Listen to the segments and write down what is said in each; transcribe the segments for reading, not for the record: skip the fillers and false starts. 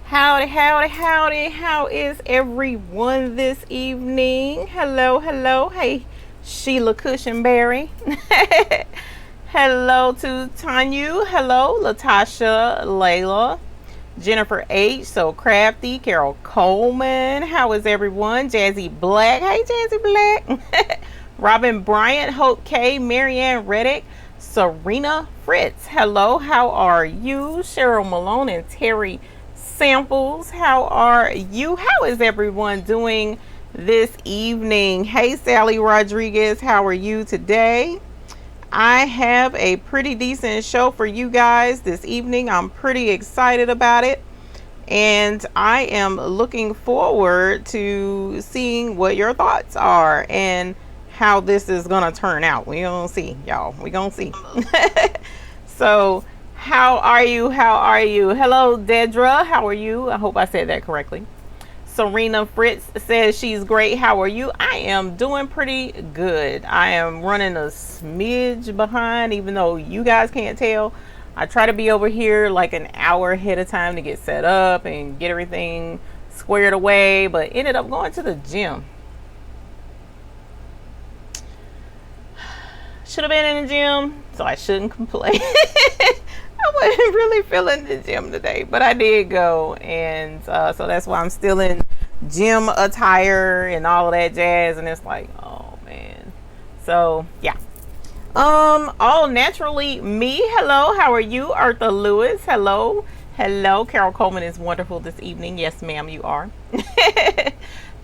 Howdy, howdy, howdy. How is everyone this evening? Hello, hello. Hey, Sheila Cushionberry. Hello to Tanya. Hello, Latasha, Layla, Jennifer H. So Crafty, Carol Coleman. How is everyone? Jazzy Black. Hey, Jazzy Black. Robin Bryant, Hope K, Marianne Reddick, Serena Fritz. Hello, how are you? Cheryl Malone and Terry Samples, how are you? How is everyone doing this evening? Hey, Sally Rodriguez, how are you today? I have a pretty decent show for you guys this evening. I'm pretty excited about it, and I am looking forward to seeing what your thoughts are and how this is gonna turn out. We gonna see, y'all. We gonna see. So how are you? How are you? Hello, Dedra. How are you? I hope I said that correctly. Serena Fritz says she's great. How are you? I am doing pretty good. I am running a smidge behind, even though you guys can't tell. I try to be over here like an hour ahead of time to get set up and get everything squared away, but ended up going to the gym. Should have been in the gym, so I shouldn't complain. I wasn't really feeling the gym today, but I did go, and so that's why I'm still in gym attire and all of that jazz, and it's like, oh man. So yeah. All naturally me. Hello, how are you? Arthur Lewis. Hello. Hello. Carol Coleman is wonderful this evening. Yes, ma'am, you are.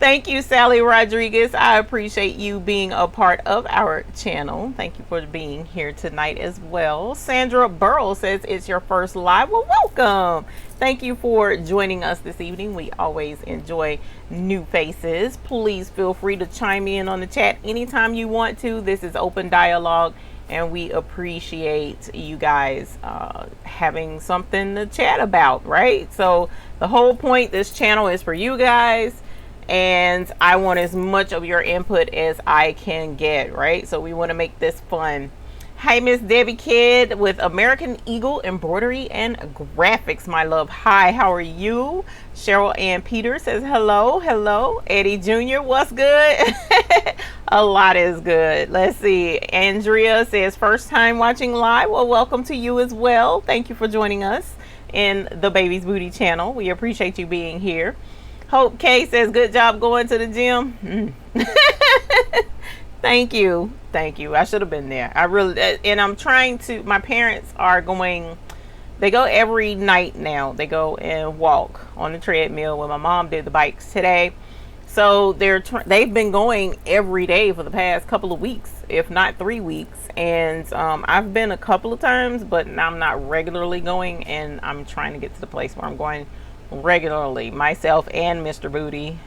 Thank you, Sally Rodriguez. I appreciate you being a part of our channel. Thank you for being here tonight as well. Sandra Burrow says it's your first live. Well, welcome. Thank you for joining us this evening. We always enjoy new faces. Please feel free to chime in on the chat anytime you want to. This is open dialogue, and we appreciate you guys having something to chat about, right? So the whole point, this channel is for you guys, and I want as much of your input as I can get, right? So we want to make this fun. Hi, Miss Debbie Kidd with American Eagle Embroidery and Graphics, my love. Hi, how are you? Cheryl Ann Peter says hello. Hello. Eddie Jr., what's good? A lot is good. Let's see. Andrea says first time watching live. Well, welcome to you as well. Thank you for joining us in the Baby's Booty channel. We appreciate you being here. Hope K says good job going to the gym. Thank you. Thank you. I should have been there. I really, and I'm trying to, my parents are going, they go every night now. They go and walk on the treadmill when my mom did the bikes today. So they've been going every day for the past couple of weeks, if not 3 weeks. And I've been a couple of times, but I'm not regularly going, and I'm trying to get to the place where I'm going regularly. Myself and Mr. Booty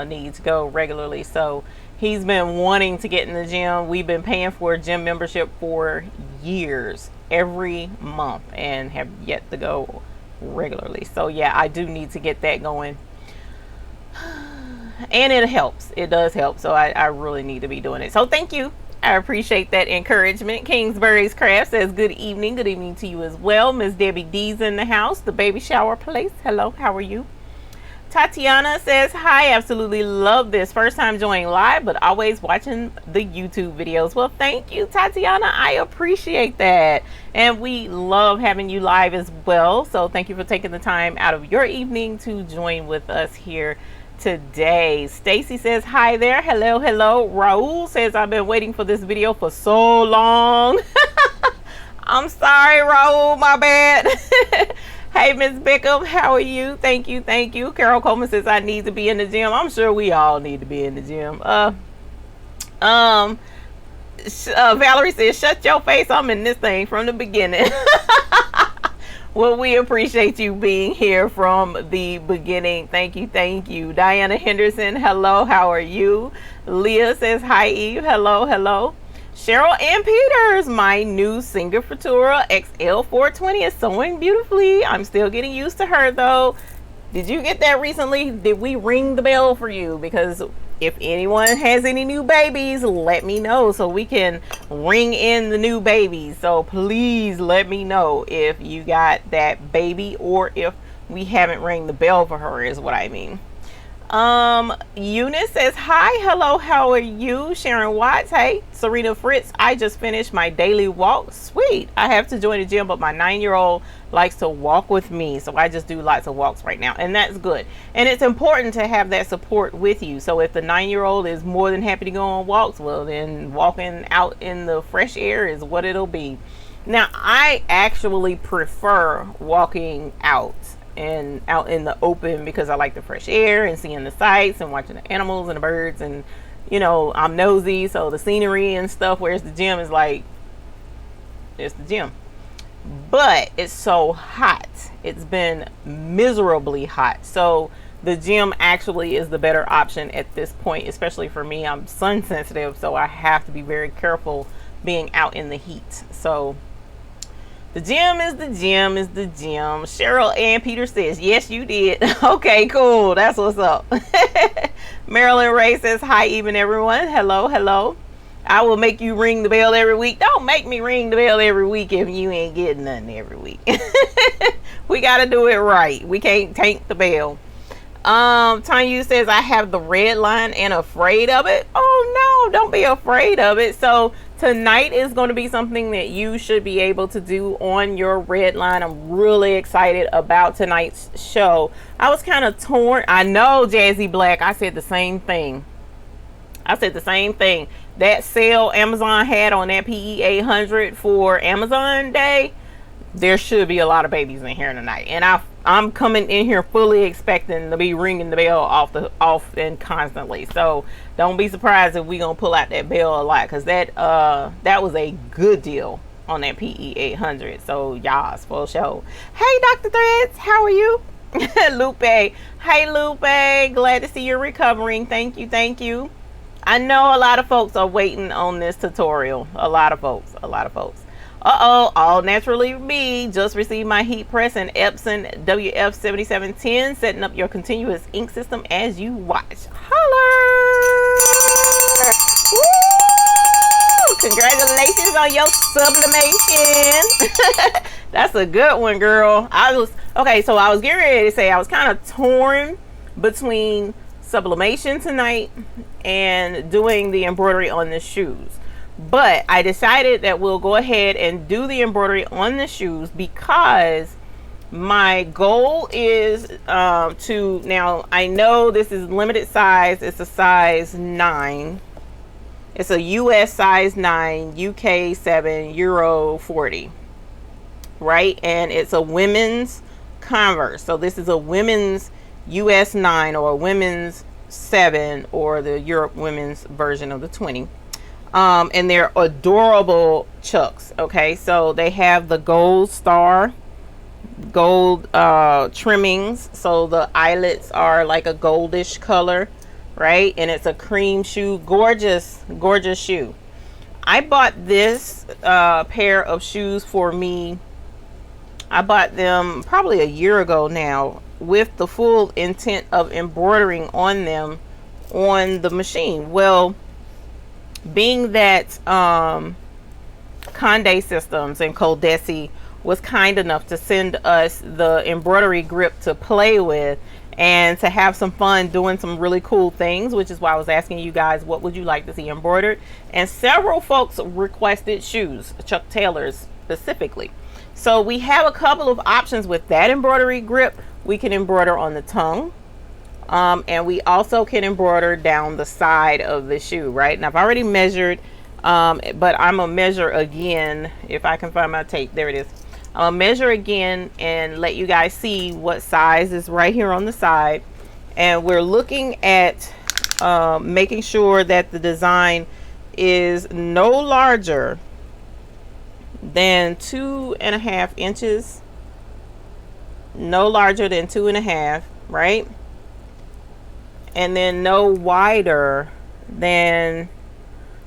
need to go regularly. So he's been wanting to get in the gym. We've been paying for a gym membership for years, every month, and have yet to go regularly. So yeah, I do need to get that going. And it helps. It does help. So I really need to be doing it. So thank you. I appreciate that encouragement. Kingsbury's Craft says good evening. Good evening to you as well. Miss Debbie D's in the house. The baby shower place. Hello, how are you? Tatiana says hi, absolutely love this. First time joining live, but always watching the YouTube videos. Well, thank you, Tatiana. I appreciate that. And we love having you live as well. So thank you for taking the time out of your evening to join with us here today. Stacy says hi there. Hello, hello. Raul says I've been waiting for this video for so long. I'm sorry, Raul, my bad. Hey, Miss Bickham, how are you? Thank you, thank you. Carol Coleman says I need to be in the gym. I'm sure we all need to be in the gym. Valerie says shut your face. I'm in this thing from the beginning. Well, we appreciate you being here from the beginning. Thank you, thank you. Diana Henderson, hello, how are you? Leah says hi, Eve. Hello, hello. Cheryl Ann Peters, my new Singer Futura XL420 is sewing beautifully. I'm still getting used to her though. Did you get that recently? Did we ring the bell for you? Because if anyone has any new babies, let me know so we can ring in the new babies. So please let me know if you got that baby or if we haven't rang the bell for her is what I mean. Eunice says, hi, hello, how are you? Sharon Watts, hey. Serena Fritz, I just finished my daily walk. Sweet. I have to join the gym, but my 9-year-old likes to walk with me, so I just do lots of walks right now, and that's good. And it's important to have that support with you. So if the 9-year-old is more than happy to go on walks, well, then walking out in the fresh air is what it'll be. Now, I actually prefer walking out and out in the open because I like the fresh air and seeing the sights and watching the animals and the birds, and you know, I'm nosy, so the scenery and stuff, whereas the gym is like, it's the gym. But it's so hot. It's been miserably hot. So the gym actually is the better option at this point, especially for me. I'm sun sensitive, so I have to be very careful being out in the heat. So the gym is the gym is the gym. Cheryl Ann Peter says, yes, you did. Okay, cool. That's what's up. Marilyn Ray says, hi, even everyone. Hello, hello. I will make you ring the bell every week. Don't make me ring the bell every week if you ain't getting nothing every week. We got to do it right. We can't tank the bell. Tanya says, I have the red line and afraid of it. Oh, no, don't be afraid of it. So tonight is going to be something that you should be able to do on your red line. I'm really excited about tonight's show. I was kind of torn. I know, Jazzy Black, I said the same thing. That sale Amazon had on that PE 800 for Amazon Day, there should be a lot of babies in here tonight. And I'm coming in here fully expecting to be ringing the bell off and constantly. So don't be surprised if we gonna pull out that bell a lot, because that was a good deal on that PE 800. So y'all, for sure. Hey, Dr. Threads, how are you? Lupe, hey Lupe, glad to see you're recovering. Thank you. I know a lot of folks are waiting on this tutorial. A lot of folks. All naturally me. Just received my heat press and Epson WF7710, setting up your continuous ink system as you watch. Holler! Woo! Congratulations on your sublimation. That's a good one, girl. I was getting ready to say I was kind of torn between sublimation tonight and doing the embroidery on the shoes, but I decided that we'll go ahead and do the embroidery on the shoes because my goal is to, now I know this is limited size, it's a size 9, it's a US size 9, UK 7, Euro 40, right? And it's a women's Converse, so this is a women's US 9 or women's 7 or the Europe women's version of the 20. And they're adorable chucks. Okay, so they have the gold trimmings, so the eyelets are like a goldish color, right? And it's a cream shoe. Gorgeous shoe. I bought this pair of shoes for me. I bought them probably a year ago now, with the full intent of embroidering on them on the machine. Well, being that Conde Systems and Coldesi was kind enough to send us the embroidery grip to play with and to have some fun doing some really cool things, which is why I was asking you guys, what would you like to see embroidered? And several folks requested shoes, Chuck Taylors specifically. So we have a couple of options with that embroidery grip. We can embroider on the tongue, and we also can embroider down the side of the shoe, right? Now I've already measured, but I'm gonna measure again if I can find my tape. There it is. I'll measure again and let you guys see what size is right here on the side. And we're looking at making sure that the design is no larger than 2.5 inches. No larger than 2.5, right? And then no wider than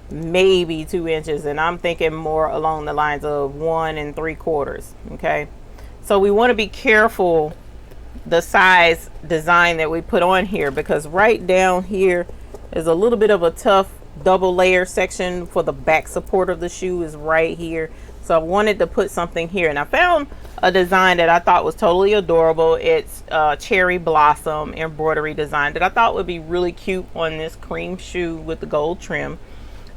maybe 2 inches, and I'm thinking more along the lines of 1 3/4. Okay, so we want to be careful the size design that we put on here, because right down here is a little bit of a tough double layer section for the back support of the shoe is right here. So I wanted to put something here, and I found a design that I thought was totally adorable. It's cherry blossom embroidery design that I thought would be really cute on this cream shoe with the gold trim.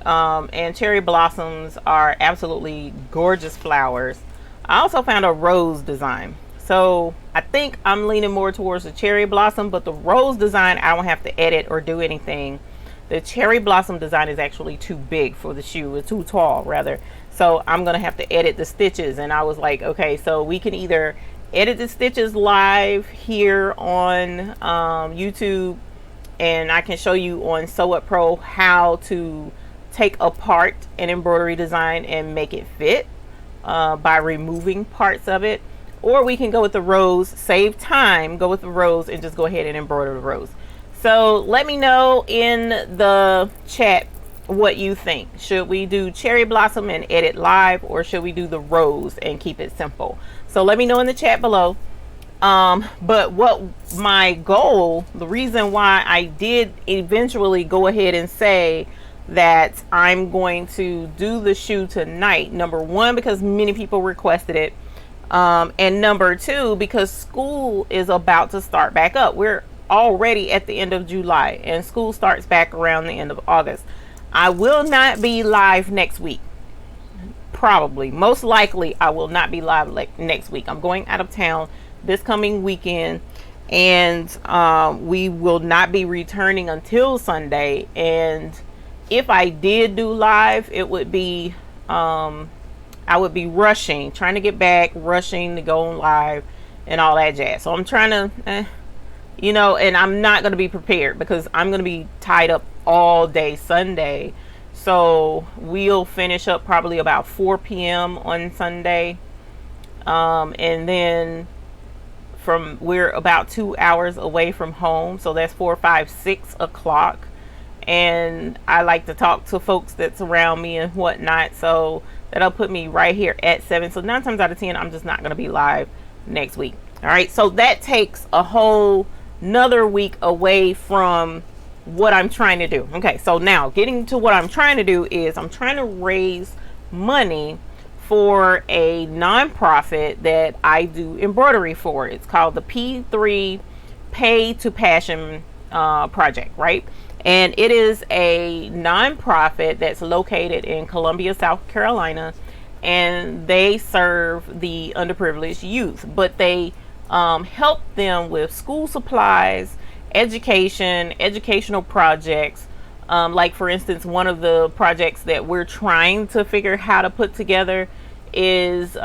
And cherry blossoms are absolutely gorgeous flowers. I also found a rose design. So I think I'm leaning more towards the cherry blossom, but the rose design, I don't have to edit or do anything. The cherry blossom design is actually too big for the shoe. It's too tall, rather. So I'm going to have to edit the stitches. And I was like, okay, so we can either edit the stitches live here on YouTube, and I can show you on Sew It Pro how to take apart an embroidery design and make it fit by removing parts of it. Or we can go with the rose, save time, go with the rose, and just go ahead and embroider the rose. So let me know in the chat what you think. Should we do cherry blossom and edit live, or should we do the rose and keep it simple? So let me know in the chat below. But what my goal, the reason why I did eventually go ahead and say that I'm going to do the shoe tonight, number one, because many people requested it. And number two, because school is about to start back up. We're already at the end of July and school starts back around the end of August. I will not be live next week. Probably, most likely, I will not be live next week. I'm going out of town this coming weekend, and we will not be returning until Sunday. And if I did do live, it would be I would be rushing, trying to get back, rushing to go live and all that jazz. So I'm trying to, you know, and I'm not going to be prepared because I'm going to be tied up all day Sunday. So we'll finish up probably about 4 p.m. on Sunday. And then we're about 2 hours away from home. So that's 4, 5, 6 o'clock. And I like to talk to folks that's around me and whatnot. So that'll put me right here at 7. So 9 times out of 10, I'm just not going to be live next week. All right. So that takes a whole another week away from what I'm trying to do. Okay. So now getting to what I'm trying to do is I'm trying to raise money for a nonprofit that I do embroidery for. It's called the P3 Pay to Passion project, right? And it is a nonprofit that's located in Columbia, South Carolina, and they serve the underprivileged youth, but they help them with school supplies, education, educational projects. Like for instance, one of the projects that we're trying to figure how to put together is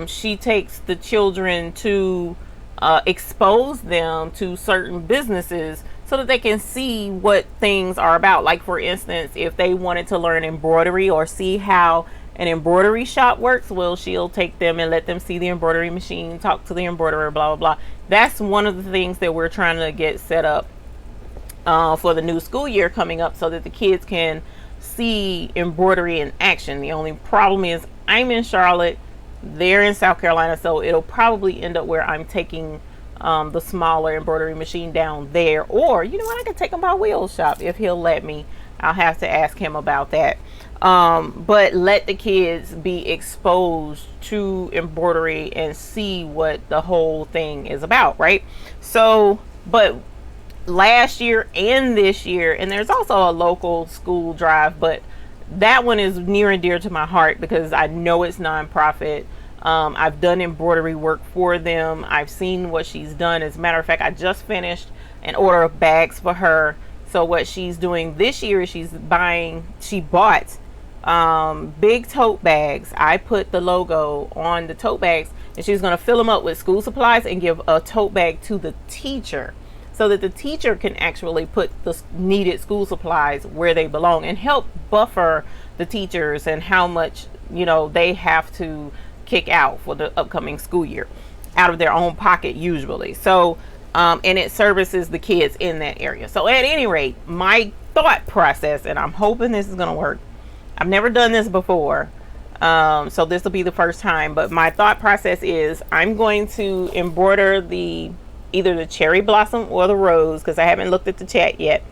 she takes the children to expose them to certain businesses so that they can see what things are about. Like for instance, if they wanted to learn embroidery or see how an embroidery shop works, well, she'll take them and let them see the embroidery machine, talk to the embroiderer, blah, blah, blah. That's one of the things that we're trying to get set up for the new school year coming up so that the kids can see embroidery in action. The only problem is I'm in Charlotte, they're in South Carolina, so it'll probably end up where I'm taking the smaller embroidery machine down there, or you know what, I can take him by wheel shop if he'll let me. I'll have to ask him about that. But let the kids be exposed to embroidery and see what the whole thing is about, right? So, but last year and this year, and there's also a local school drive, but that one is near and dear to my heart because I know it's nonprofit. I've done embroidery work for them. I've seen what she's done. As a matter of fact, I just finished an order of bags for her. So what she's doing this year is she bought big tote bags. I put the logo on the tote bags, and she's going to fill them up with school supplies and give a tote bag to the teacher so that the teacher can actually put the needed school supplies where they belong and help buffer the teachers and how much, you know, they have to kick out for the upcoming school year out of their own pocket usually. So and it services the kids in that area. So at any rate, my thought process, and I'm hoping this is going to work, I've never done this before, so this will be the first time, but my thought process is I'm going to embroider either the cherry blossom or the rose, because I haven't looked at the chat yet.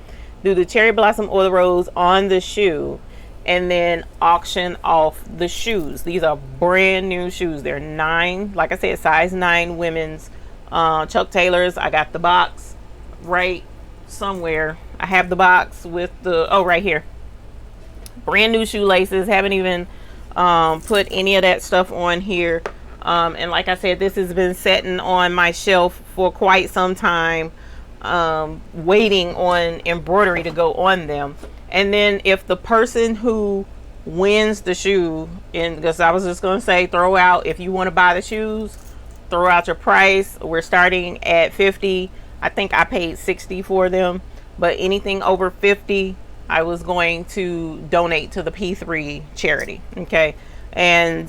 Do the cherry blossom or the rose on the shoe, and then auction off the shoes. These are brand new shoes. They're 9, like I said, size 9 women's Chuck Taylors. I got the box right somewhere. I have the box with the, oh, right here. Brand new shoelaces. Haven't even put any of that stuff on here. And like I said, this has been sitting on my shelf for quite some time, waiting on embroidery to go on them. And then if the person who wins the shoe, and because I was just going to say, throw out, if you want to buy the shoes, throw out your price. We're starting at 50. I think I paid 60 for them, but anything over 50, I was going to donate to the P3 charity. Okay. And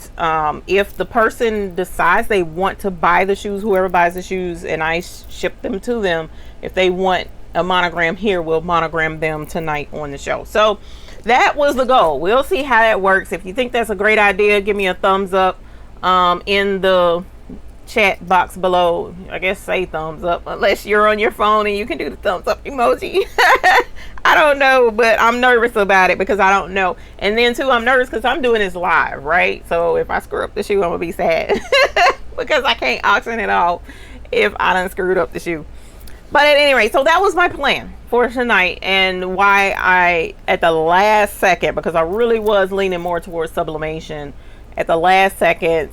if the person decides they want to buy the shoes, whoever buys the shoes, and I ship them to them, if they want a monogram here, we'll monogram them tonight on the show. So that was the goal. We'll see how that works. If you think that's a great idea, give me a thumbs up in the chat box below. I guess say thumbs up, unless you're on your phone and you can do the thumbs up emoji. I don't know, but I'm nervous about it because I don't know. And then too, I'm nervous because I'm doing this live, right? So if I screw up the shoe, I'm gonna be sad because I can't auction it off if I done screwed up the shoe. But at any rate, so that was my plan for tonight, and why I, at the last second, because I really was leaning more towards sublimation, at the last second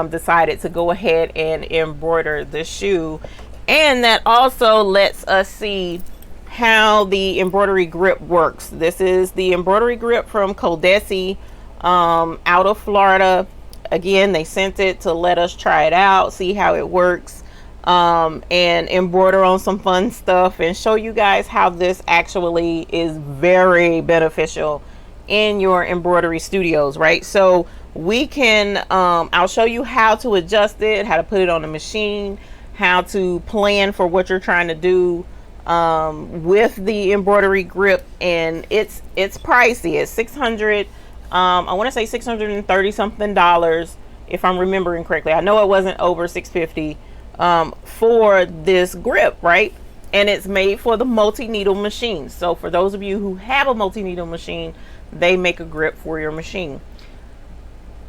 decided to go ahead and embroider the shoe. And that also lets us see how the embroidery grip works. This is the embroidery grip from Codesi out of Florida. Again, they sent it to let us try it out, see how it works, and embroider on some fun stuff and show you guys how this actually is very beneficial in your embroidery studios, right? So we can I'll show you how to adjust it, how to put it on the machine, how to plan for what you're trying to do with the embroidery grip. And it's pricey. It's 600 I want to say $630 something if I'm remembering correctly. I know it wasn't over $650 for this grip, right? And it's made for the multi-needle machine. So for those of you who have a multi-needle machine, they make a grip for your machine.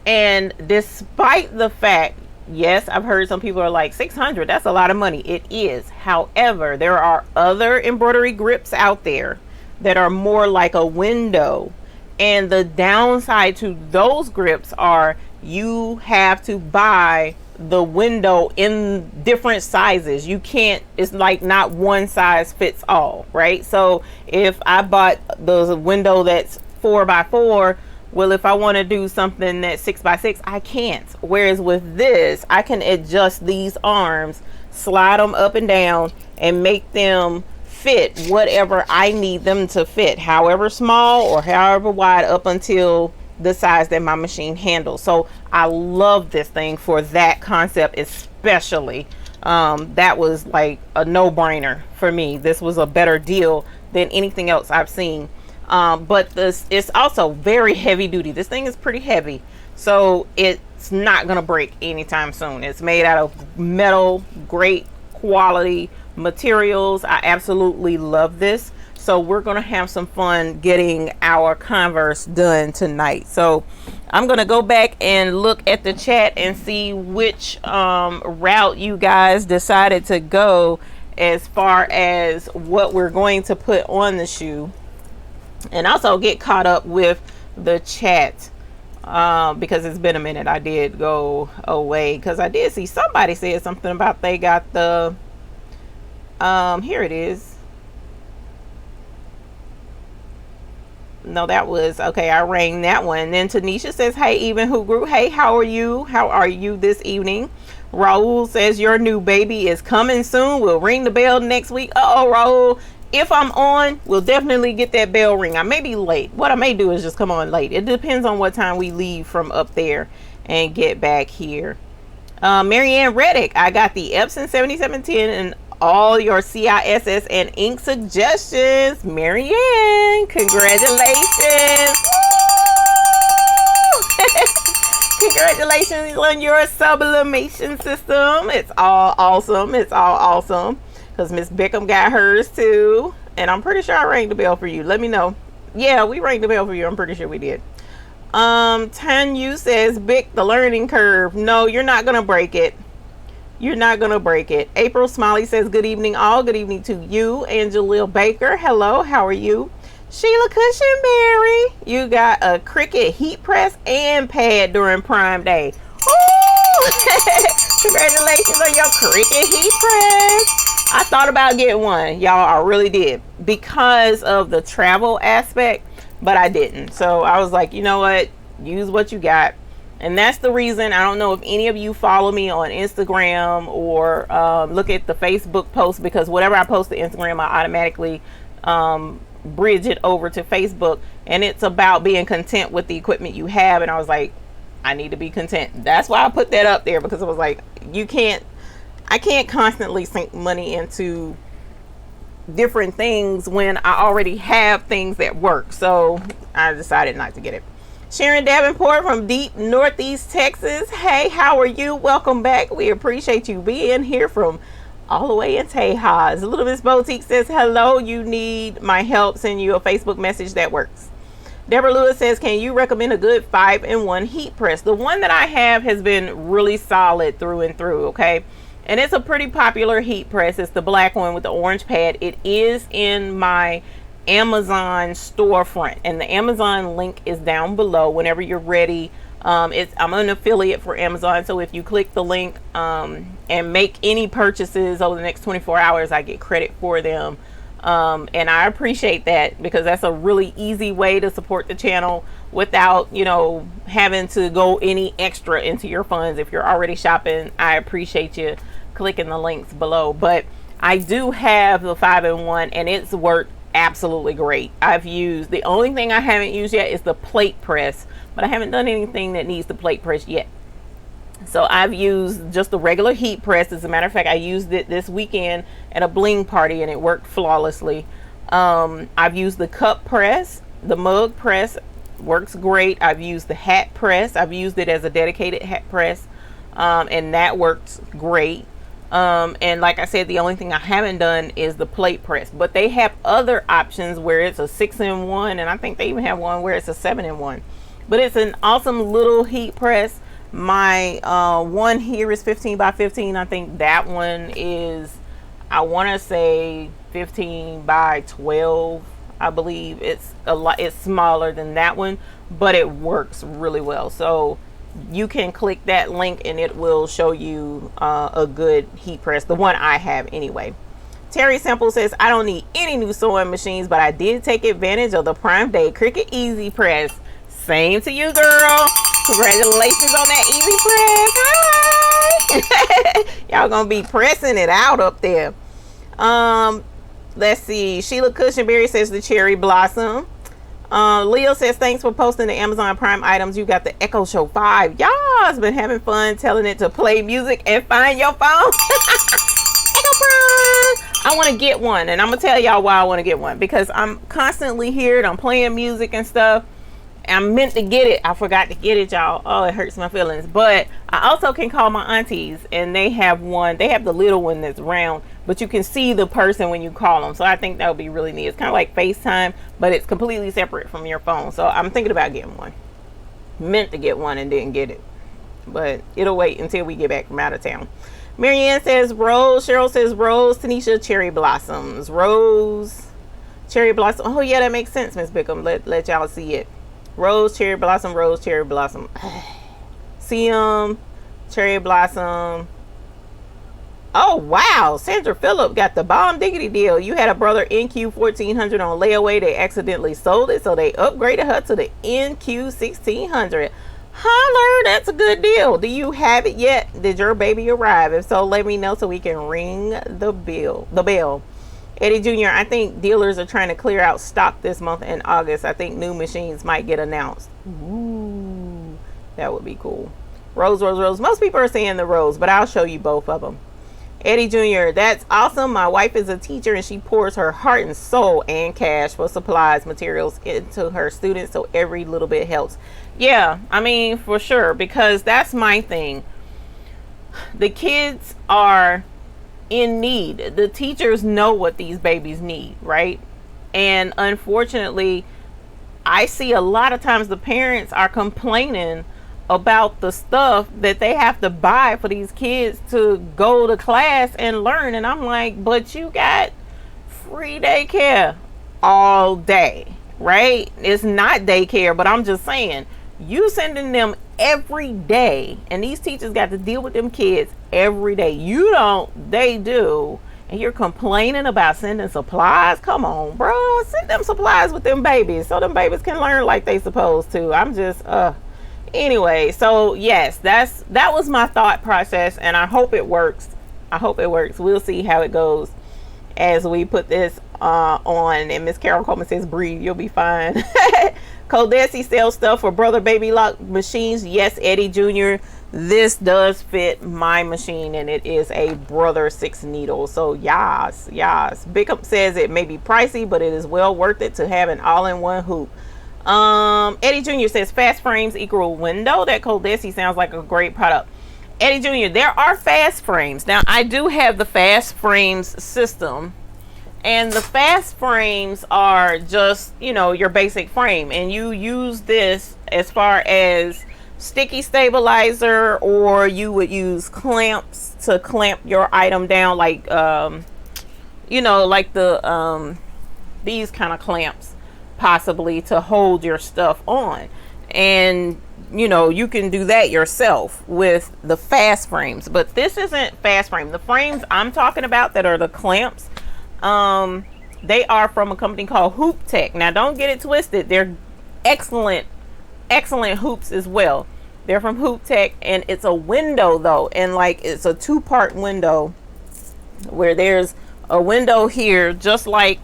And despite the fact, yes, I've heard some people are like, 600, that's a lot of money. It is. However, there are other embroidery grips out there that are more like a window. And the downside to those grips are you have to buy the window in different sizes. You can't, it's like not one size fits all, right? So if I bought the window that's 4x4, well, if I want to do something that's 6x6, I can't. Whereas with this, I can adjust these arms, slide them up and down, and make them fit whatever I need them to fit, however small or however wide, up until the size that my machine handles. So I love this thing for that concept, especially. That was like a no-brainer for me. This was a better deal than anything else I've seen. But this is also very heavy duty. This thing is pretty heavy, so it's not gonna break anytime soon. It's made out of metal, great quality materials. I absolutely love this. So we're gonna have some fun getting our Converse done tonight. So I'm gonna go back and look at the chat and see which route you guys decided to go as far as what we're going to put on the shoe, and also get caught up with the chat because it's been a minute. I did go away because I did see somebody said something about they got the here it is. No, that was okay. I rang that one. Then Tanisha says, hey, even who grew. Hey, how are you? How are you this evening? Raul says your new baby is coming soon. We'll ring the bell next week. Uh-oh, Raul. If I'm on, we'll definitely get that bell ring. I may be late. What I may do is just come on late. It depends on what time we leave from up there and get back here. Marianne Reddick, I got the Epson 7710 and all your CISS and ink suggestions. Marianne, congratulations. Congratulations on your sublimation system. It's all awesome. It's all awesome. Because Miss Bickham got hers too. And I'm pretty sure I rang the bell for you. Let me know Yeah, we rang the bell for you. I'm pretty sure we did. Tanu says, Bic, the learning curve. No, you're not gonna break it. You're not gonna break it. April Smiley says, good evening all. Good evening to you. Angelil Baker, hello, how are you? Sheila Cushionberry, you got a Cricut heat press and pad during Prime Day. Ooh! Congratulations on your Cricut heat press. I thought about getting one, y'all. I really did, because of the travel aspect, but I didn't. So I was like, you know what, use what you got. And that's the reason. I don't know if any of you follow me on Instagram or look at the Facebook post, because whatever I post to Instagram, I automatically bridge it over to Facebook, and it's about being content with the equipment you have. And I was like, I need to be content. That's why I put that up there, because I was like, I can't constantly sink money into different things when I already have things that work. So I decided not to get it. Sharon Davenport from deep Northeast Texas, hey, how are you? Welcome back. We appreciate you being here from all the way in Tejas. Little Miss Boutique says, hello, you need my help, send you a Facebook message that works. Deborah Lewis says, can you recommend a good 5-in-1 heat press? The one that I have has been really solid through and through, okay? And it's a pretty popular heat press. It's the black one with the orange pad. It is in my Amazon storefront, and the Amazon link is down below whenever you're ready. I'm an affiliate for Amazon, so if you click the link and make any purchases over the next 24 hours, I get credit for them, and I appreciate that, because that's a really easy way to support the channel without, you know, having to go any extra into your funds. If you're already shopping, I appreciate you clicking the links below. But I do have the 5-in-1, and it's worked absolutely great. I've used, the only thing I haven't used yet is the plate press, but I haven't done anything that needs the plate press yet. So I've used just the regular heat press. As a matter of fact, I used it this weekend at a bling party, and it worked flawlessly. I've used the cup press, the mug press, works great. I've used the hat press. I've used it as a dedicated hat press, and that works great. And like I said, the only thing I haven't done is the plate press, but they have other options where it's a 6-in-1, and I think they even have one where it's a 7-in-1. But it's an awesome little heat press. My one here is 15 by 15. I think that one is, I want to say 15 by 12. I believe it's a lot, it's smaller than that one, but it works really well. So you can click that link and it will show you a good heat press, the one I have anyway. Terry Simple says, I don't need any new sewing machines, but I did take advantage of the Prime Day Cricut Easy Press. Same to you, girl. Congratulations on that Easy Press. Hi. Y'all gonna be pressing it out up there. Let's see. Sheila Cushionberry says the Cherry Blossom. Leo says, thanks for posting the Amazon Prime items. You got the Echo Show 5. Y'all has been having fun telling it to play music and find your phone. Echo Prime. I want to get one, and I'm gonna tell y'all why I want to get one, because I'm constantly here. I'm playing music and stuff. I meant to get it. I forgot to get it, y'all. Oh, it hurts my feelings. But I also can call my aunties, and they have one. They have the little one that's round, but you can see the person when you call them. So I think that would be really neat. It's kind of like FaceTime, but it's completely separate from your phone. So I'm thinking about getting one. Meant to get one and didn't get it, but it'll wait until we get back from out of town. Marianne says rose. Cheryl says rose. Tanisha, cherry blossoms. Rose, cherry blossom. Oh yeah, that makes sense, Miss Bickham. Let y'all see it. Rose, cherry blossom, rose, cherry blossom. Siam, cherry blossom. Oh wow, Sandra Phillip got the bomb diggity deal. You had a brother NQ 1400 on layaway. They accidentally sold it, so they upgraded her to the NQ 1600. Holler, that's a good deal. Do you have it yet? Did your baby arrive? If so, let me know so we can ring the bell. Eddie Jr., I think dealers are trying to clear out stock this month in August. I think new machines might get announced. Ooh, that would be cool. Rose, rose, rose. Most people are saying the rose, but I'll show you both of them. Eddie Jr., that's awesome. My wife is a teacher, and she pours her heart and soul and cash for supplies, materials into her students, so every little bit helps. Yeah, I mean, for sure, because that's my thing. The kids are in need. The teachers know what these babies need, right? And unfortunately, I see a lot of times the parents are complaining about the stuff that they have to buy for these kids to go to class and learn. And I'm like, but you got free daycare all day, right? It's not daycare, but I'm just saying, you sending them every day, and these teachers got to deal with them kids every day. You don't, they do. And you're complaining about sending supplies? Come on, bro. Send them supplies with them babies so them babies can learn like they supposed to. I'm just, anyway. So yes, that was my thought process, and I hope it works. I hope it works. We'll see how it goes as we put this on. And Miss Carol Coleman says, breathe, you'll be fine. Coldesi sells stuff for Brother Baby Lock machines. Yes, Eddie Jr., this does fit my machine, and it is a Brother 6 needle. So yes. Bickup says it may be pricey, but it is well worth it to have an all-in-one hoop. Eddie Jr. says fast frames equal window. That Coldesi sounds like a great product. Eddie Jr., there are fast frames. Now, I do have the fast frames system, and the fast frames are just, you know, your basic frame, and you use this as far as sticky stabilizer, or you would use clamps to clamp your item down, like you know, like the these kind of clamps, possibly, to hold your stuff on. And you know, you can do that yourself with the fast frames, but this isn't fast frame. The frames I'm talking about that are the clamps, they are from a company called Hoop Tech. Now, don't get it twisted, they're excellent hoops as well. They're from Hoop Tech, and it's a window though, and like it's a two-part window where there's a window here, just like,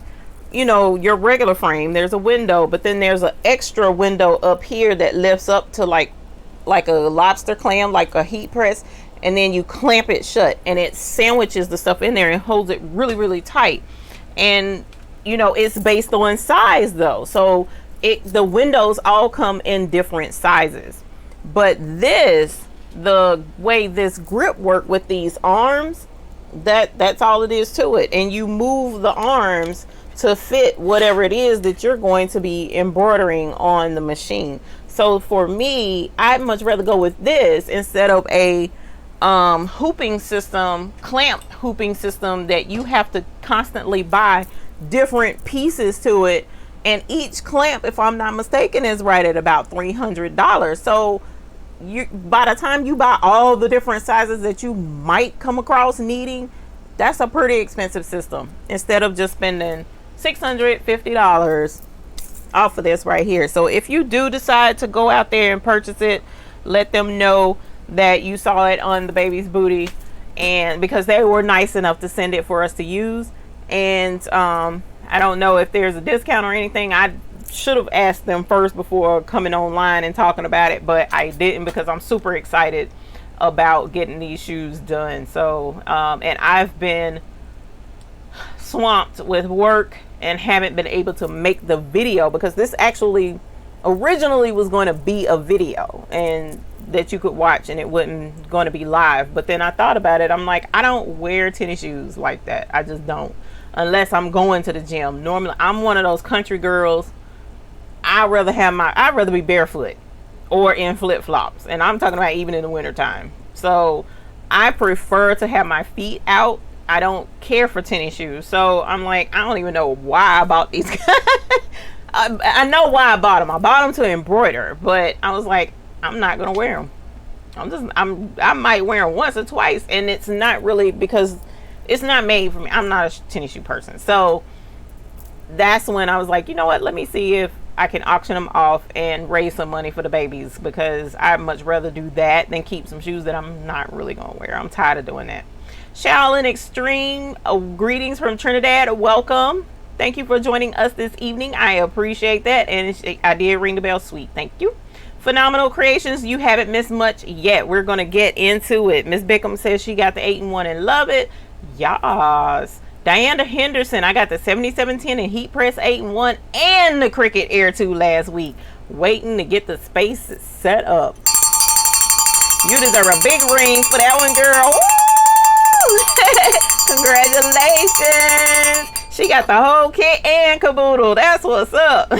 you know, your regular frame. There's a window, but then there's an extra window up here that lifts up to like a lobster clam, like a heat press, and then you clamp it shut, and it sandwiches the stuff in there and holds it really, really tight. And you know, it's based on size though, so the windows all come in different sizes. But the way this grip work with these arms, that's all it is to it. And you move the arms to fit whatever it is that you're going to be embroidering on the machine. So for me, I'd much rather go with this instead of a hooping system, clamp hooping system that you have to constantly buy different pieces to it. And each clamp, if I'm not mistaken, is right at about $300. So by the time you buy all the different sizes that you might come across needing, that's a pretty expensive system, instead of just spending $650 off of this right here. So if you do decide to go out there and purchase it, let them know that you saw it on the baby's booty, and because they were nice enough to send it for us to use. And I don't know if there's a discount or anything. I should have asked them first before coming online and talking about it, but I didn't, because I'm super excited about getting these shoes done. So and I've been swamped with work and haven't been able to make the video, because this actually originally was going to be a video and that you could watch, and it wasn't going to be live. But then I thought about it. I'm like, I don't wear tennis shoes like that. I just don't, unless I'm going to the gym. Normally I'm one of those country girls. I'd rather be barefoot or in flip-flops, and I'm talking about even in the wintertime. So I prefer to have my feet out. I don't care for tennis shoes. So I'm like, I don't even know why I bought these. I know why I bought them. I bought them to embroider, but I was like, I'm not gonna wear them. I might wear them once or twice, and it's not really, because it's not made for me. I'm not a tennis shoe person. So that's when I was like, you know what, let me see if I can auction them off and raise some money for the babies, because I'd much rather do that than keep some shoes that I'm not really gonna wear. I'm tired of doing that. Shaolin Extreme, greetings from Trinidad. Welcome. Thank you for joining us this evening. I appreciate that, and I did ring the bell. Sweet, thank you. Phenomenal Creations, you haven't missed much yet. We're gonna get into it. Miss Bickham says she got the 8-in-1 and love it. Yas. Diana Henderson, I got the 7710 and heat press 8-in-1 and the Cricut Air 2 last week. Waiting to get the space set up. You deserve a big ring for that one, girl. Woo! Congratulations. She got the whole kit and caboodle. That's what's up.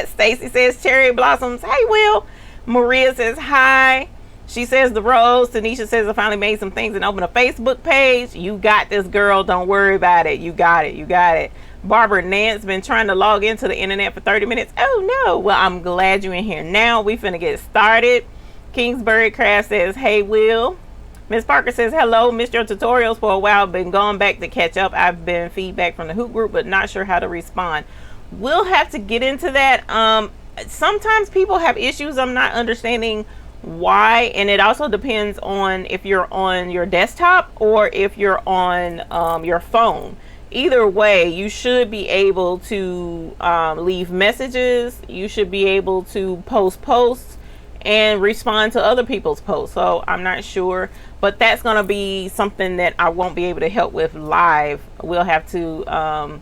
Stacy says cherry blossoms. Hey, Will. Maria says hi. She says the rose. Tanisha says I finally made some things and opened a Facebook page. You got this, girl. Don't worry about it. You got it. You got it. Barbara Nance been trying to log into the internet for 30 minutes. Oh no. Well, I'm glad you're in here now. We finna get started. Kingsbury Craft says, hey, Will. Miss Parker says, hello. Missed your tutorials for a while. Been going back to catch up. I've been feedback from the hoop group, but not sure how to respond. We'll have to get into that. Sometimes people have issues. I'm not understanding why, and it also depends on if you're on your desktop or if you're on your phone. Either way, you should be able to leave messages. You should be able to post posts and respond to other people's posts. So I'm not sure, but that's going to be something that I won't be able to help with live. We'll have to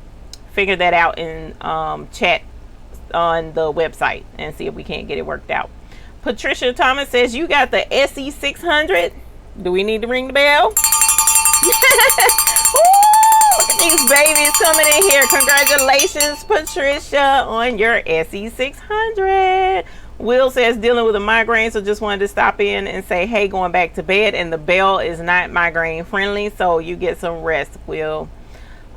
figure that out in chat on the website and see if we can't get it worked out. Patricia Thomas says, you got the SE600. Do we need to ring the bell? Ooh, look at these babies coming in here. Congratulations, Patricia, on your SE600. Will says dealing with a migraine, so just wanted to stop in and say, hey, going back to bed, and the bell is not migraine friendly, so you get some rest, Will.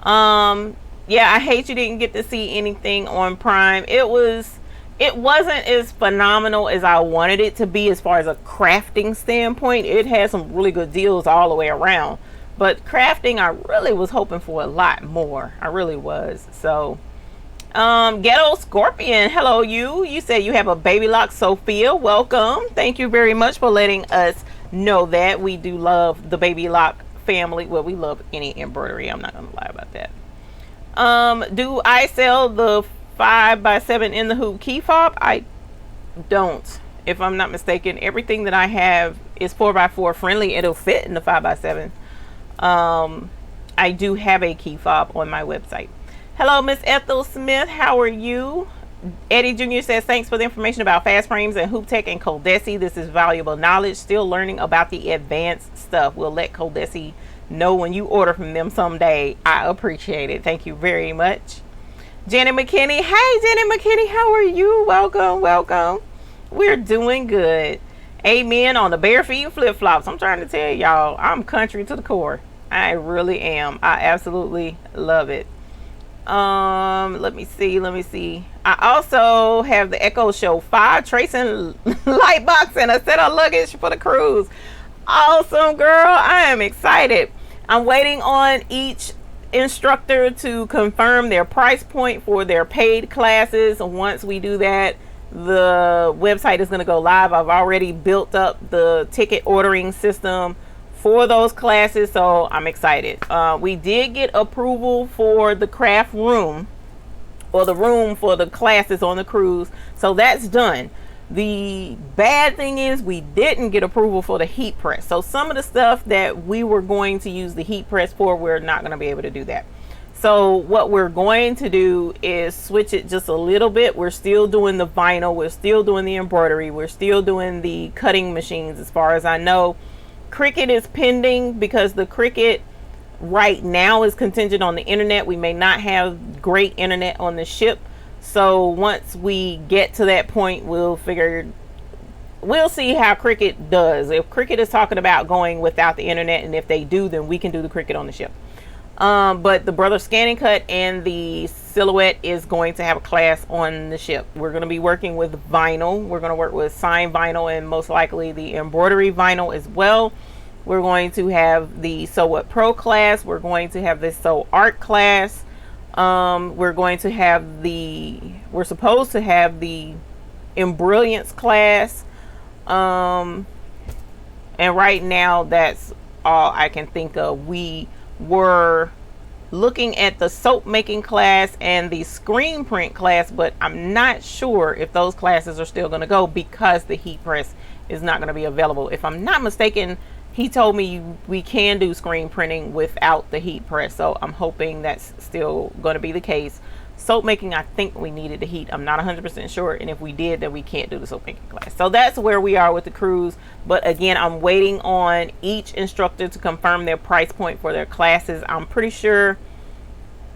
Yeah, I hate you didn't get to see anything on Prime. It wasn't as phenomenal as I wanted it to be as far as a crafting standpoint. It had some really good deals all the way around, but crafting, I really was hoping for a lot more. I really was. So Ghetto Scorpion, hello. You said you have a baby lock. Sophia, welcome. Thank you very much for letting us know that. We do love the baby lock family. Well, we love any embroidery. I'm not gonna lie about that. Do I sell the 5x7 in the hoop key fob? I don't, if I'm not mistaken. Everything that I have is 4x4 friendly. It'll fit in the 5x7. I do have a key fob on my website. Hello, Miss Ethel Smith. How are you? Eddie Jr. says, thanks for the information about fast frames and hoop tech and Coldesi. This is valuable knowledge. Still learning about the advanced stuff. We'll let Coldesi know when you order from them someday. I appreciate it. Thank you very much. Janet McKinney. Hey, Janet McKinney. How are you? Welcome. Welcome. We're doing good. Amen on the bare feet and flip flops. I'm trying to tell y'all, I'm country to the core. I really am. I absolutely love it. Let me see. I also have the Echo Show 5 tracing light box and a set of luggage for the cruise. Awesome, girl. I am excited. I'm waiting on each instructor to confirm their price point for their paid classes. Once we do that, the website is going to go live. I've already built up the ticket ordering system for those classes, so I'm excited. We did get approval for the craft room, or the room for the classes on the cruise, so that's done. The bad thing is we didn't get approval for the heat press, so some of the stuff that we were going to use the heat press for, we're not going to be able to do that. So what we're going to do is switch it just a little bit. We're still doing the vinyl, we're still doing the embroidery, we're still doing the cutting machines. As far as I know, Cricut is pending because the Cricut right now is contingent on the internet. We may not have great internet on the ship, so once we get to that point, we'll see how Cricut does. If Cricut is talking about going without the internet, and if they do, then we can do the Cricut on the ship. But the Brother Scanning Cut and the Silhouette is going to have a class on the ship. We're going to be working with vinyl. We're going to work with signed vinyl and most likely the embroidery vinyl as well. We're going to have the Sew What Pro class. We're going to have the Sew Art class. We're supposed to have the Embrilliance class. And right now that's all I can think of. We were looking at the soap making class and the screen print class, but I'm not sure if those classes are still going to go because the heat press is not going to be available. If I'm not mistaken, he told me we can do screen printing without the heat press, so I'm hoping that's still going to be the case. Soap making, I think we needed the heat. I'm not 100% sure, and if we did, then we can't do the soap making class. So that's where we are with the cruise. But again, I'm waiting on each instructor to confirm their price point for their classes. I'm pretty sure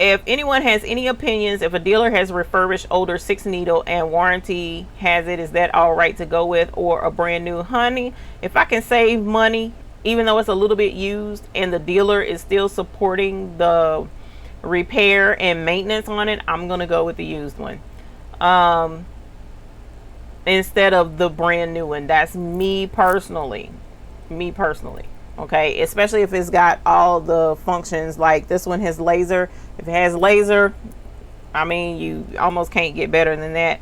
If anyone has any opinions, if a dealer has refurbished older 6 needle and warranty has it, is that all right to go with, or a brand new? Honey, if I can save money, even though it's a little bit used, and the dealer is still supporting the repair and maintenance on it, I'm gonna go with the used one instead of the brand new one. That's me personally. Okay, especially if it's got all the functions. Like this one has laser. If it has laser, I mean, you almost can't get better than that.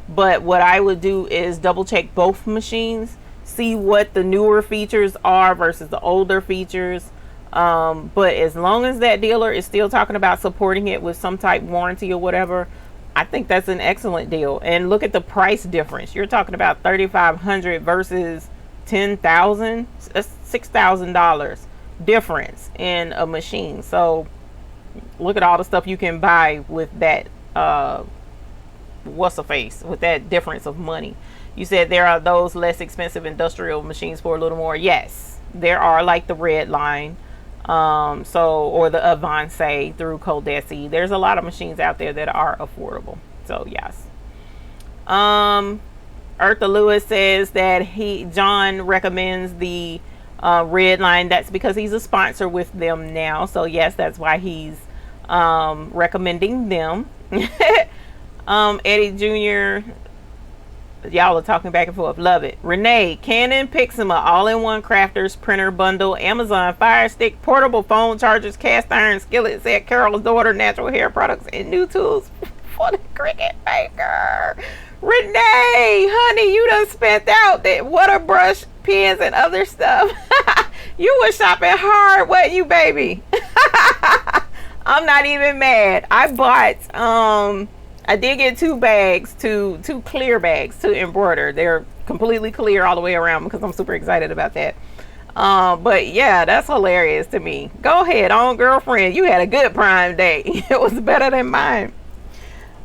But what I would do is double check both machines, see what the newer features are versus the older features. But as long as that dealer is still talking about supporting it with some type warranty or whatever, I think that's an excellent deal. And look at the price difference. You're talking about $3,500 versus $10,000. That's $6,000 difference in a machine. So look at all the stuff you can buy with that what's a face, with that difference of money. You said there are those less expensive industrial machines for a little more. Yes, there are, like the Red Line, or the Avance through Codesi. There's a lot of machines out there that are affordable. So yes. Eartha Lewis says that John recommends the Red Line. That's because he's a sponsor with them now. So yes, that's why he's recommending them. Eddie Jr., y'all are talking back and forth. Love it. Renee, Canon Pixma all-in-one crafters printer bundle, Amazon Fire Stick, portable phone chargers, cast iron skillet set, Carol's daughter, natural hair products, and new tools for the Cricut maker. Renee, honey, you done spent out that water brush, pens, and other stuff. You were shopping hard, wasn't you, baby? I'm not even mad. I bought I did get two clear bags to embroider. They're completely clear all the way around because I'm super excited about that. But yeah, that's hilarious to me. Go ahead on, girlfriend. You had a good Prime Day. It was better than mine.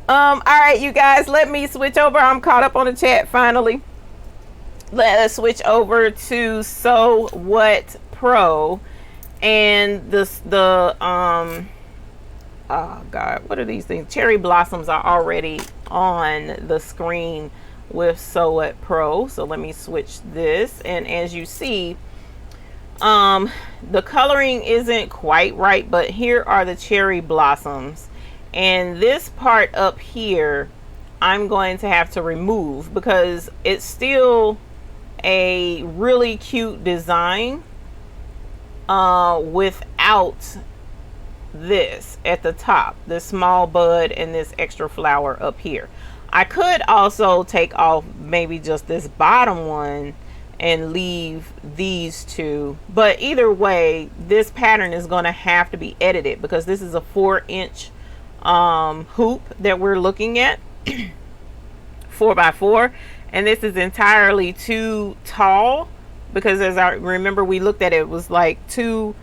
All right, you guys, let me switch over. I'm caught up on the chat finally. Let us switch over to So What Pro, and oh God, what are these things? Cherry blossoms are already on the screen with So What Pro. So let me switch this, and as you see, the coloring isn't quite right, but here are the cherry blossoms. And this part up here, I'm going to have to remove because it's still a really cute design without this at the top, this small bud and this extra flower up here. I could also take off maybe just this bottom one and leave these two, but either way, this pattern is going to have to be edited because this is a 4-inch hoop that we're looking at, 4x4, and this is entirely too tall because, as I remember, we looked at it, it was like two,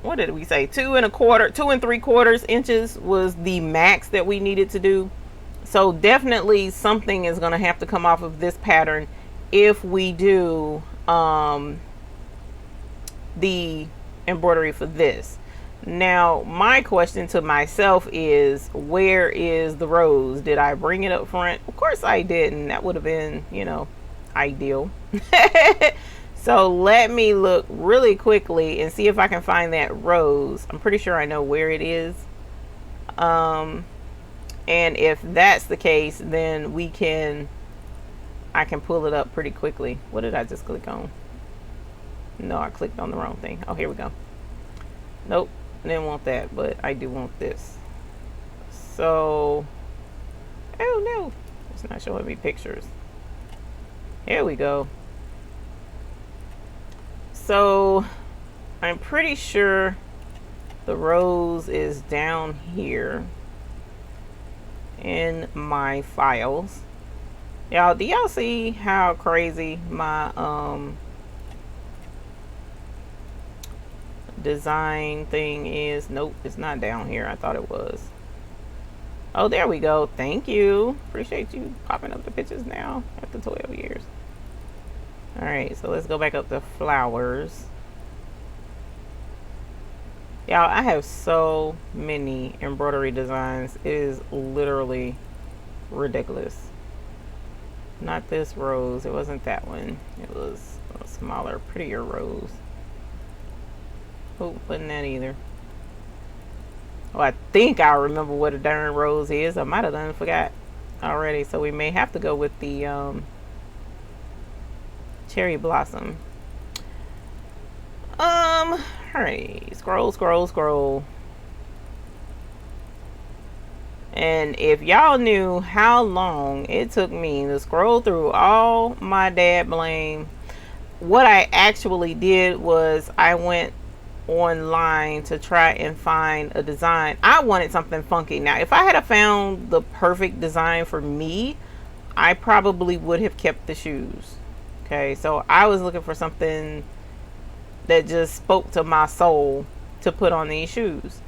what did we say, 2 3/4 inches was the max that we needed to do. So definitely something is going to have to come off of this pattern if we do the embroidery for this. Now my question to myself is, where is the rose? Did I bring it up front? Of course I didn't. That would have been, you know, ideal. So let me look really quickly and see if I can find that rose. I'm pretty sure I know where it is. And if that's the case, then I can pull it up pretty quickly. What did I just click on? No, I clicked on the wrong thing. Oh, here we go. Nope, I didn't want that, but I do want this. So, oh no, it's not showing me pictures. Here we go. So I'm pretty sure the rose is down here in my files. Y'all, do y'all see how crazy my design thing is? Nope, it's not down here. I thought it was. Oh, there we go. Thank you. Appreciate you popping up the pictures now after 12 years. All right, so let's go back up to flowers. Y'all, I have so many embroidery designs. It is literally ridiculous. Not this rose. It wasn't that one. It was a smaller, prettier rose. Oh, wasn't that either. Oh, I think I remember what a darn rose is. I might have done forgot already. So we may have to go with the cherry blossom. Alright. Scroll, scroll, scroll. And if y'all knew how long it took me to scroll through all my dad blame, what I actually did was I went online to try and find a design. I wanted something funky. Now, if I had found the perfect design for me, I probably would have kept the shoes. Okay, so I was looking for something that just spoke to my soul to put on these shoes.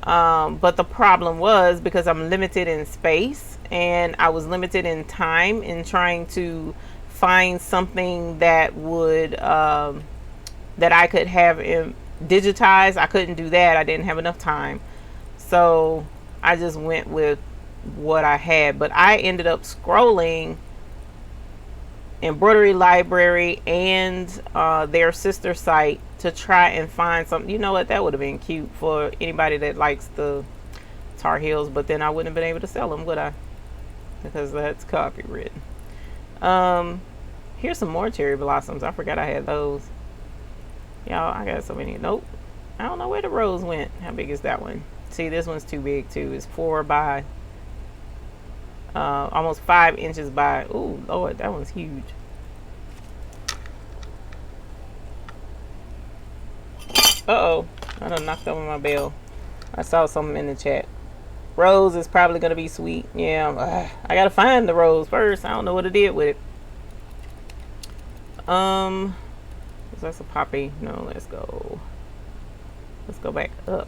But the problem was, because I'm limited in space and I was limited in time in trying to find something that would that I could have digitized. I couldn't do that. I didn't have enough time, so I just went with what I had. But I ended up scrolling Embroidery Library and their sister site to try and find something. You know what, that would have been cute for anybody that likes the Tar Heels, but then I wouldn't have been able to sell them, would I? Because that's copywritten. Here's some more cherry blossoms. I forgot I had those. Y'all, I got so many. Nope, I don't know where the rose went. How big is that one? See, this one's too big too. It's 4 by almost 5 inches by. Ooh, Lord, that one's huge. Uh-oh, I done knocked over my bell. I saw something in the chat. Rose is probably gonna be sweet. Yeah, I gotta find the rose first. I don't know what it did with it. That's a poppy. No, let's go back up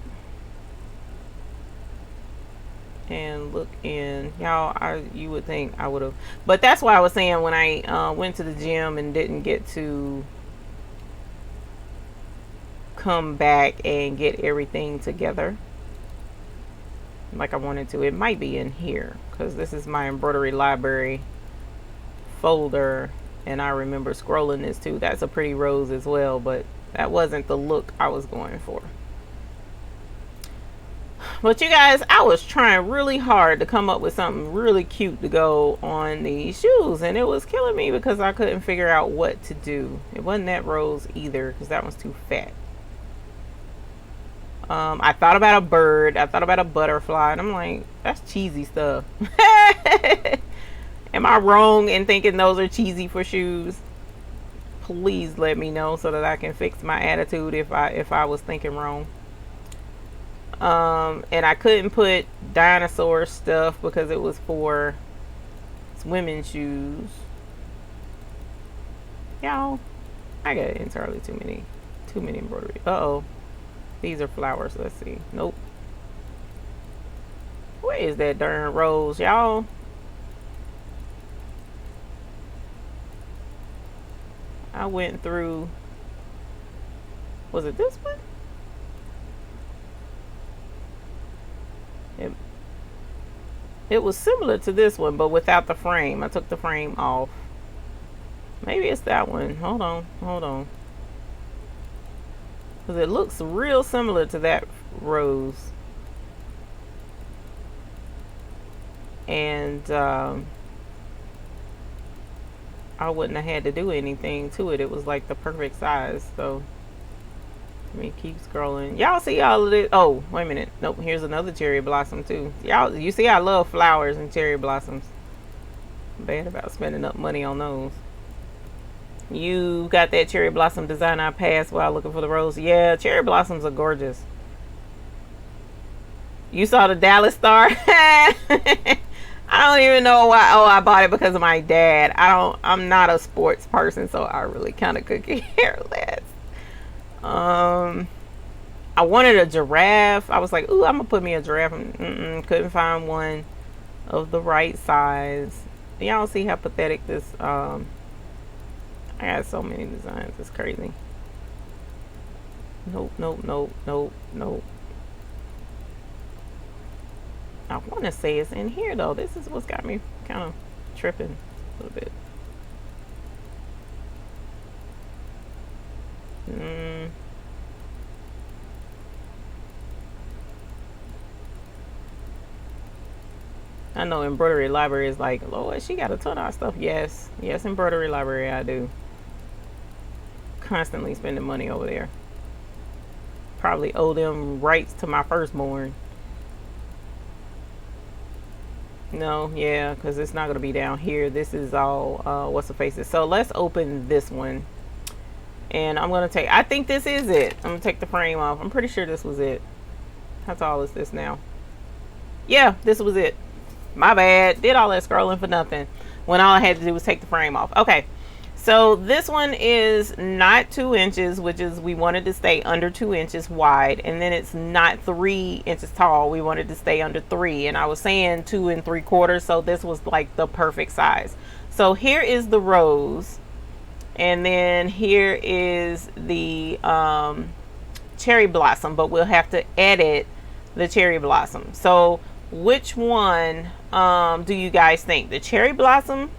and look in. Y'all, you would think I would have, but that's why I was saying when I went to the gym and didn't get to come back and get everything together like I wanted to. It might be in here because this is my embroidery library folder, and I remember scrolling this too. That's a pretty rose as well, but that wasn't the look I was going for. But you guys, I was trying really hard to come up with something really cute to go on these shoes, and it was killing me because I couldn't figure out what to do. It wasn't that rose either because that one's too fat. I thought about a bird. I thought about a butterfly, and I'm like, that's cheesy stuff. Am I wrong in thinking those are cheesy for shoes? Please let me know so that I can fix my attitude if I was thinking wrong. And I couldn't put dinosaur stuff because it was for women's shoes. Y'all, I got entirely too many embroidery. Uh-oh. These are flowers. Let's see. Nope. Where is that darn rose, y'all? I went through. Was it this one? It was similar to this one, but without the frame. I took the frame off. Maybe it's that one. Hold on. Because it looks real similar to that rose. And I wouldn't have had to do anything to it. It was like the perfect size. So let me keep scrolling. Y'all see all of this? Oh, wait a minute. Nope, here's another cherry blossom too. Y'all, you see I love flowers and cherry blossoms. I'm bad about spending up money on those. You got that cherry blossom design I passed while looking for the rose. Yeah, cherry blossoms are gorgeous. You saw the Dallas Star? I don't even know why. Oh, I bought it because of my dad. I'm not a sports person, so I really kind of could care less. I wanted a giraffe. I was like, ooh, I'm gonna put me a giraffe. Couldn't find one of the right size. Y'all see how pathetic this I got so many designs. It's crazy. Nope, nope, nope, nope, nope. I want to say it's in here though. This is what's got me kind of tripping a little bit. I know embroidery library is like, Lord, she got a ton of stuff. Yes, yes, embroidery library, I do. Constantly spending money over there. Probably owe them rights to my firstborn. No, yeah, because it's not going to be down here. This is all, what's the faces. So let's open this one. And I'm going to take, I think this is it. I'm going to take the frame off. I'm pretty sure this was it. How tall is this now? Yeah, this was it. My bad. Did all that scrolling for nothing when all I had to do was take the frame off. Okay. So this one is not 2 inches, which is, we wanted to stay under 2 inches wide. And then it's not 3 inches tall. We wanted to stay under 3. And I was saying 2 3/4. So this was like the perfect size. So here is the rose. And then here is the cherry blossom. But we'll have to edit the cherry blossom. So which one do you guys think? The cherry blossom,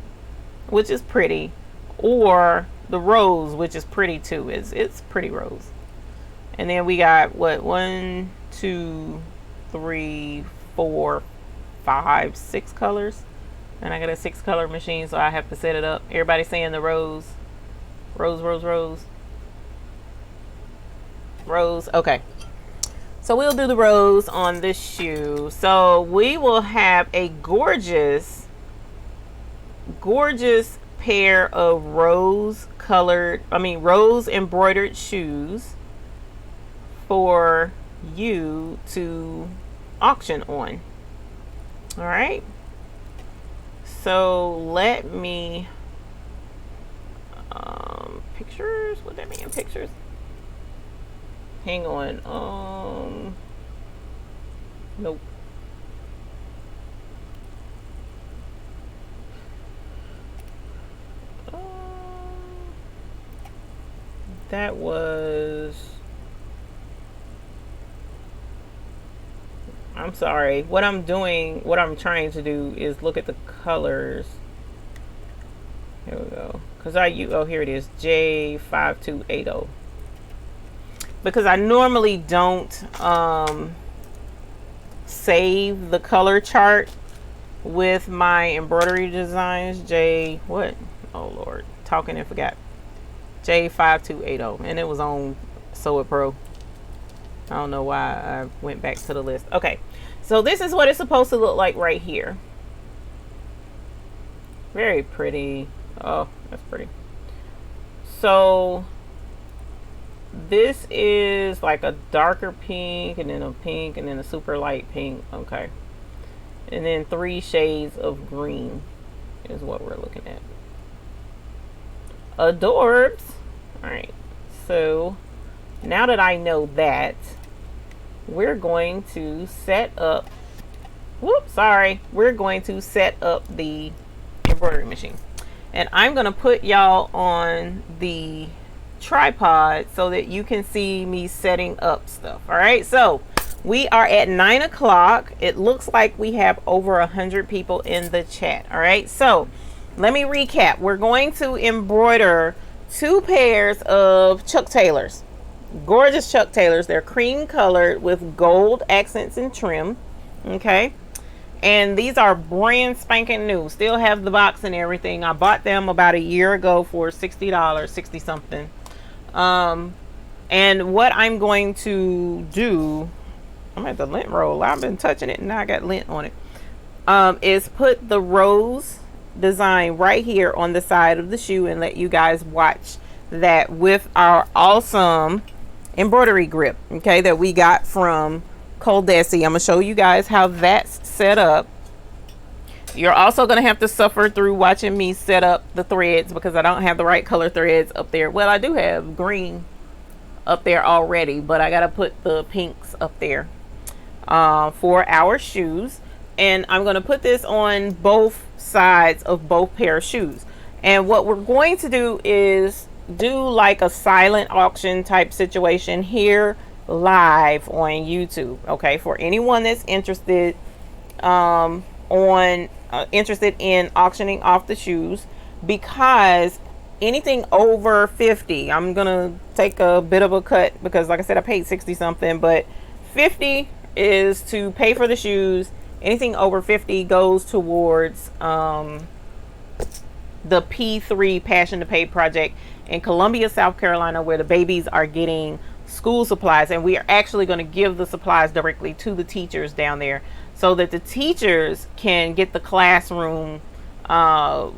which is pretty, or the rose, which is pretty too? It's pretty rose. And then we got what, 1, 2, 3, 4, 5, 6 colors. And I got a 6 color machine, so I have to set it up. Everybody saying the rose. Rose, rose, rose. Rose. Okay. So we'll do the rose on this shoe. So we will have a gorgeous, gorgeous pair of rose embroidered shoes for you to auction on. All right. So let me, pictures, what that mean, pictures? Hang on. Nope. That was, I'm sorry. What I'm trying to do is look at the colors. Here we go. Oh, here it is. J5280. Because I normally don't save the color chart with my embroidery designs. What? Oh Lord, talking and forgot. J5280, and it was on Sew It Pro. I don't know why I went back to the list. Okay, so this is what it's supposed to look like right here. Very pretty. Oh, that's pretty. So this is like a darker pink, and then a pink, and then a super light pink. Okay. And then 3 shades of green is what we're looking at. Adorbs. Alright. So now that I know that, we're going to set up, we're going to set up the embroidery machine. And I'm going to put y'all on the tripod so that you can see me setting up stuff. All right, so we are at 9 o'clock. It looks like we have over 100 people in the chat. All right, so let me recap. We're going to embroider 2 pairs of Chuck Taylors, gorgeous Chuck Taylors. They're cream colored with gold accents and trim. Okay, and these are brand spanking new, still have the box and everything. I bought them about a year ago for $60, 60 something. And what I'm going to do, I'm at the lint roll. I've been touching it and now I got lint on it. Is put the rose design right here on the side of the shoe and let you guys watch that with our awesome embroidery grip, okay, that we got from Coldesi. I'm gonna show you guys how that's set up. You're also gonna have to suffer through watching me set up the threads because I don't have the right color threads up there. Well, I do have green up there already, but I gotta put the pinks up there for our shoes. And I'm gonna put this on both sides of both pair of shoes. And what we're going to do is do like a silent auction type situation here live on YouTube. Okay, for anyone that's interested interested in auctioning off the shoes, because anything over 50, I'm gonna take a bit of a cut because like I said, I paid 60 something, but 50 is to pay for the shoes. Anything over 50 goes towards the P3 Passion to Pay project in Columbia, South Carolina, where the babies are getting school supplies, and we are actually going to give the supplies directly to the teachers down there so that the teachers can get the classroom,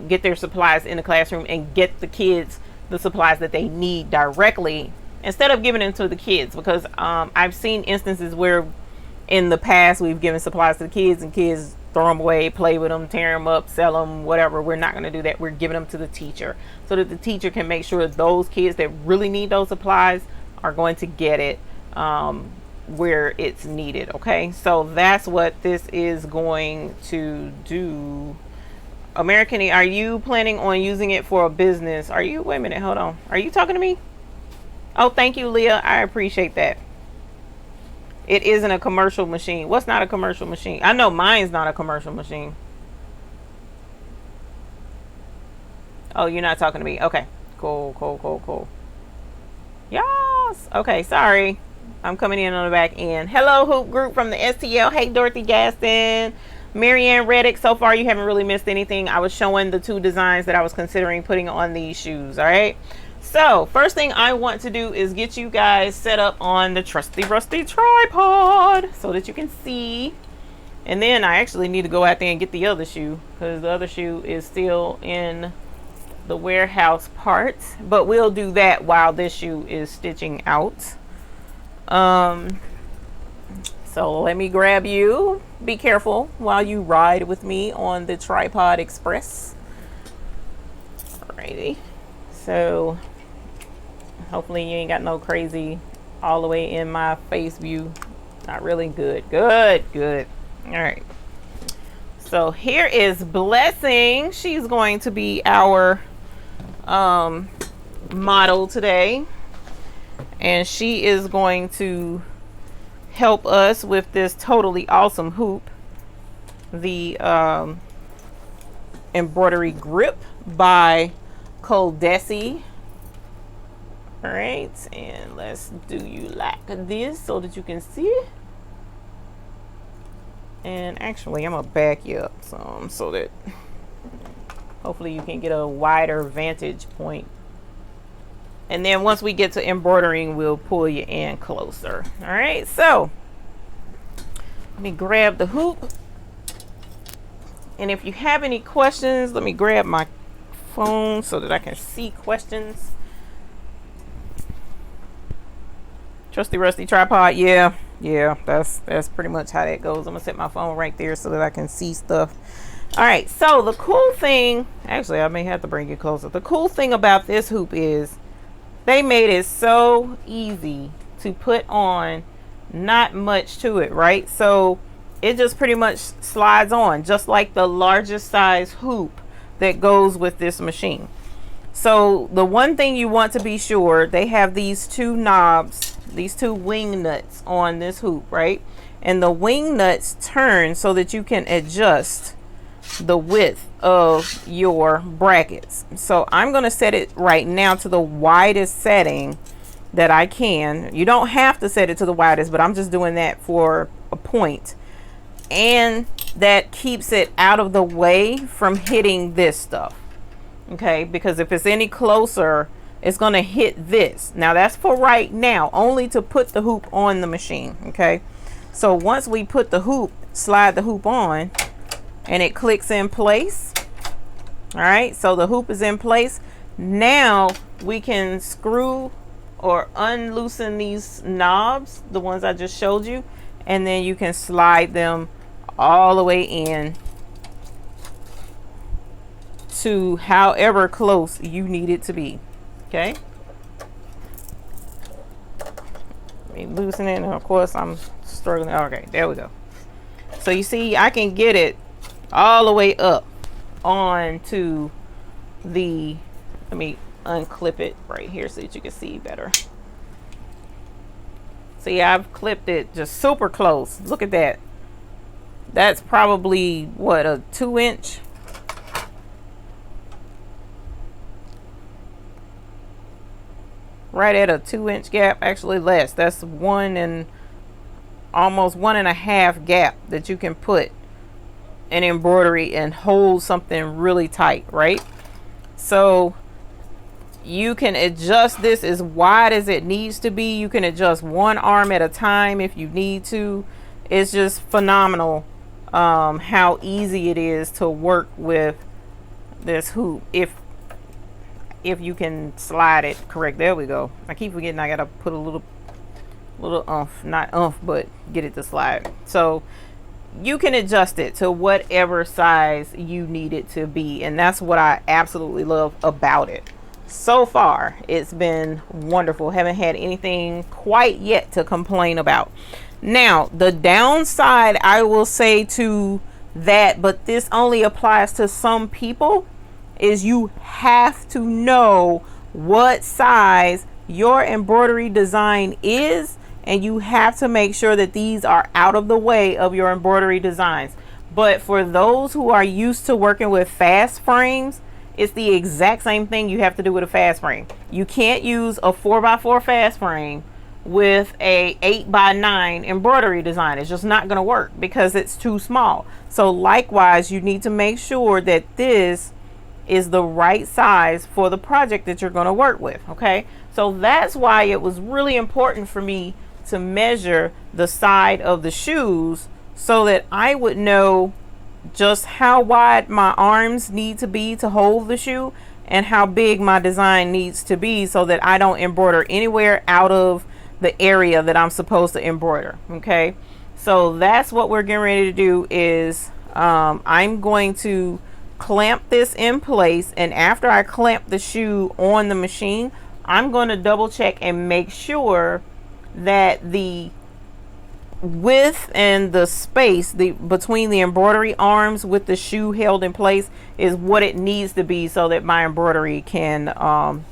get their supplies in the classroom and get the kids the supplies that they need directly instead of giving them to the kids, because I've seen instances where in the past we've given supplies to the kids and kids throw them away, play with them, tear them up, sell them, whatever. We're not going to do that. We're giving them to the teacher so that the teacher can make sure those kids that really need those supplies are going to get it where it's needed. Okay, so that's what this is going to do. American, are you planning on using it for a business? Are you, wait a minute, hold on, are you talking to me? Oh, thank you, Leah, I appreciate that. It isn't a commercial machine. What's not a commercial machine? I know mine's not a commercial machine. Oh, you're not talking to me. Okay, cool. Yes. Okay, sorry, I'm coming in on the back end. Hello, Hoop Group from the STL. Hey, Dorothy Gaston, Marianne Reddick. So far you haven't really missed anything. I was showing the 2 designs that I was considering putting on these shoes. All right, so first thing I want to do is get you guys set up on the trusty rusty tripod so that you can see, and then I actually need to go out there and get the other shoe because the other shoe is still in the warehouse part, but we'll do that while this shoe is stitching out. So let me grab you. Be careful while you ride with me on the Tripod Express. Alrighty, so hopefully you ain't got no crazy all the way in my face view. Not really. Good. All right, so here is Blessing. She's going to be our model today, and she is going to help us with this totally awesome hoop, the Embroidery Grip by Coldesi. All right, and let's do you like this so that you can see. And actually I'm gonna back you up some so that hopefully you can get a wider vantage point. And then once we get to embroidering, we'll pull you in closer. All right, so let me grab the hoop. And if you have any questions, let me grab my phone so that I can see questions. Trusty rusty tripod. Yeah, that's pretty much how that goes. I'm gonna set my phone right there so that I can see stuff. All right, so the cool thing, actually I may have to bring it closer. The cool thing about this hoop is they made it so easy to put on, not much to it, right? So it just pretty much slides on, just like the largest size hoop that goes with this machine. So the one thing you want to be sure, they have these 2 knobs, these 2 wing nuts on this hoop, right? And the wing nuts turn so that you can adjust the width of your brackets. So I'm going to set it right now to the widest setting that I can. You don't have to set it to the widest, but I'm just doing that for a point. And that keeps it out of the way from hitting this stuff. Okay, because if it's any closer, it's going to hit this. Now that's for right now, only to put the hoop on the machine. Okay, so once we put the hoop, slide the hoop on, and it clicks in place. All right, so the hoop is in place. Now we can screw or unloosen these knobs, the ones I just showed you, and then you can slide them all the way in to however close you need it to be. Okay, let me loosen it, and of course I'm struggling. Okay, there we go. So you see, I can get it all the way up onto the, let me unclip it right here so that you can see better. See, I've clipped it just super close. Look at that. That's probably what, a 2-inch? Right at a 2-inch gap, actually less. That's almost 1.5 gap that you can put an embroidery and hold something really tight, right? So you can adjust this as wide as it needs to be. You can adjust one arm at a time if you need to. It's just phenomenal how easy it is to work with this hoop if you can slide it correct. There we go. I keep forgetting I gotta put a little oomph, not oomph, but get it to slide. So you can adjust it to whatever size you need it to be, and that's what I absolutely love about it. So far it's been wonderful. Haven't had anything quite yet to complain about. Now the downside I will say to that, but this only applies to some people, is you have to know what size your embroidery design is, and you have to make sure that these are out of the way of your embroidery designs. But for those who are used to working with fast frames, it's the exact same thing you have to do with a fast frame. You can't use a 4x4 fast frame with a 8x9 embroidery design. It's just not going to work because it's too small. So likewise, you need to make sure that this is the right size for the project that you're going to work with. Okay, so that's why it was really important for me to measure the side of the shoes so that I would know just how wide my arms need to be to hold the shoe and how big my design needs to be, so that I don't embroider anywhere out of the area that I'm supposed to embroider. Okay, so that's what we're getting ready to do. Is I'm going to clamp this in place, and after I clamp the shoe on the machine, I'm going to double check and make sure that the width and the space between the embroidery arms with the shoe held in place is what it needs to be, so that my embroidery can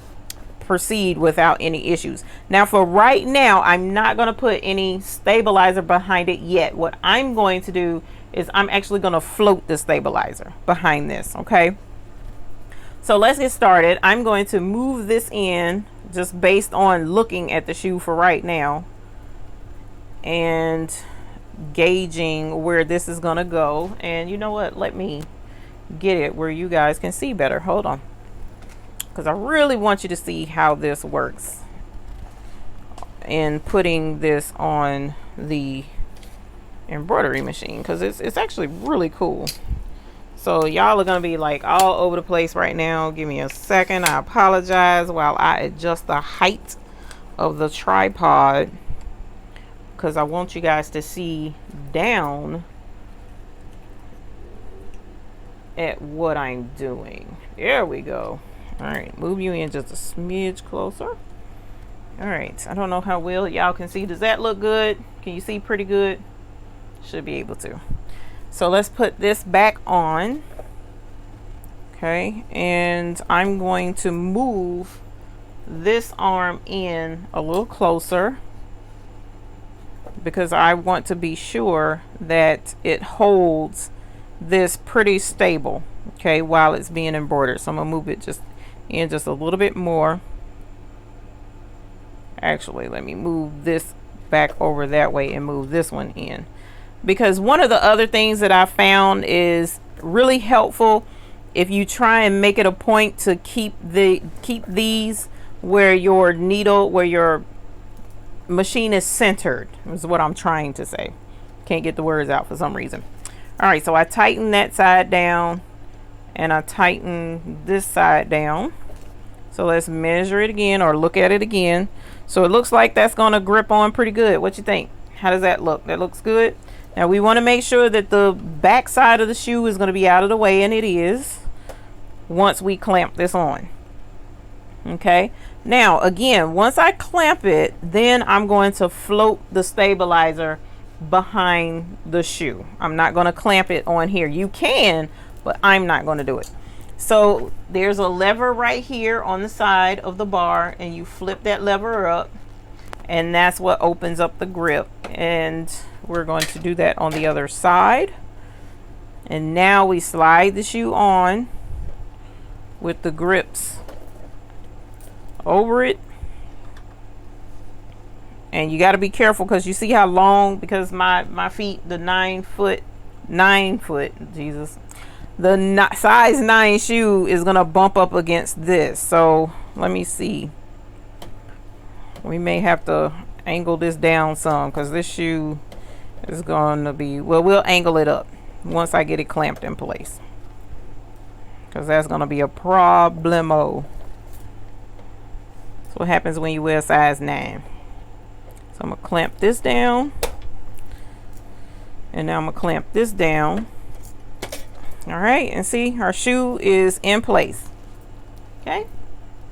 proceed without any issues. Now for right now, I'm not going to put any stabilizer behind it yet. What I'm going to do is I'm actually going to float the stabilizer behind this. Okay, so let's get started. I'm going to move this in just based on looking at the shoe for right now and gauging where this is going to go. And you know what, let me get it where you guys can see better. Hold on, because I really want you to see how this works in putting this on the embroidery machine, because it's actually really cool. So y'all are gonna be like all over the place right now. Give me a second. I apologize while I adjust the height of the tripod, because I want you guys to see down at what I'm doing. There we go. All right, move you in just a smidge closer. All right, I don't know how well y'all can see. Does that look good? Can you see pretty good? Should be able to. So let's put this back on. Okay, and I'm going to move this arm in a little closer because I want to be sure that it holds this pretty stable, okay, while it's being embroidered. So I'm gonna move it just in just a little bit more. Actually, let me move this back over that way and move this one in, because one of the other things that I found is really helpful if you try and make it a point to keep these where your needle, where your machine is centered, is what I'm trying to say. Can't get the words out for some reason. All right, so I tighten that side down and I tighten this side down. So let's measure it again, or look at it again. So it looks like that's gonna grip on pretty good. What you think? How does that look? That looks good. Now we want to make sure that the back side of the shoe is going to be out of the way, and it is once we clamp this on. Okay, now again, once I clamp it, then I'm going to float the stabilizer behind the shoe. I'm not going to clamp it on here. You can, but I'm not going to do it. So there's a lever right here on the side of the bar, and you flip that lever up, and that's what opens up the grip. And we're going to do that on the other side. And now we slide the shoe on with the grips over it. And you got to be careful, because you see how long, because my feet, the 9 foot, Jesus, the size 9 shoe is gonna bump up against this. So let me see, we may have to angle this down some, because this shoe is gonna be, well, we'll angle it up once I get it clamped in place, because that's gonna be a problemo. That's what happens when you wear a size 9. So I'm gonna clamp this down, and now I'm gonna clamp this down. All right, and see, our shoe is in place. Okay,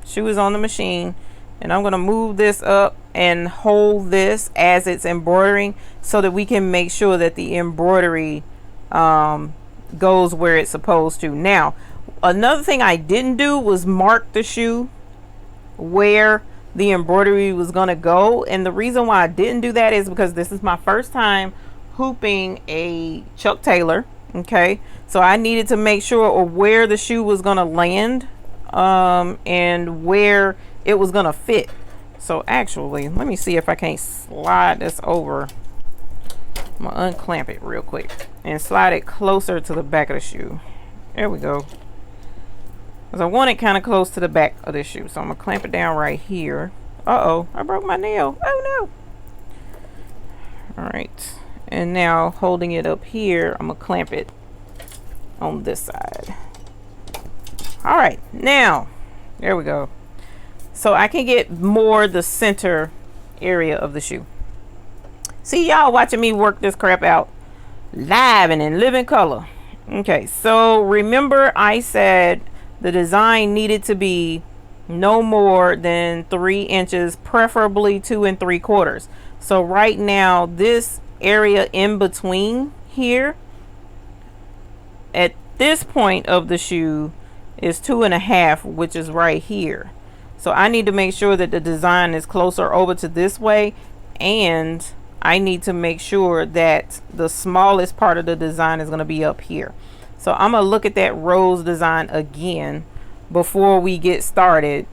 shoe is on the machine, and I'm gonna move this up and hold this as it's embroidering, so that we can make sure that the embroidery goes where it's supposed to. Now, another thing I didn't do was mark the shoe where the embroidery was gonna go, and the reason why I didn't do that is because this is my first time hooping a Chuck Taylor. Okay, so I needed to make sure of where the shoe was gonna land, and where it was gonna fit. So actually, let me see if I can't slide this over. I'm gonna unclamp it real quick and slide it closer to the back of the shoe. There we go. Because I want it kind of close to the back of the shoe. So I'm gonna clamp it down right here. Uh-oh, I broke my nail. Oh no. All right. And now holding it up here, I'm gonna clamp it on this side. All right, now there we go. So I can get more the center area of the shoe. See, y'all watching me work this crap out live and in living color. Okay, so remember I said the design needed to be no more than 3 inches, preferably 2 3/4. So right now, this area in between here at this point of the shoe is 2 1/2, which is right here. So I need to make sure that the design is closer over to this way, and I need to make sure that the smallest part of the design is going to be up here. So I'm gonna look at that rose design again before we get started,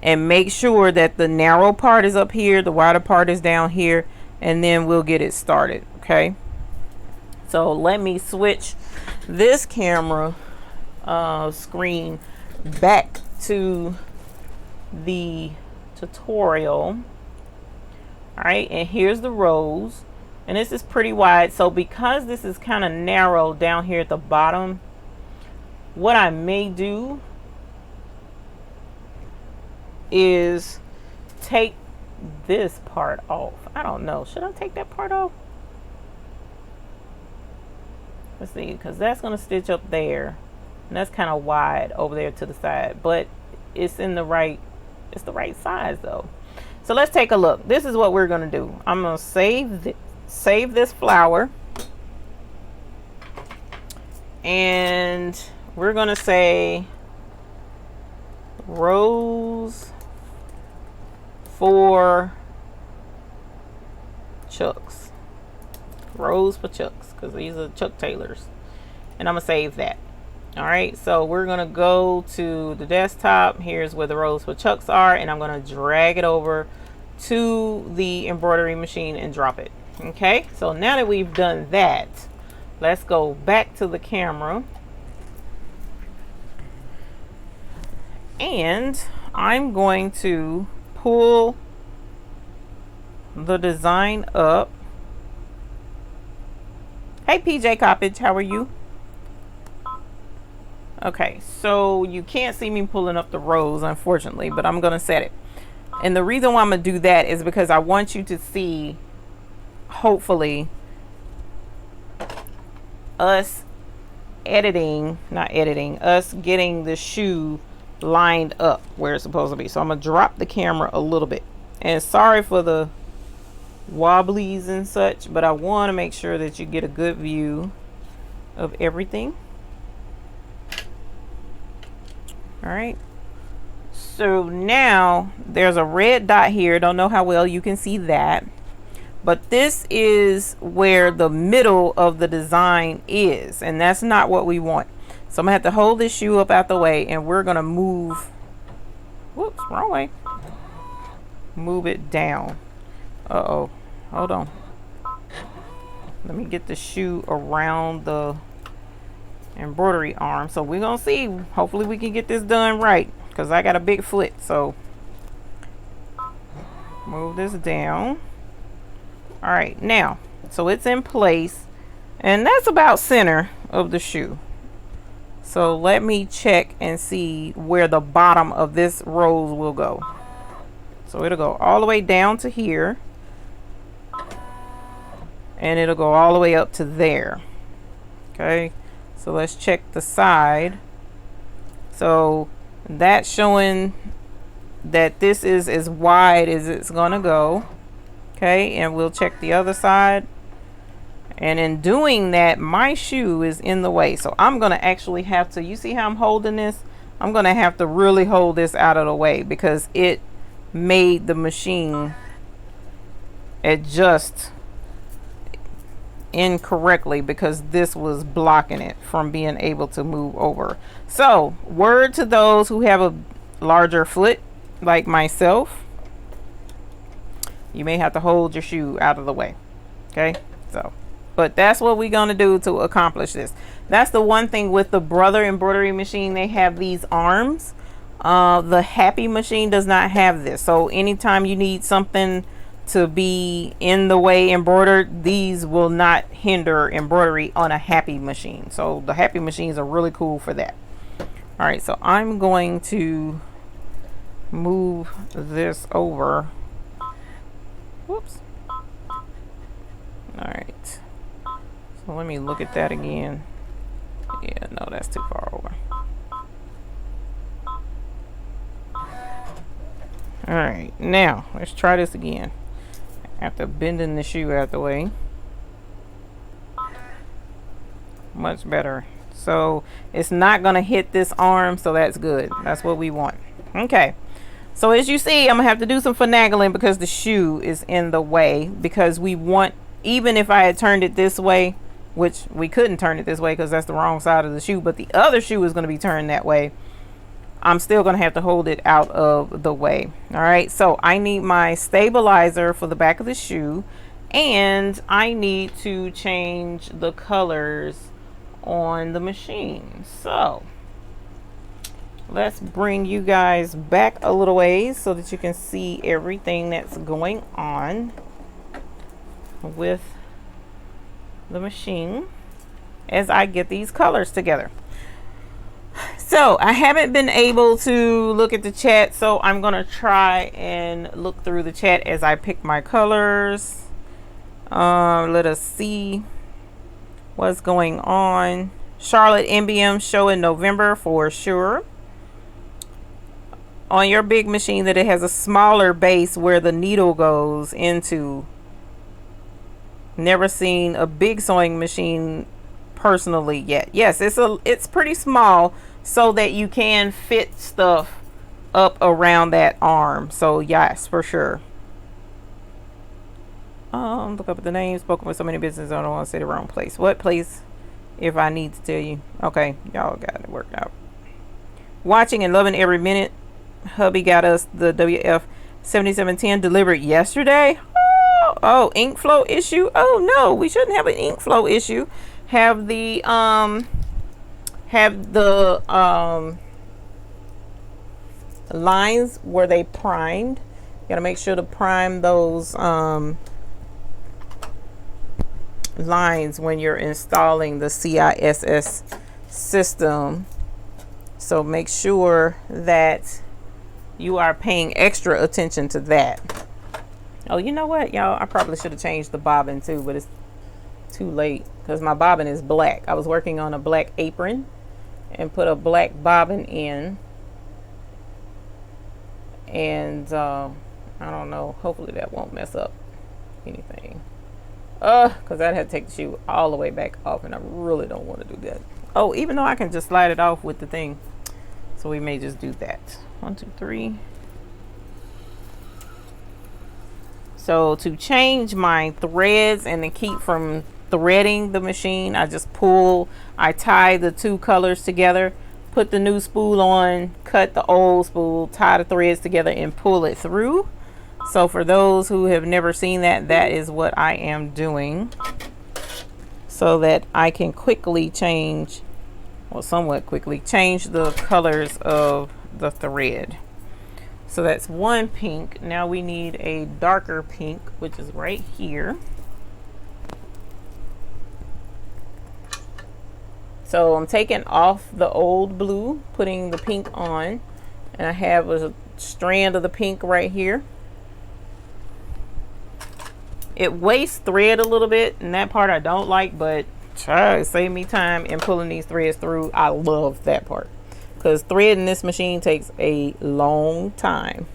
and make sure that the narrow part is up here, the wider part is down here, and then we'll get it started. Okay, so let me switch this camera screen back to the tutorial. All right, and here's the rose, and this is pretty wide. So because this is kind of narrow down here at the bottom, what I may do is take this part off. I don't know, should I take that part off? Let's see, because that's going to stitch up there, and that's kind of wide over there to the side, but it's in the right, it's the right size though. So let's take a look. This is what we're going to do. I'm going to save this flower, and we're going to say rose for Chucks. Rose for Chucks, because these are Chuck Taylors, and I'm gonna save that. All right, so we're gonna go to the desktop. Here's where the rose for Chucks are, and I'm gonna drag it over to the embroidery machine and drop it. Okay, so now that we've done that, let's go back to the camera, and I'm going to pull the design up. Hey PJ Coppage, how are you? Okay, so you can't see me pulling up the rose, unfortunately, but I'm gonna set it. And the reason why I'm gonna do that is because I want you to see, hopefully, us us getting the shoe lined up where it's supposed to be. So I'm gonna drop the camera a little bit, and sorry for the wobblies and such, but I want to make sure that you get a good view of everything. All right. So now there's a red dot here. Don't know how well you can see that, but this is where the middle of the design is, and that's not what we want. So I'm gonna have to hold this shoe up out the way, and we're gonna move, whoops, wrong way, move it down. Uh-oh, hold on. Let me get the shoe around the embroidery arm. So we're gonna see, hopefully we can get this done right, because I got a big foot. So move this down. All right, now, so it's in place, and that's about center of the shoe. So let me check and see where the bottom of this rose will go. So it'll go all the way down to here, and it'll go all the way up to there. Okay, so let's check the side. So that's showing that this is as wide as it's gonna go. Okay, and we'll check the other side. And in doing that, my shoe is in the way. So I'm gonna actually have to, you see how I'm holding this? I'm gonna have to really hold this out of the way, because it made the machine adjust incorrectly, because this was blocking it from being able to move over. So word to those who have a larger foot like myself, you may have to hold your shoe out of the way. Okay, so but that's what we're gonna do to accomplish this. That's the one thing with the Brother embroidery machine, they have these arms. The Happy machine does not have this. So anytime you need something to be in the way embroidered, these will not hinder embroidery on a Happy machine. So the Happy machines are really cool for that. All right, so I'm going to move this over. Whoops. All right, so let me look at that again. Yeah, no, that's too far over. All right, now let's try this again. After bending the shoe out the way. Much better. So it's not gonna hit this arm, so that's good. That's what we want. Okay, so as you see, I'm gonna have to do some finagling because the shoe is in the way, because we want, even if I had turned it this way, which we couldn't turn it this way because that's the wrong side of the shoe, but the other shoe is going to be turned that way, I'm still going to have to hold it out of the way. All right, so I need my stabilizer for the back of the shoe, and I need to change the colors on the machine. So let's bring you guys back a little ways so that you can see everything that's going on with the machine as I get these colors together. So I haven't been able to look at the chat, so I'm gonna try and look through the chat as I pick my colors. Let us see what's going on. Charlotte MBM show in November for sure. On your big machine that it has a smaller base where the needle goes into. Never seen a big sewing machine personally yet. Yes, it's pretty small so that you can fit stuff up around that arm. So yes, for sure. Look up the name. Spoken with so many businesses, I don't want to say the wrong place. What place? If I need to tell you. Okay, y'all got it worked out. Watching and loving every minute. Hubby got us the WF 7710 delivered yesterday. Oh, ink flow issue. Oh no, we shouldn't have an ink flow issue. Have the lines, were they primed? You gotta make sure to prime those lines when you're installing the CISS system. So make sure that you are paying extra attention to that. Oh, you know what, y'all? I probably should have changed the bobbin too, but it's too late because my bobbin is black. I was working on a black apron and put a black bobbin in. And I don't know. Hopefully that won't mess up anything. Because I'd have to take the shoe all the way back off, and I really don't want to do that. Oh, even though I can just slide it off with the thing. So we may just do that. 1, 2, 3. So to change my threads and to keep from threading the machine, I just I tie the two colors together, put the new spool on, cut the old spool, tie the threads together and pull it through. So for those who have never seen that, that is what I am doing, so that I can quickly change, well, somewhat quickly change the colors of the thread. So that's one pink. Now we need a darker pink, which is right here. So I'm taking off the old blue, putting the pink on, and I have a strand of the pink right here. It wastes thread a little bit, and that part I don't like, but try to save me time in pulling these threads through. I love that part, because threading this machine takes a long time,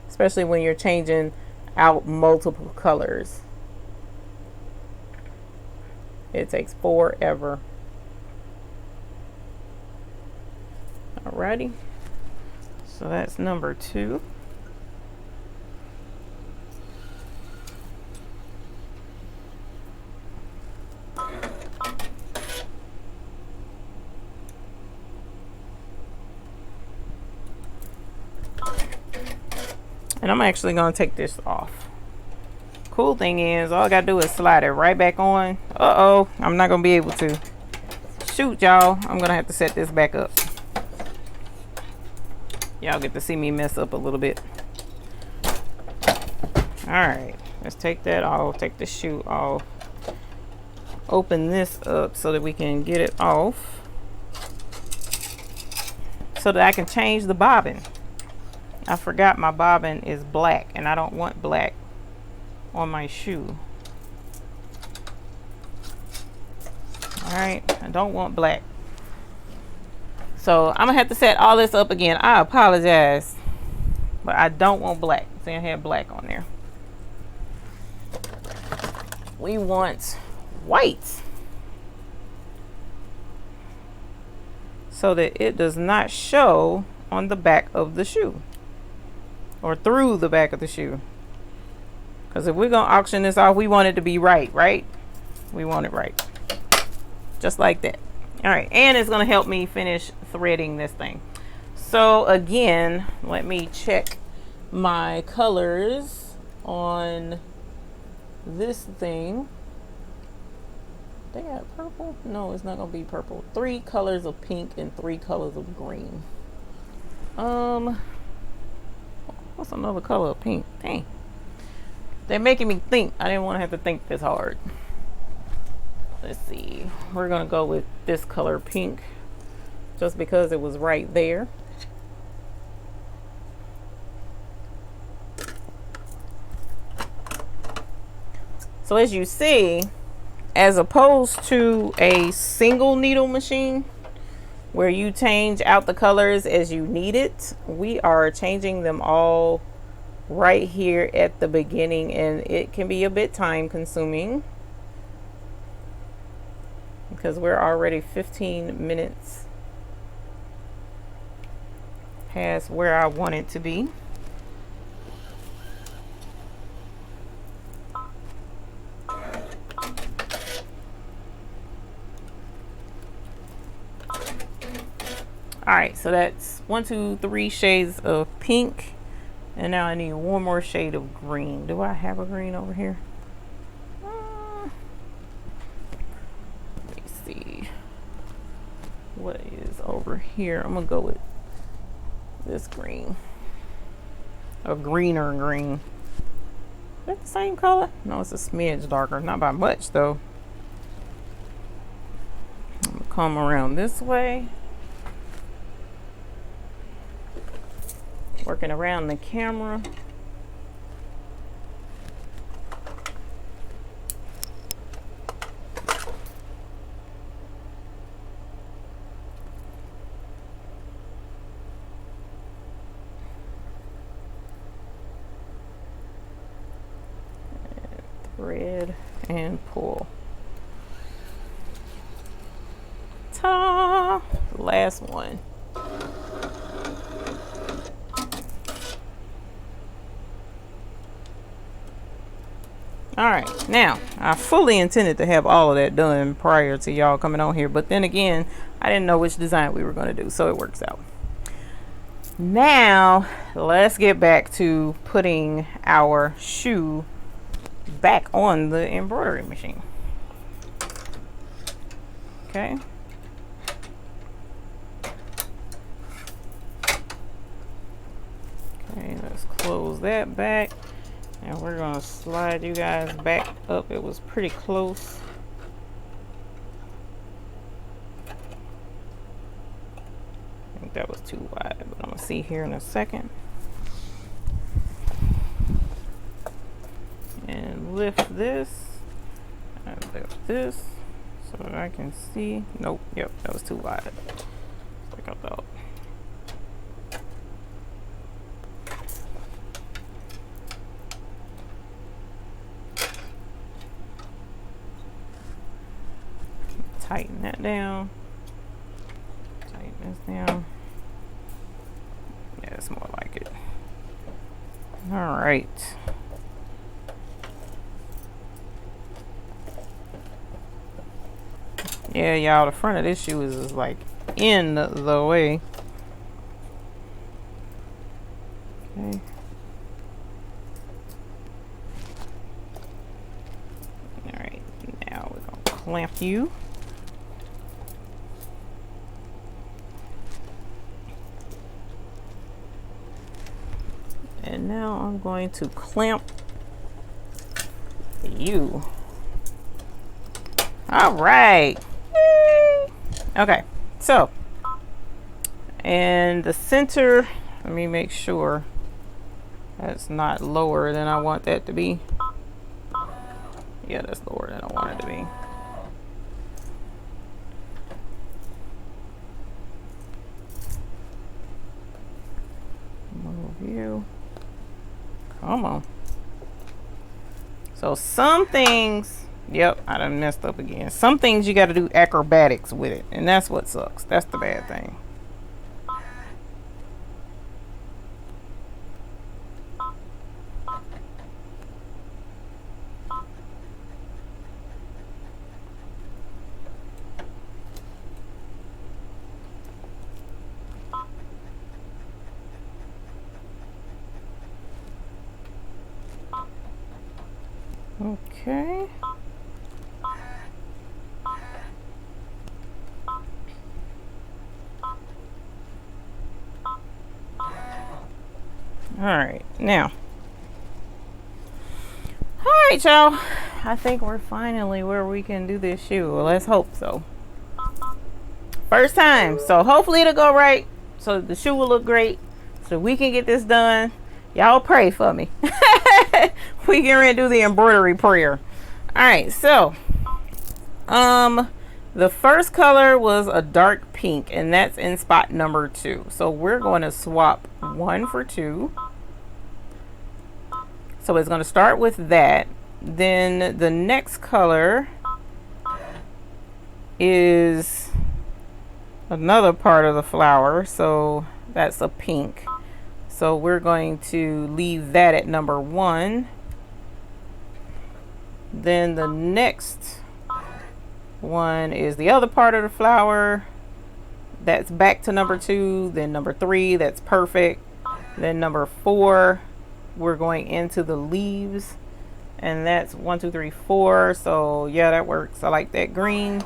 especially when you're changing out multiple colors. It takes forever. Alrighty, so that's number 2. And I'm actually going to take this off. Cool thing is, all I got to do is slide it right back on. Uh-oh, I'm not going to be able to. Shoot, y'all. I'm going to have to set this back up. Y'all get to see me mess up a little bit. Alright, let's take that off. Take the shoe off. Open this up so that we can get it off, so that I can change the bobbin. I forgot my bobbin is black, and I don't want black on my shoe. Alright, I don't want black. So I'm gonna have to set all this up again. I apologize, but I don't want black. See, I have black on there. We want white, so that it does not show on the back of the shoe, or through the back of the shoe. Because if we're gonna auction this off, we want it to be right? We want it right, just like that. All right, and it's gonna help me finish threading this thing. So again, let me check my colors on this thing. They got purple? No, it's not gonna be purple. 3 colors of pink and 3 colors of green. What's another color of pink? Dang, they're making me think. I didn't want to have to think this hard. Let's see, we're gonna go with this color pink, just because it was right there. So as you see, as opposed to a single needle machine where you change out the colors as you need it, we are changing them all right here at the beginning, and it can be a bit time consuming because we're already 15 minutes past where I want it to be. All right, so that's 1, 2, 3 shades of pink, and now I need one more shade of green. Do I have a green over here? Let me see what is over here. I'm gonna go with this green, a greener green. Is that the same color? No, it's a smidge darker, not by much though. I'm gonna come around this way, working around the camera. Thread and pull. Ta! Last one. All right, now I fully intended to have all of that done prior to y'all coming on here, but then again, I didn't know which design we were going to do, so it works out. Now let's get back to putting our shoe back on the embroidery machine. Okay. Okay, let's close that back. And we're gonna slide you guys back up. It was pretty close. I think that was too wide, but I'm gonna see here in a second. And lift this. And lift this so that I can see. Nope, yep, that was too wide. Like I thought. Tighten that down. Tighten this down. Yeah, it's more like it. All right. Yeah, y'all, the front of this shoe is like in the way. Okay. All right, now we're gonna clamp you. And now I'm going to clamp you. All right. Okay, so, and the center, let me make sure that's not lower than I want that to be. Yeah, that's lower than I want it to be. Move you. Come on. So some things, yep, I done messed up again. Some things you got to do acrobatics with it, and that's what sucks. That's the bad thing. Okay. All right, now. All right, y'all. I think we're finally where we can do this shoe. Well, let's hope so. First time, so hopefully it'll go right. So the shoe will look great. So we can get this done. Y'all pray for me. We can do the embroidery prayer. All right, so the first color was a dark pink, and that's in spot number 2. So we're going to swap 1 for 2. So it's going to start with that. Then the next color is another part of the flower, so that's a pink. So we're going to leave that at number 1. Then the next one is the other part of the flower. That's back to number 2. Then number 3, that's perfect. Then number 4, we're going into the leaves. And that's 1, 2, 3, 4. So yeah, that works. I like that green.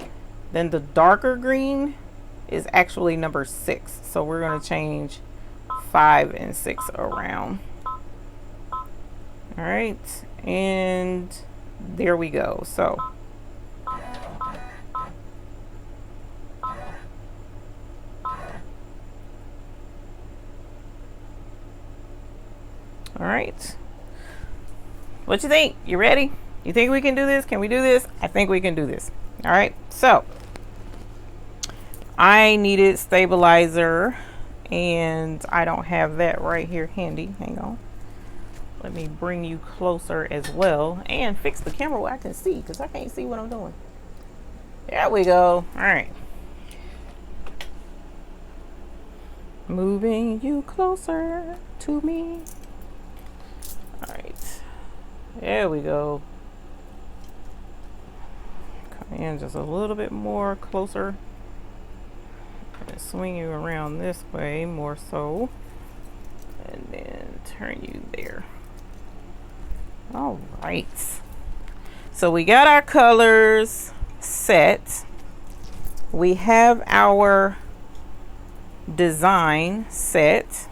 Then the darker green is actually number 6. So we're going to change 5 and 6 around. All right, and there we go. So all right, what you think? You ready? You think we can do this? Can we do this? I think we can do this. All right, so I needed stabilizer, and I don't have that right here handy. Hang on. Let me bring you closer as well and fix the camera where I can see, because I can't see what I'm doing. There we go. All right. Moving you closer to me. All right. There we go. in just a little bit more closer and swing you around this way more so, and then turn you there. All right, so we got our colors set. We have our design set.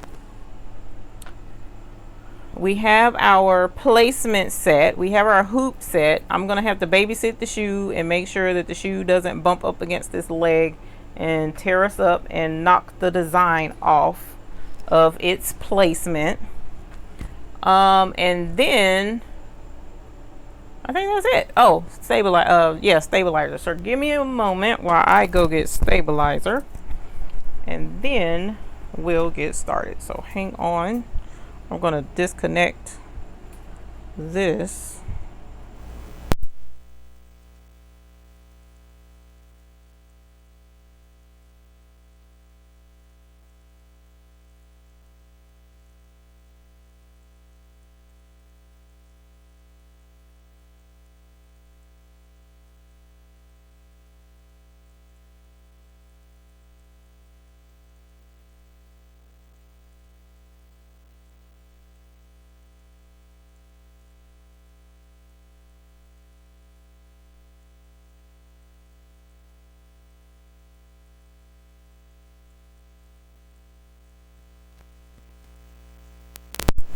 We have our placement set. We have our hoop set. I'm gonna have to babysit the shoe and make sure that the shoe doesn't bump up against this leg and tear us up and knock the design off of its placement. And then I think that's it. Oh, stabilizer. So give me a moment while I go get stabilizer, and then we'll get started. So hang on. I'm going to disconnect this.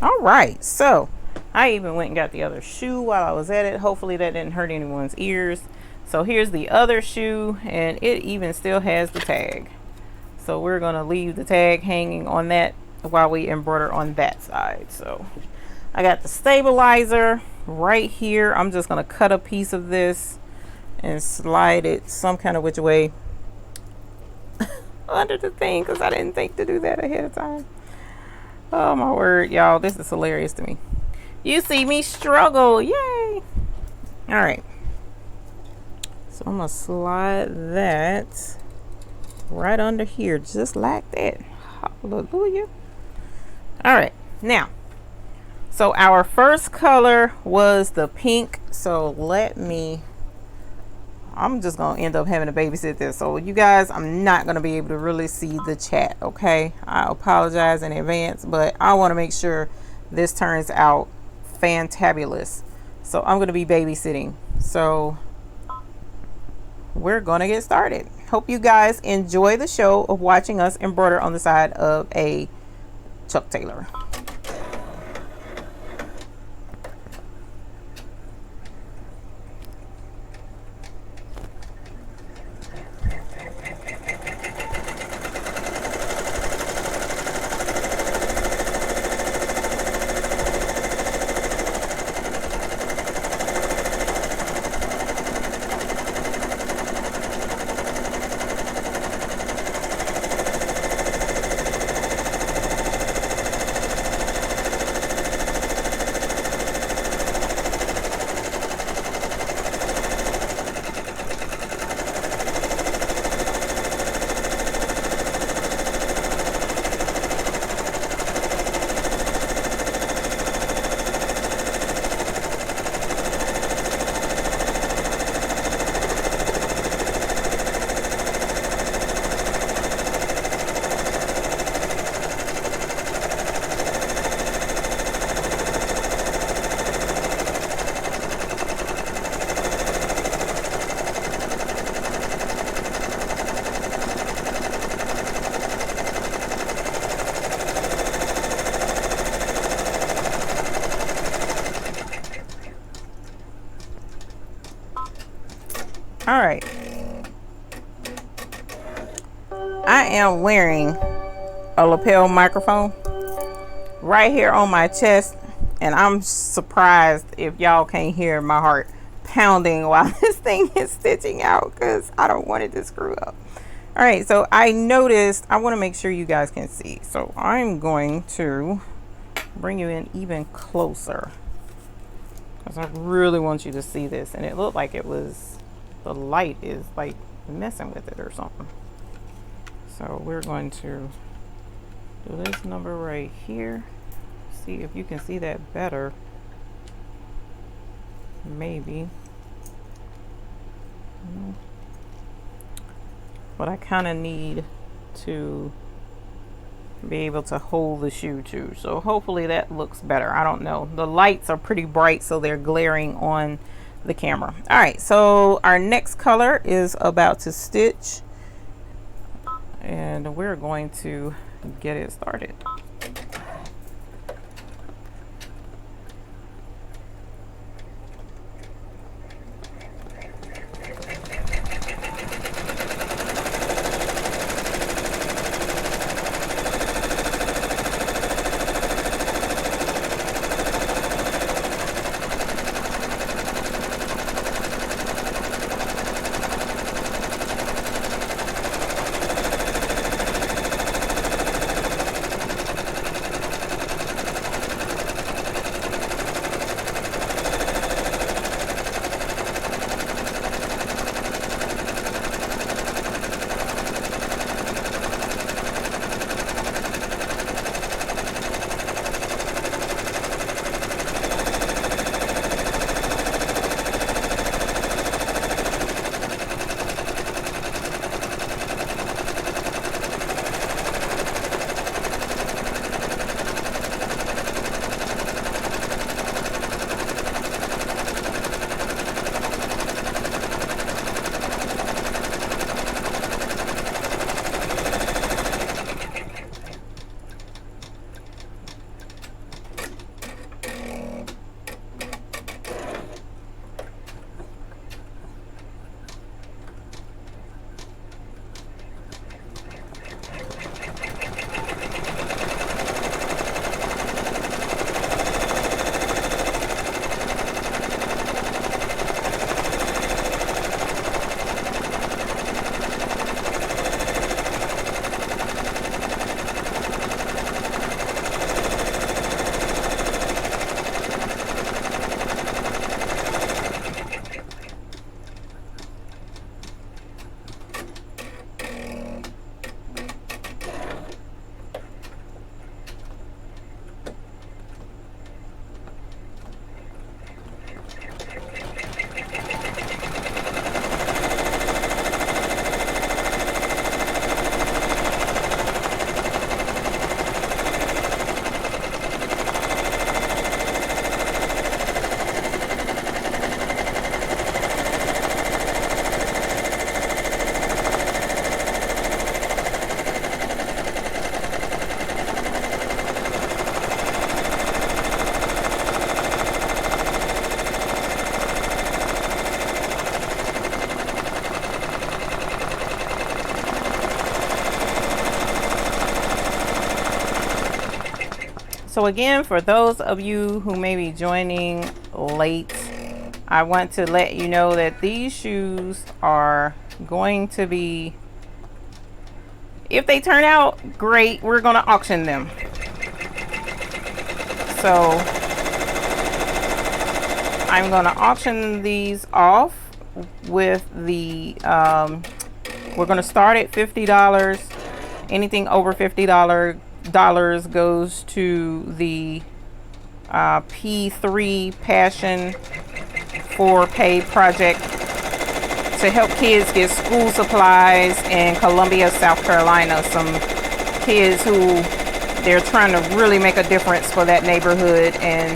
All right, so I even went and got the other shoe while I was at it. Hopefully that didn't hurt anyone's ears. So here's the other shoe, and it even still has the tag. So we're gonna leave the tag hanging on that while we embroider on that side. So I got the stabilizer right here. I'm just gonna cut a piece of this and slide it some kind of which way under the thing, because I didn't think to do that ahead of time. Oh my word, y'all, this is hilarious to me. You see me struggle, yay! All right, so I'm gonna slide that right under here, just like that. Hallelujah. All right, now, so our first color was the pink. So I'm just gonna end up having to babysit this. So you guys, I'm not gonna be able to really see the chat, okay? I apologize in advance, but I wanna make sure this turns out fantabulous. So I'm gonna be babysitting. So we're gonna get started. Hope you guys enjoy the show of watching us embroider on the side of a Chuck Taylor. All right, I am wearing a lapel microphone right here on my chest, and I'm surprised if y'all can't hear my heart pounding while this thing is stitching out, because I don't want it to screw up. All right, so I noticed, I want to make sure you guys can see, so I'm going to bring you in even closer because I really want you to see this. And it looked like it was, the light is like messing with it or something. So we're going to do this number right here. See if you can see that better. Maybe. But I kind of need to be able to hold the shoe too. So hopefully that looks better. I don't know. The lights are pretty bright, so they're glaring on the camera. All right, so our next color is about to stitch, and we're going to get it started. So again, for those of you who may be joining late, I want to let you know that these shoes are going to be, if they turn out great, we're going to auction them. So I'm going to auction these off with the, we're going to start at $50. Anything over $50 goes to the P3 Passion for Pay project to help kids get school supplies in Columbia, South Carolina. Some kids who they're trying to really make a difference for that neighborhood and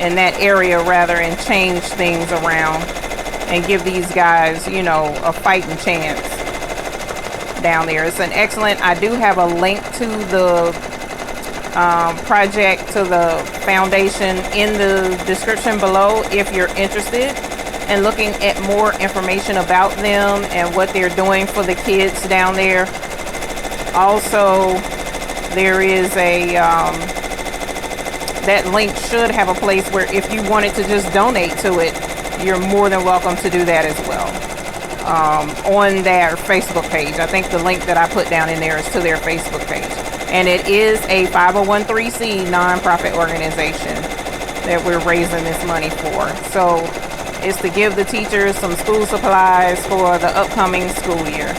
in that area rather, and change things around and give these guys, you know, a fighting chance down there. It's an excellent, I do have a link to the project, to the foundation in the description below if you're interested in looking at more information about them and what they're doing for the kids down there. Also, there is a that link should have a place where if you wanted to just donate to it, you're more than welcome to do that as well. On their Facebook page. I think the link that I put down in there is to their Facebook page. And it is a 501(c) nonprofit organization that we're raising this money for. So it's to give the teachers some school supplies for the upcoming school year.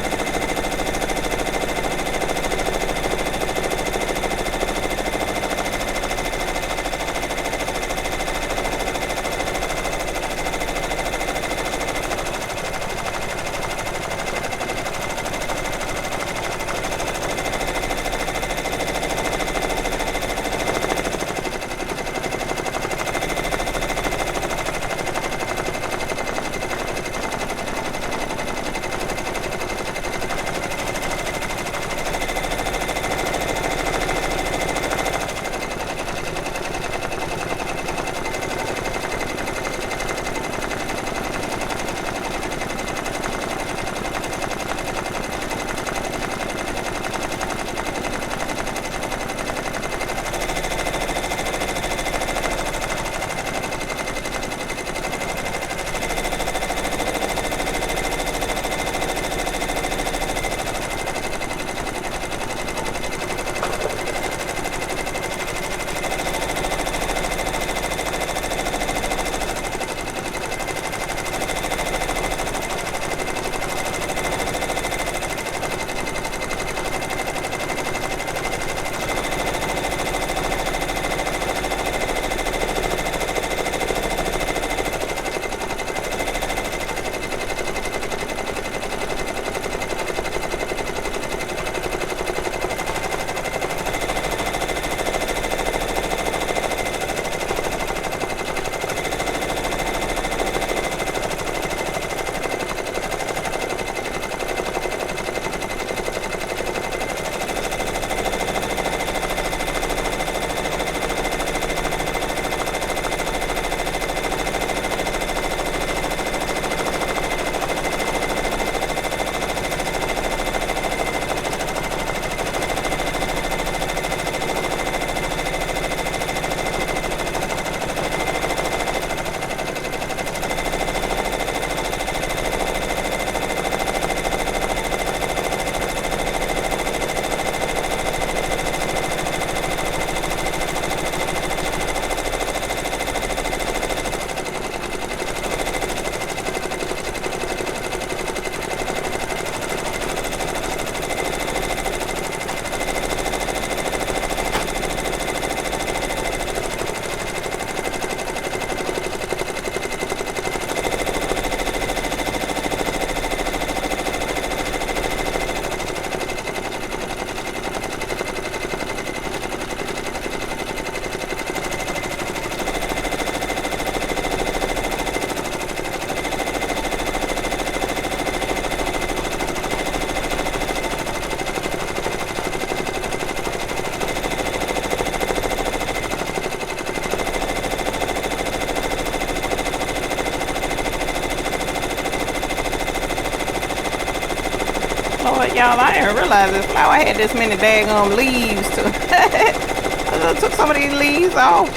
what, y'all? I didn't realize this flower had this many daggum leaves too. I took some of these leaves off.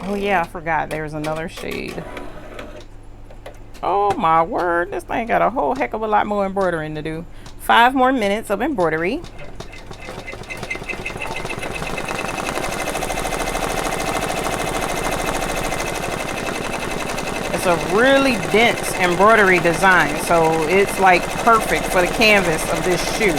Oh yeah, I forgot there's another shade. Oh my word, this thing got a whole heck of a lot more embroidering to do. 5 more minutes of embroidery. It's a really dense embroidery design, so it's like perfect for the canvas of this shoe.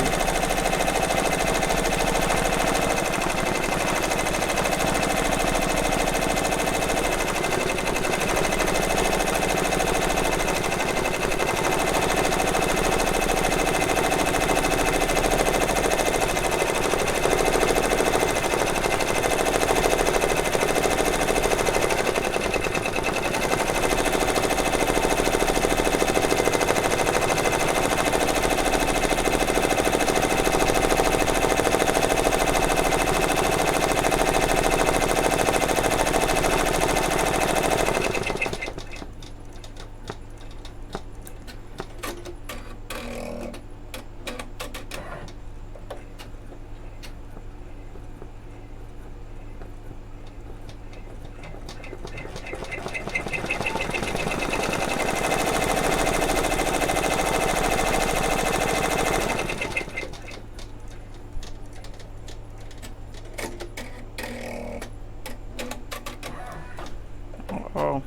Oh,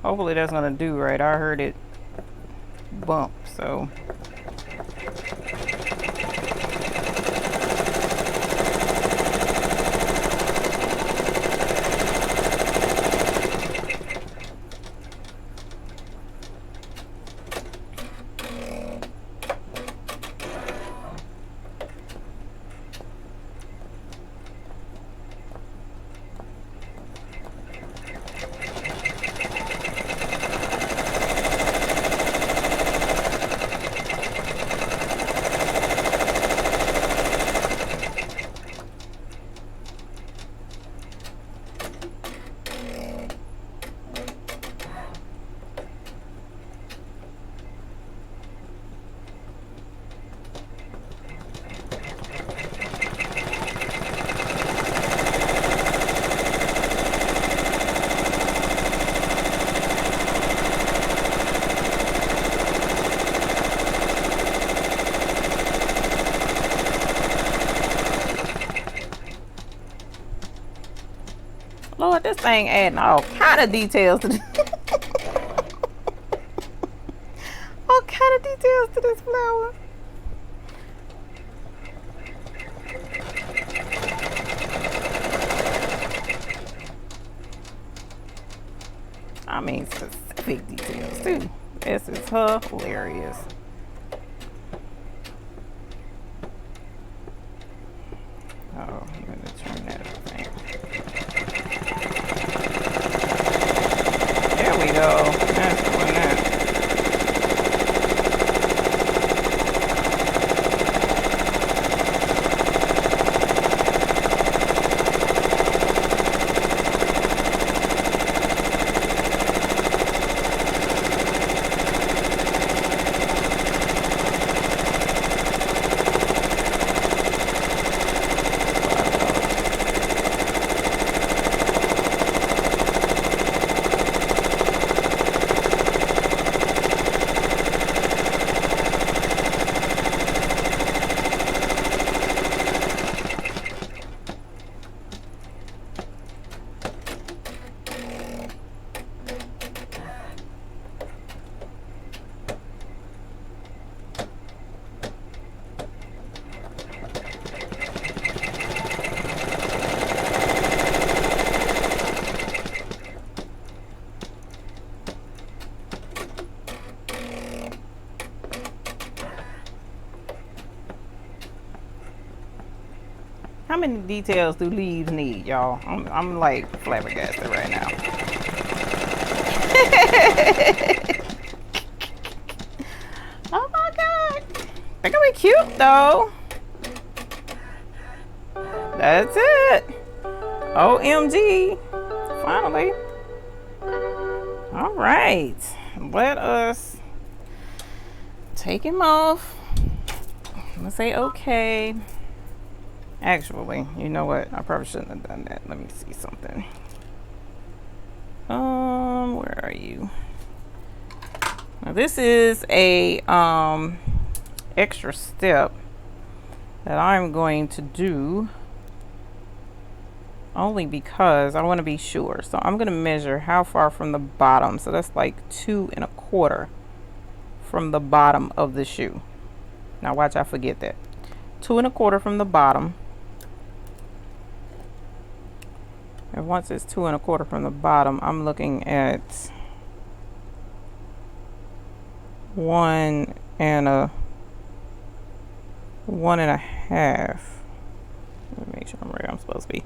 hopefully that's gonna do right. I heard it bump, so. Lord, this thing adding all kind of details to this. All kind of details to this flower. I mean, specific details too. This is hilarious. Oh, I'm gonna turn that thing. There we go. That's doing that. How many details do leaves need, y'all? I'm like flabbergasted right now. Oh my God. They're gonna be cute though. That's it. OMG. Finally. All right, let us take him off. I'm gonna say okay. Actually, you know what? I probably shouldn't have done that. Let me see something. Where are you? Now this is a extra step that I'm going to do only because I want to be sure. So I'm going to measure how far from the bottom. So that's like 2 1/4 from the bottom of the shoe. Now watch, I forget that. 2 1/4 from the bottom. And once it's 2 1/4 from the bottom, I'm looking at 1 1/2. Let me make sure I'm where I'm supposed to be.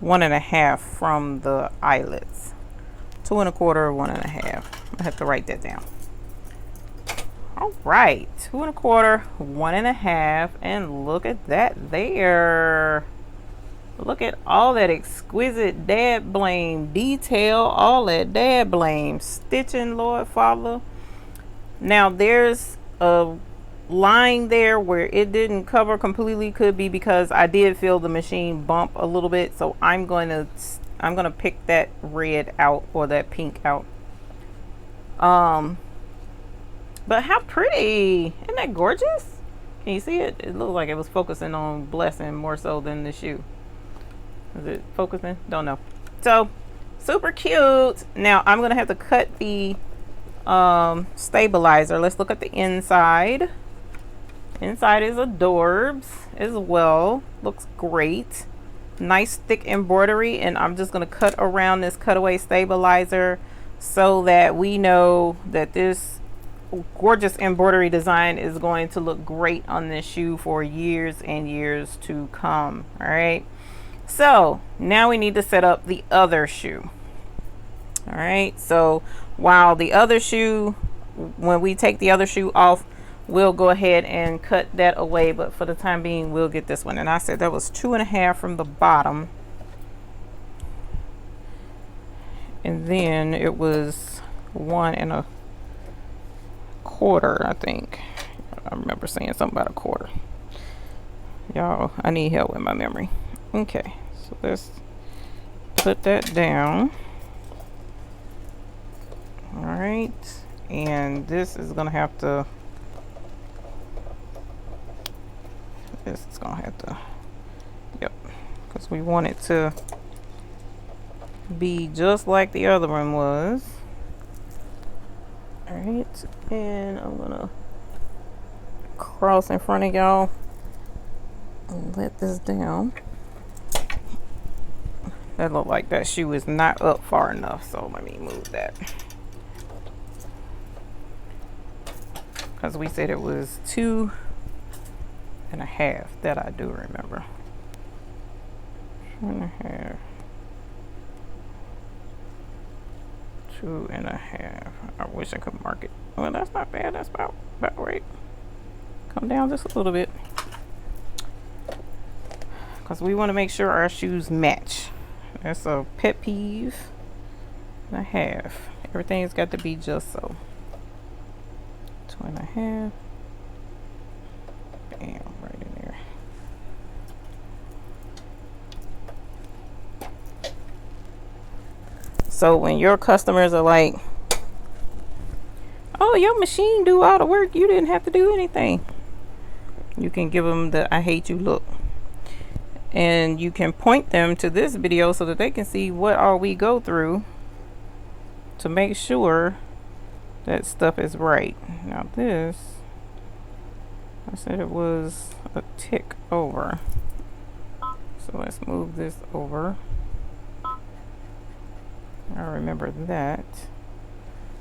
1 1/2 from the eyelets. 2 1/4, 1 1/2. I have to write that down. All right, 2 1/4, 1 1/2, and look at that there. Look at all that exquisite dad blame detail, all that dad blame stitching, Lord Father. Now there's a line there where it didn't cover completely. Could be because I did feel the machine bump a little bit, so I'm going to pick that red out, or that pink out. But how pretty! Isn't that gorgeous? Can you see it? It looked like it was focusing on Blessing more so than the shoe. Is it focusing? Don't know. So super cute. Now I'm gonna have to cut the stabilizer. Let's look at the inside. Inside is adorbs as well. Looks great. Nice thick embroidery, and I'm just gonna cut around this cutaway stabilizer so that we know that this gorgeous embroidery design is going to look great on this shoe for years and years to come. All right, so now we need to set up the other shoe. All right, so while the other shoe, when we take the other shoe off, we'll go ahead and cut that away, but for the time being we'll get this one. And I said that was 2 1/2 from the bottom, and then it was 1 1/4, I think. I remember saying something about 1/4. Y'all, I need help with my memory. Okay, so let's put that down. All right, and this is gonna have to, yep, because we want it to be just like the other one was. All right, and I'm gonna cross in front of y'all and let this down. That looked like that shoe is not up far enough, so let me move that. Because we said it was 2 1/2. That I do remember. 2 1/2. 2 1/2. I wish I could mark it. Well, that's not bad. That's about right. Come down just a little bit, because we want to make sure our shoes match. That's a pet peeve and a half. Everything's got to be just so. 2 1/2. Bam, right in there. So when your customers are like, oh, your machine do all the work, you didn't have to do anything, you can give them the I hate you look. And you can point them to this video so that they can see what all we go through to make sure that stuff is right. Now this, I said it was a tick over, so let's move this over. I remember that.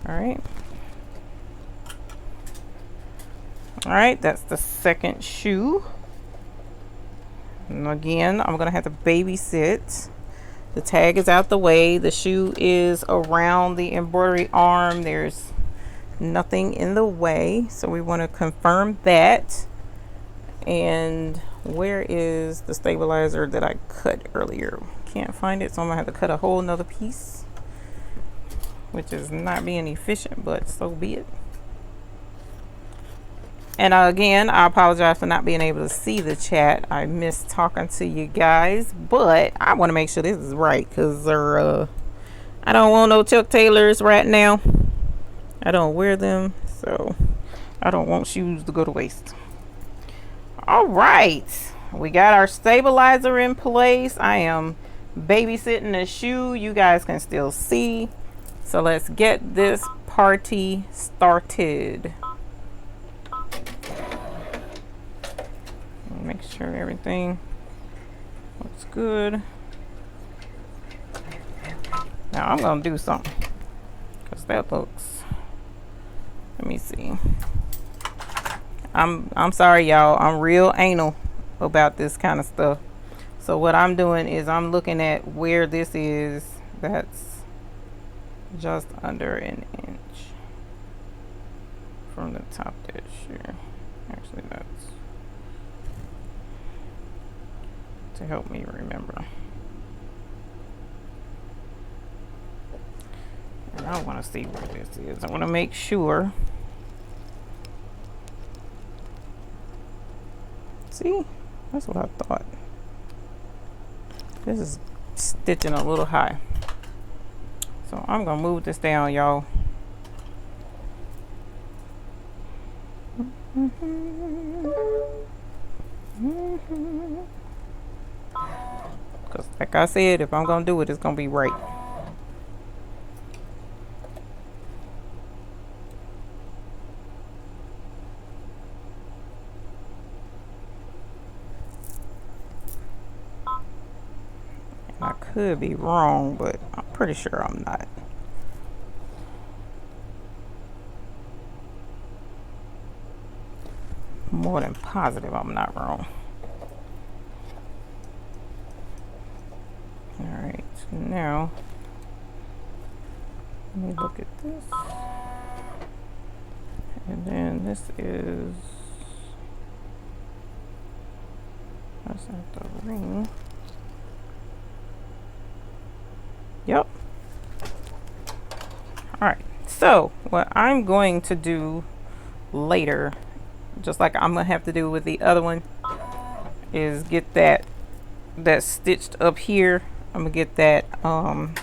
All right. All right, that's the second shoe. And again, I'm gonna have to babysit. The tag is out the way. The shoe is around the embroidery arm. There's nothing in the way, so we want to confirm that. And where is the stabilizer that I cut earlier? Can't find it, so I'm gonna have to cut a whole nother piece. which is not being efficient, but so be it. And again, I apologize for not being able to see the chat. I miss talking to you guys, but I want to make sure this is right, because I don't want no Chuck Taylors right now. I don't wear them, so I don't want shoes to go to waste. All right, we got our stabilizer in place. I am babysitting the shoe. You guys can still see. So let's get this party started. Make sure everything looks good. Now I'm gonna do something, because that looks, let me see. I'm sorry y'all, I'm real anal about this kind of stuff. So what I'm doing is I'm looking at where this is. That's just under an inch from the top there. Sure, actually that's to help me remember. And I want to see where this is. I want to make sure. See, that's what I thought. This is stitching a little high, so I'm gonna move this down, y'all. Because like I said, if I'm gonna do it, it's gonna be right. I could be wrong, but I'm pretty sure I'm not. More than positive I'm not wrong. Alright, so now let me look at this. And then this is, that's not the ring. Yep. Alright, so what I'm going to do later, just like I'm gonna have to do with the other one, is get that stitched up here. I'm gonna get that, I'm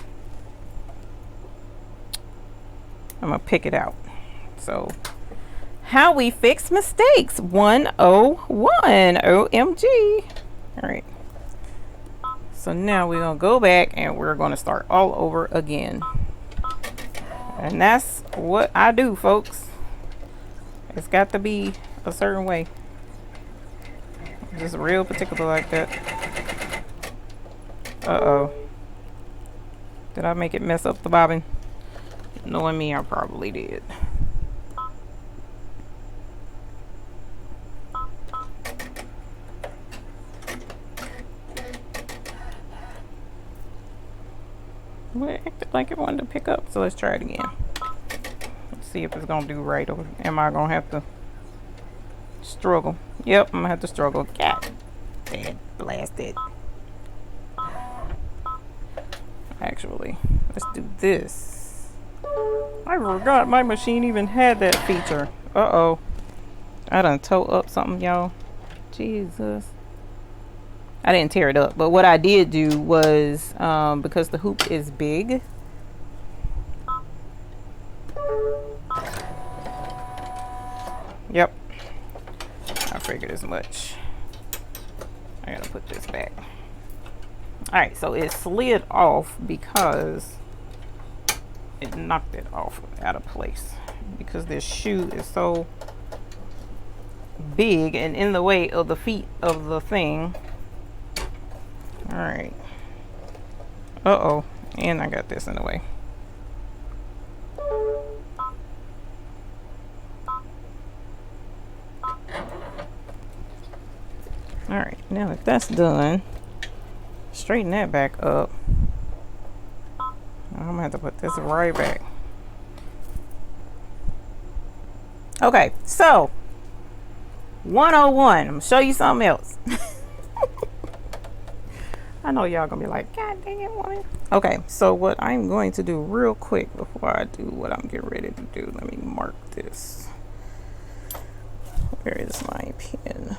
gonna pick it out. So how we fix mistakes 101. OMG. All right, so now we're gonna go back and we're gonna start all over again, and that's what I do, folks. It's got to be a certain way, just real particular like that. Uh-oh, did I make it mess up the bobbin? Knowing me, I probably did. Well, it acted like it wanted to pick up, so let's try it again. Let's see if it's gonna do right, or am I gonna have to struggle? Yep, I'm gonna have to struggle. God, dad blasted. Actually, let's do this. I forgot my machine even had that feature. Uh-oh. I done tore up something, y'all. Jesus. I didn't tear it up, but what I did do was, because the hoop is big, yep, I figured as much. I gotta put this back. Alright, so it slid off because it knocked it off out of place, because this shoe is so big and in the way of the feet of the thing. Alright. Uh-oh. And I got this in the way. Alright, now if that's done, straighten that back up. I'm gonna have to put this right back. Okay, so 101. I'm gonna show you something else. I know y'all gonna be like, God dang it, woman. Okay, so what I'm going to do real quick before I do what I'm getting ready to do, let me mark this. Where is my pen?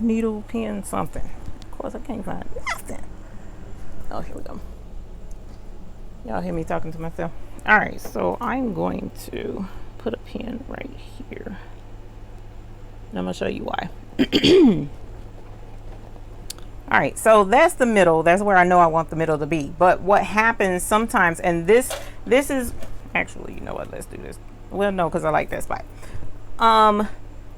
Needle, pen, something. Of course, I can't find nothing. Oh, here we go. Y'all hear me talking to myself? All right, so I'm going to put a pin right here. And I'm gonna show you why. All right, so that's the middle. That's where I know I want the middle to be. But what happens sometimes, and this is actually, you know what? Let's do this. Well, no, because I like that spot.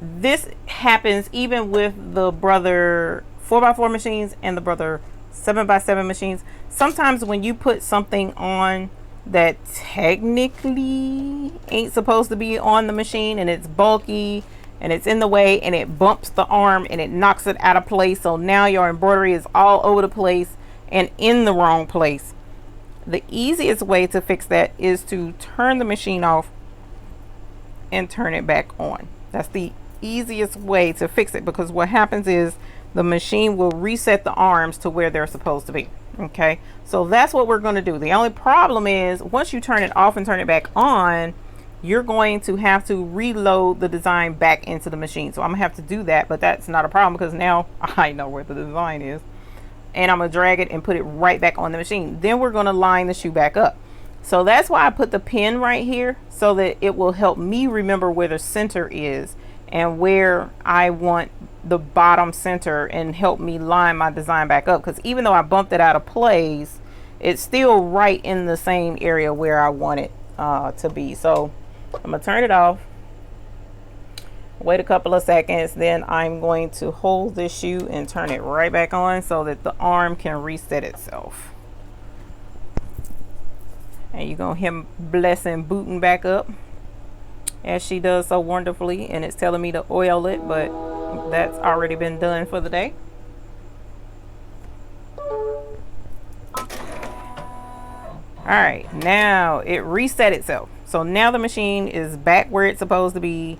This happens even with the Brother 4x4 machines and the Brother 7x7 machines. Sometimes when you put something on that technically ain't supposed to be on the machine, and it's bulky and it's in the way, and it bumps the arm and it knocks it out of place, so now your embroidery is all over the place and in the wrong place. The easiest way to fix that is to turn the machine off and turn it back on. That's the easiest way to fix it, because what happens is the machine will reset the arms to where they're supposed to be. Okay, so that's what we're going to do. The only problem is once you turn it off and turn it back on, you're going to have to reload the design back into the machine. So I'm gonna have to do that, but that's not a problem because now I know where the design is, and I'm gonna drag it and put it right back on the machine. Then we're gonna line the shoe back up. So that's why I put the pin right here, so that it will help me remember where the center is and where I want the bottom center, and help me line my design back up. Because even though I bumped it out of place, it's still right in the same area where I want it to be. So I'm gonna turn it off, wait a couple of seconds, then I'm going to hold this shoe and turn it right back on so that the arm can reset itself. And you're gonna hear Blessing booting back up as she does so wonderfully, and it's telling me to oil it, but that's already been done for the day. All right, now it reset itself. So now the machine is back where it's supposed to be,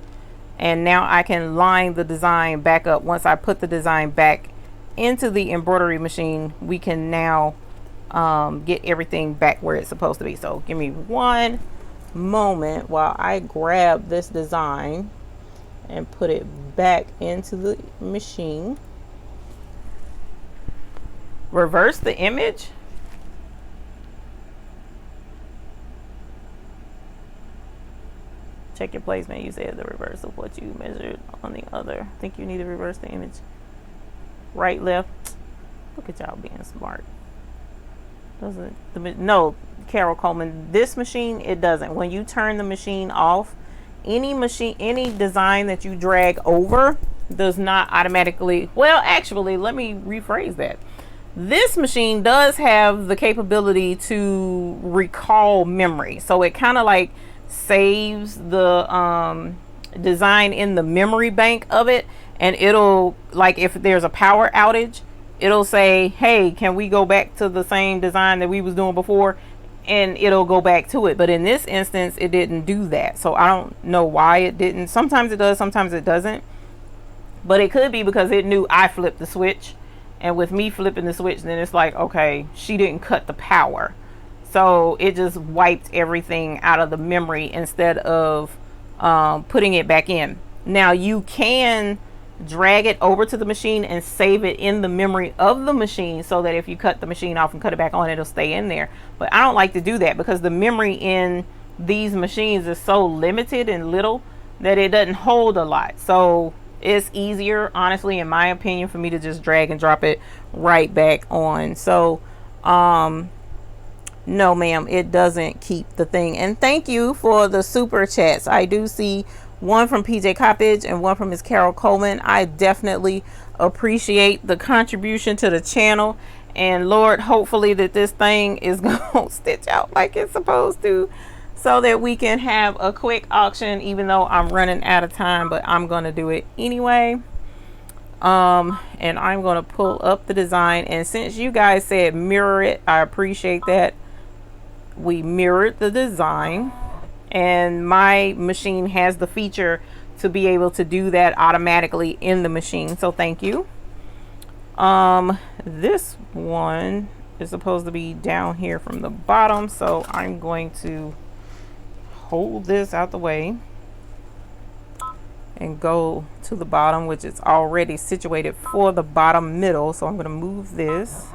and now I can line the design back up. Once I put the design back into the embroidery machine, we can now get everything back where it's supposed to be. So give me one moment while I grab this design and put it back into the machine. Reverse the image. Check your placement. You said the reverse of what you measured on the other. I think you need to reverse the image. Right, left. Look at y'all being smart. Doesn't no, Carol Coleman, this machine, it doesn't. When you turn the machine off, any design that you drag over does not automatically, well, actually, let me rephrase that. This machine does have the capability to recall memory. So it kind of like saves the design in the memory bank of it, and it'll, like, if there's a power outage, it'll say, hey, can we go back to the same design that we was doing before, and it'll go back to it. But in this instance, it didn't do that, so I don't know why it didn't. Sometimes it does, sometimes it doesn't, but it could be because it knew I flipped the switch, and with me flipping the switch, then it's like, okay, she didn't cut the power, so it just wiped everything out of the memory instead of putting it back in. Now you can drag it over to the machine and save it in the memory of the machine, so that if you cut the machine off and cut it back on, it'll stay in there. But I don't like to do that because the memory in these machines is so limited and little that it doesn't hold a lot. So it's easier, honestly, in my opinion, for me to just drag and drop it right back on. So no ma'am, it doesn't keep the thing. And thank you for the super chats. I do see one from PJ Coppage and one from Miss Carol Coleman. I definitely appreciate the contribution to the channel, and Lord, hopefully that this thing is gonna stitch out like it's supposed to, so that we can have a quick auction, even though I'm running out of time, but I'm gonna do it anyway. And I'm gonna pull up the design, and since you guys said mirror it, I appreciate that. We mirrored the design, and my machine has the feature to be able to do that automatically in the machine, so thank you. This one is supposed to be down here from the bottom, so I'm going to hold this out the way and go to the bottom, which is already situated for the bottom middle. So I'm going to move this.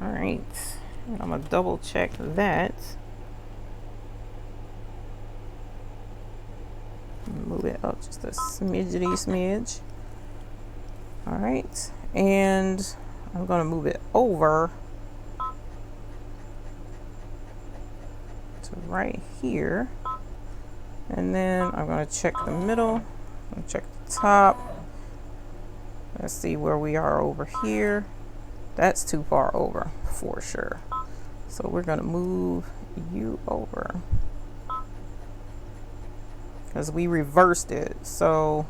All right, and I'm going to double check that. Move it up just a smidge. All right, and I'm going to move it over to right here. And then I'm going to check the middle, I'm going to check the top. Let's see where we are over here. That's too far over for sure. So we're going to move you over because we reversed it. So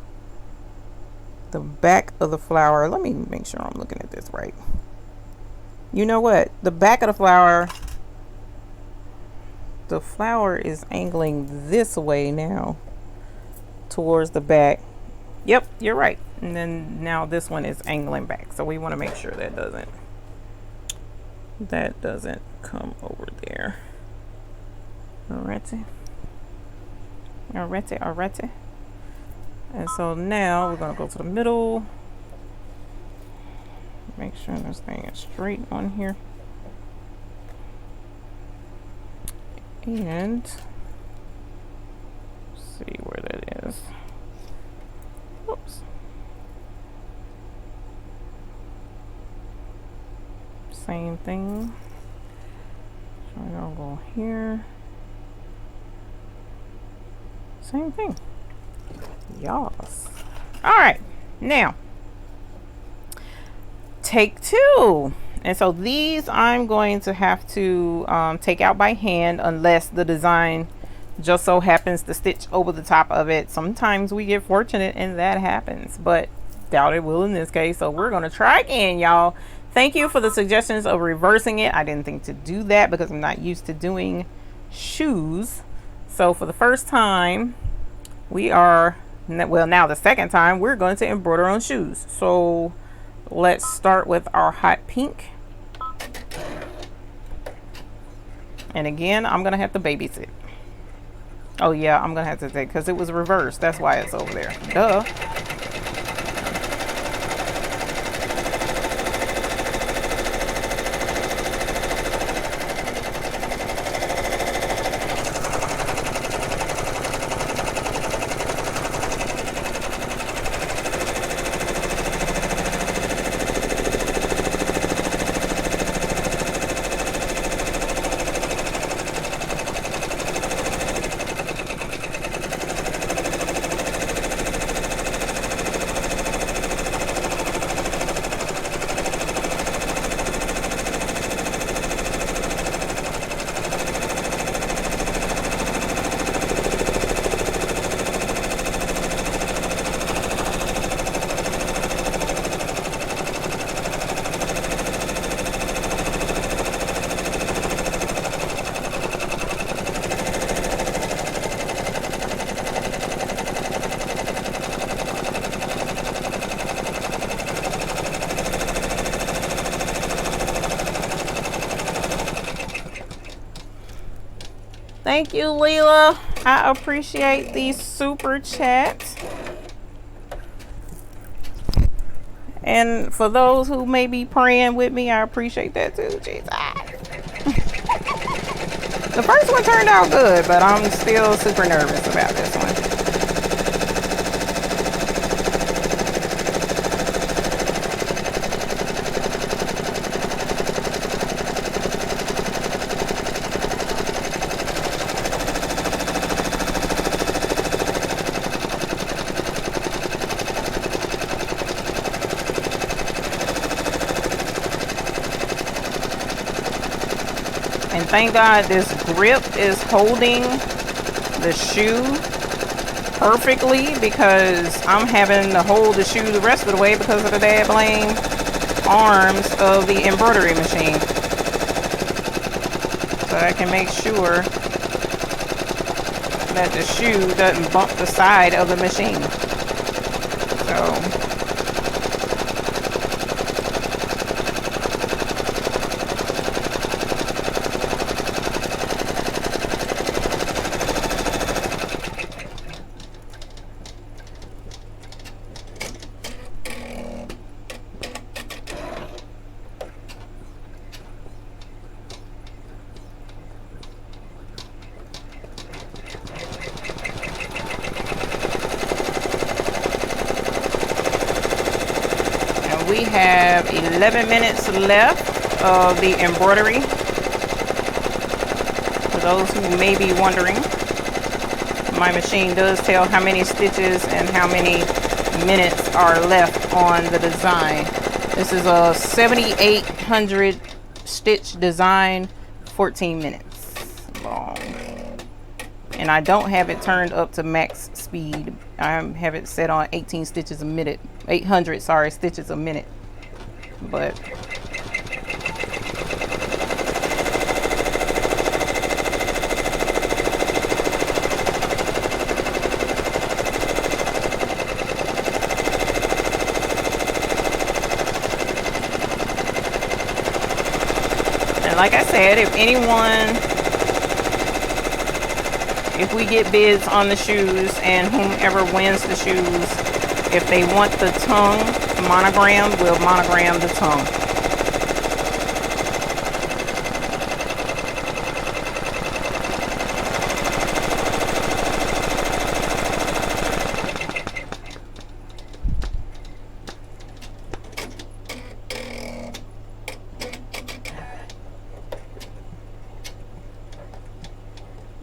the back of the flower, let me make sure I'm looking at this right. You know what? The back of the flower is angling this way now towards the back. Yep, you're right. And then now this one is angling back. So we want to make sure that doesn't come over there. Alrighty. And so now we're going to go to the middle. Make sure this thing is straight on here. And see where that is. Oops. Same thing. So we're gonna go here. Same thing. Yes. All right. Now, take two. And so these I'm going to have to take out by hand unless the design just so happens to stitch over the top of it. Sometimes we get fortunate and that happens, but doubt it will in this case. So we're going to try again, y'all. Thank you for the suggestions of reversing it. I didn't think to do that because I'm not used to doing shoes. So for the first time, we are, well, now the second time, we're going to embroider on shoes. So let's start with our hot pink. And again, I'm gonna have to babysit. Oh yeah, I'm gonna have to take, because it was reversed. That's why it's over there. Duh. Thank you, Leela. I appreciate these super chats. And for those who may be praying with me, I appreciate that too. Jesus. The first one turned out good, but I'm still super nervous about this one. And thank God this grip is holding the shoe perfectly, because I'm having to hold the shoe the rest of the way because of the dad blame arms of the embroidery machine. So I can make sure that the shoe doesn't bump the side of the machine. So We have 11 minutes left of the embroidery. For those who may be wondering, my machine does tell how many stitches and how many minutes are left on the design. This is a 7,800 stitch design, 14 minutes long. And I don't have it turned up to max speed. I have it set on 18 stitches a minute. 800, sorry, stitches a minute. But and like I said, if we get bids on the shoes and whomever wins the shoes, if they want the tongue monogrammed, we'll monogram the tongue.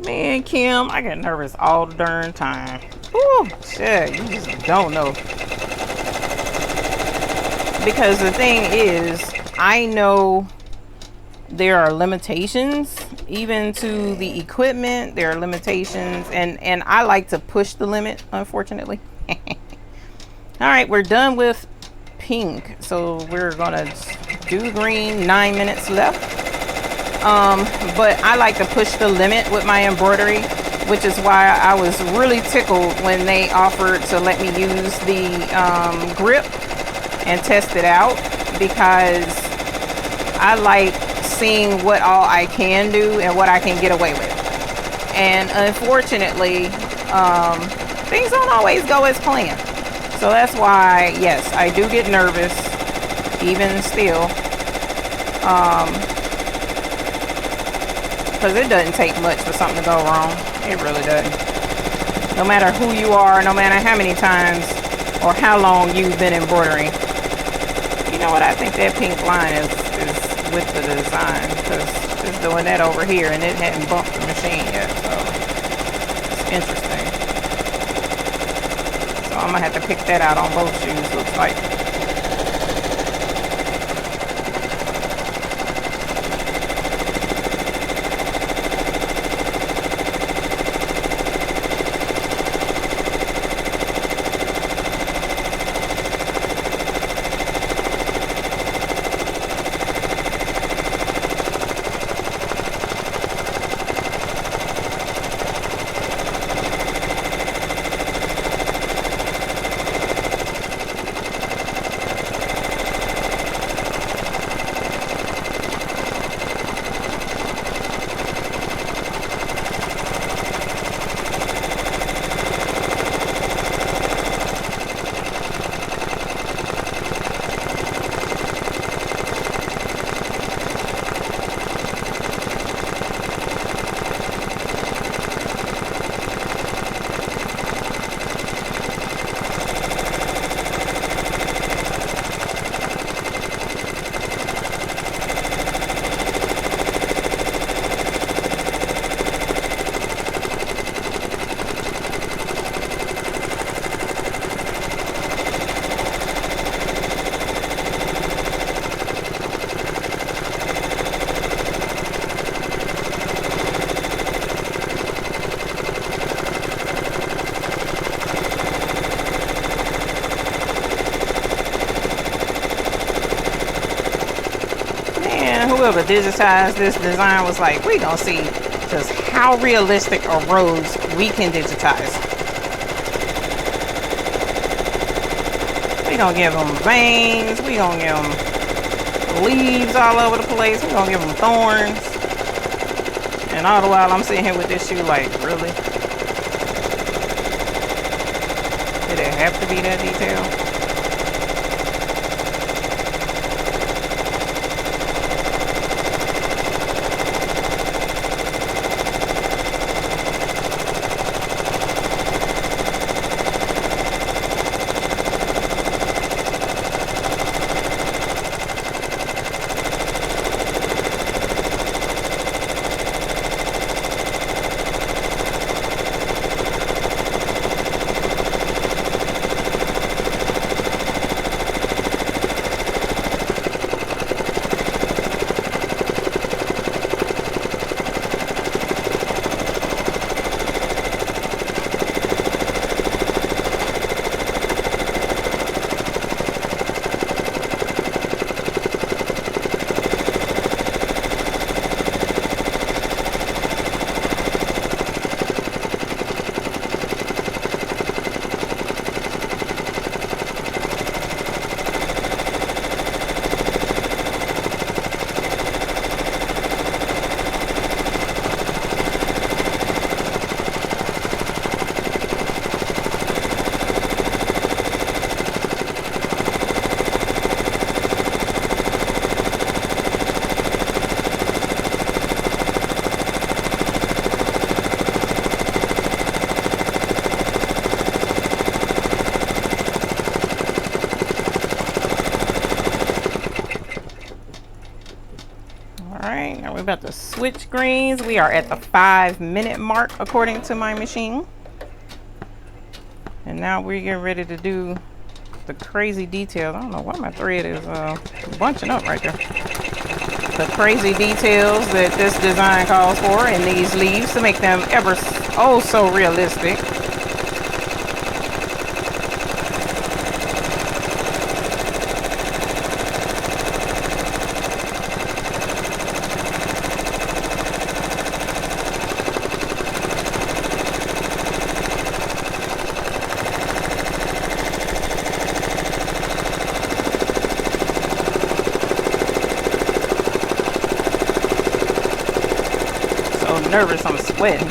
Man, Kim, I get nervous all the darn time. Whew, shit, you just don't know. Because the thing is, I know there are limitations, even to the equipment. There are limitations, and I like to push the limit, unfortunately. All right, we're done with pink, so we're gonna do green. 9 minutes left. But I like to push the limit with my embroidery, which is why I was really tickled when they offered to let me use the grip and test it out, because I like seeing what all I can do and what I can get away with. And unfortunately, things don't always go as planned. So that's why, yes, I do get nervous, even still. Because it doesn't take much for something to go wrong. It really doesn't. No matter who you are, no matter how many times or how long you've been embroidering. You know what? I think that pink line is with the design, because it's doing that over here and it hadn't bumped the machine yet. So it's interesting. So I'm going to have to pick that out on both shoes, looks like. Whoever digitized this design was like, we gonna see just how realistic a rose we can digitize. We gonna give them veins, we gonna give them leaves all over the place, we gonna give them thorns. And all the while I'm sitting here with this shoe like, really? Did it have to be that detailed? right, now we're about to switch greens. We are at the 5-minute mark according to my machine. And now we're getting ready to do the crazy details. I don't know why my thread is bunching up right there. The crazy details that this design calls for in these leaves to make them ever so realistic. Nervous, I'm sweating.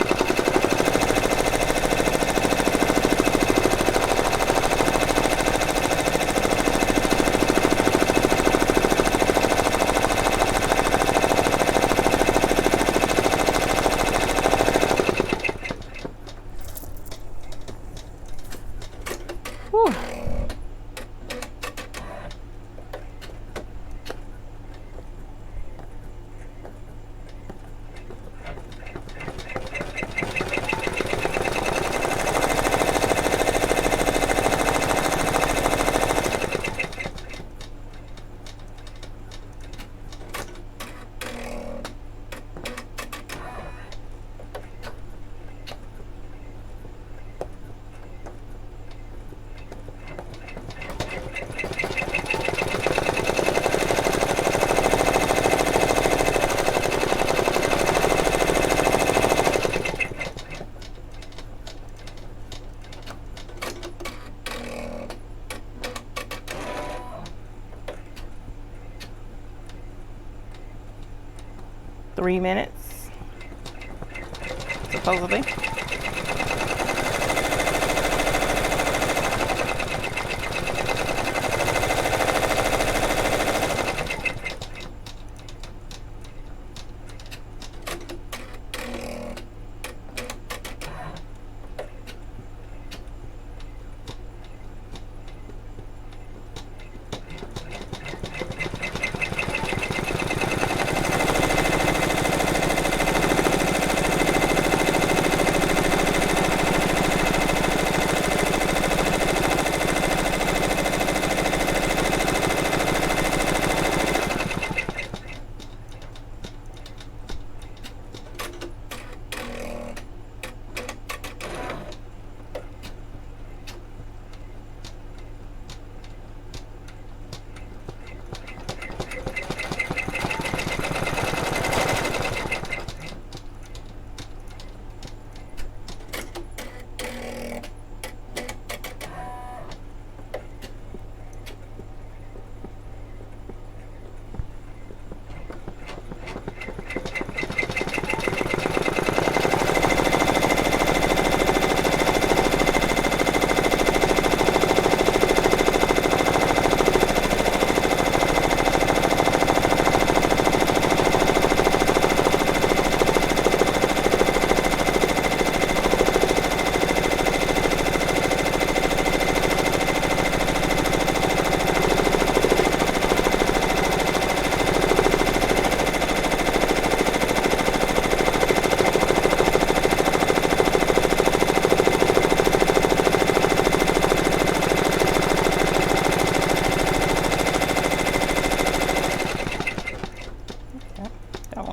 Whew. Three minutes, supposedly.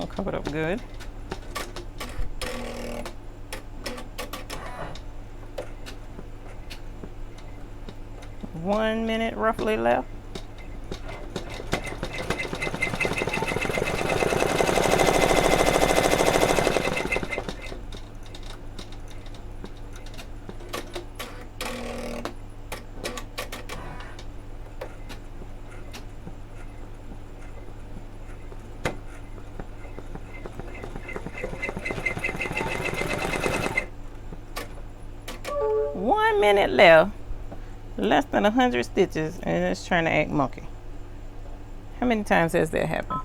Cover it up good. One minute roughly left. One minute left, less than 100 stitches, and it's trying to act monkey. How many times has that happened?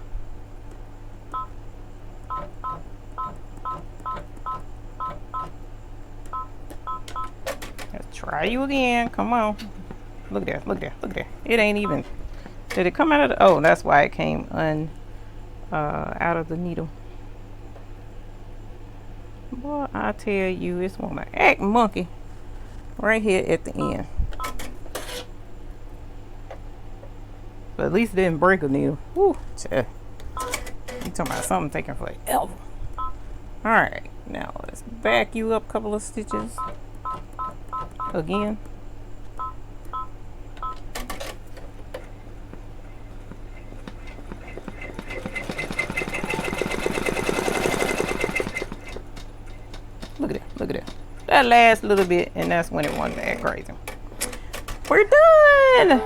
Let's try you again. Come on. Look there, look there, look there. It ain't even. Did it come out of the? Oh, that's why it came out of the needle. Boy, I tell you, it's gonna act monkey right here at the end. But at least it didn't break a needle. Woo, you talking about something taking forever. Alright, now let's back you up a couple of stitches again. Look at it, look at it. That last little bit, and that's when it wasn't that crazy. We're done!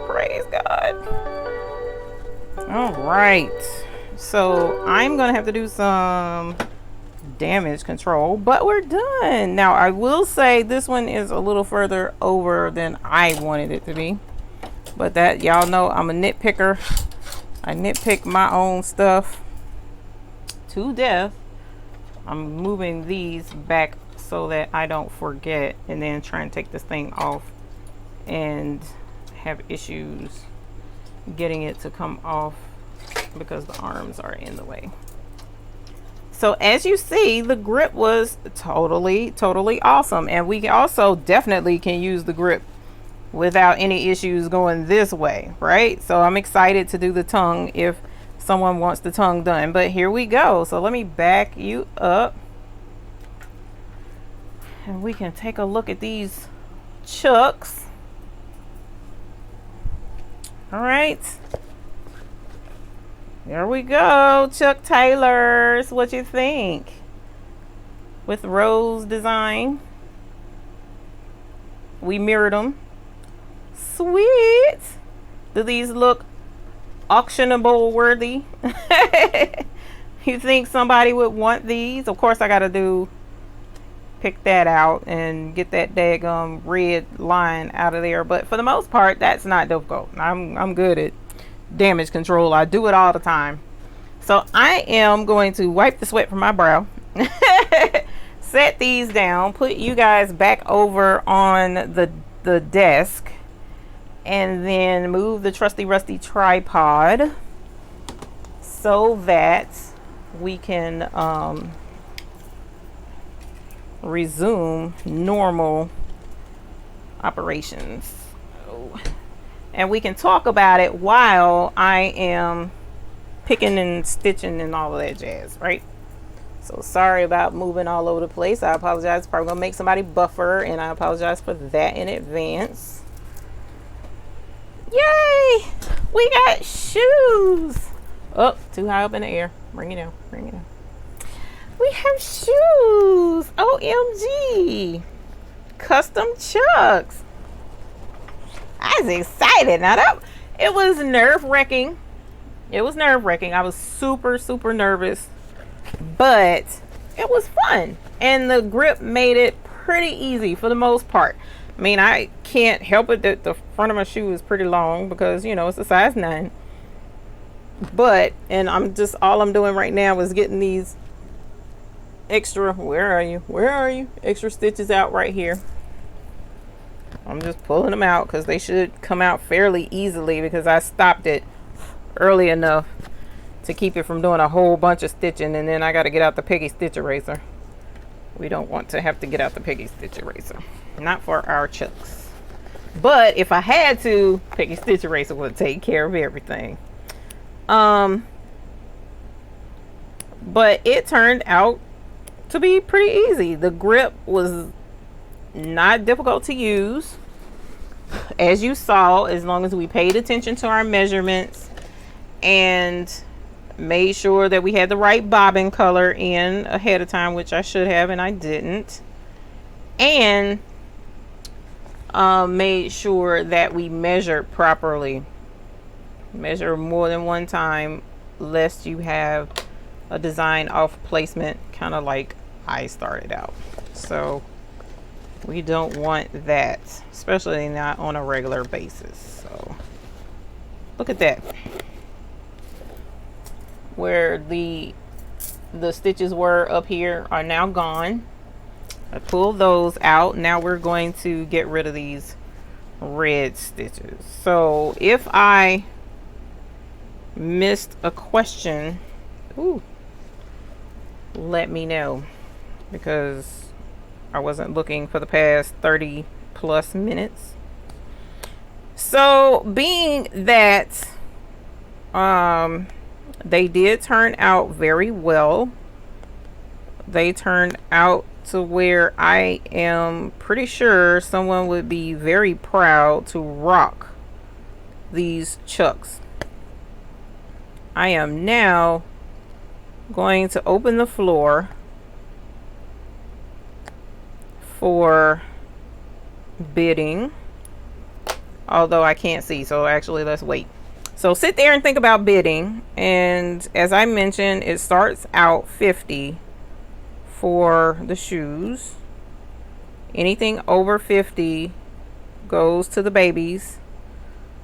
Praise God. Alright. So I'm gonna have to do some damage control, but we're done. Now I will say this one is a little further over than I wanted it to be. But that, y'all know I'm a nitpicker. I nitpick my own stuff to death. I'm moving these back so that I don't forget and then try and take this thing off and have issues getting it to come off because the arms are in the way. So as you see, the grip was totally awesome, and we also definitely can use the grip without any issues going this way, right? So I'm excited to do the tongue if someone wants the tongue done. But here we go. So let me back you up and we can take a look at these chucks. All right, there we go. Chuck Taylors, what you think? With rose design, we mirrored them. Sweet. Do these look auctionable worthy? You think somebody would want these? Of course I gotta pick that out and get that daggum red line out of there, but for the most part that's not difficult. I'm good at damage control. I do it all the time. So I am going to wipe the sweat from my brow, set these down, put you guys back over on the desk, and then move the trusty rusty tripod so that we can resume normal operations. And we can talk about it while I am picking and stitching and all of that jazz, right? So sorry about moving all over the place. I apologize. It's probably gonna make somebody buffer, and I apologize for that in advance. Yay! We got shoes. Oh, too high up in the air. Bring it down. Bring it down. We have shoes. OMG. Custom chucks. I was excited. Now it was nerve-wracking. It was nerve-wracking. I was super nervous, but it was fun, and the grip made it pretty easy for the most part. I mean, I can't help it that the front of my shoe is pretty long because, you know, it's a size 9. But, and all I'm doing right now is getting these extra, where are you? Extra stitches out right here. I'm just pulling them out because they should come out fairly easily because I stopped it early enough to keep it from doing a whole bunch of stitching, and then I got to get out the Peggy Stitch eraser. We don't want to have to get out the Peggy Stitch eraser. Not for our chucks. But if I had to, Peggy Stitch eraser would take care of everything. But it turned out to be pretty easy. The grip was not difficult to use, as you saw, as long as we paid attention to our measurements and made sure that we had the right bobbin color in ahead of time, which I should have and I didn't, and made sure that we measured properly. Measure more than one time lest you have a design off placement, kind of like I started out. So we don't want that, especially not on a regular basis. So look at that, where the stitches were up here are now gone. I pulled those out. Now we're going to get rid of these red stitches. So if I missed a question Ooh, let me know, because I wasn't looking for the past 30 plus minutes. So being that they did turn out very well, they turned out to where I am pretty sure someone would be very proud to rock these chucks. I am now going to open the floor for bidding, although I can't see, so actually let's wait. So sit there and think about bidding, and as I mentioned, it starts out $50 for the shoes. Anything over $50 goes to the babies,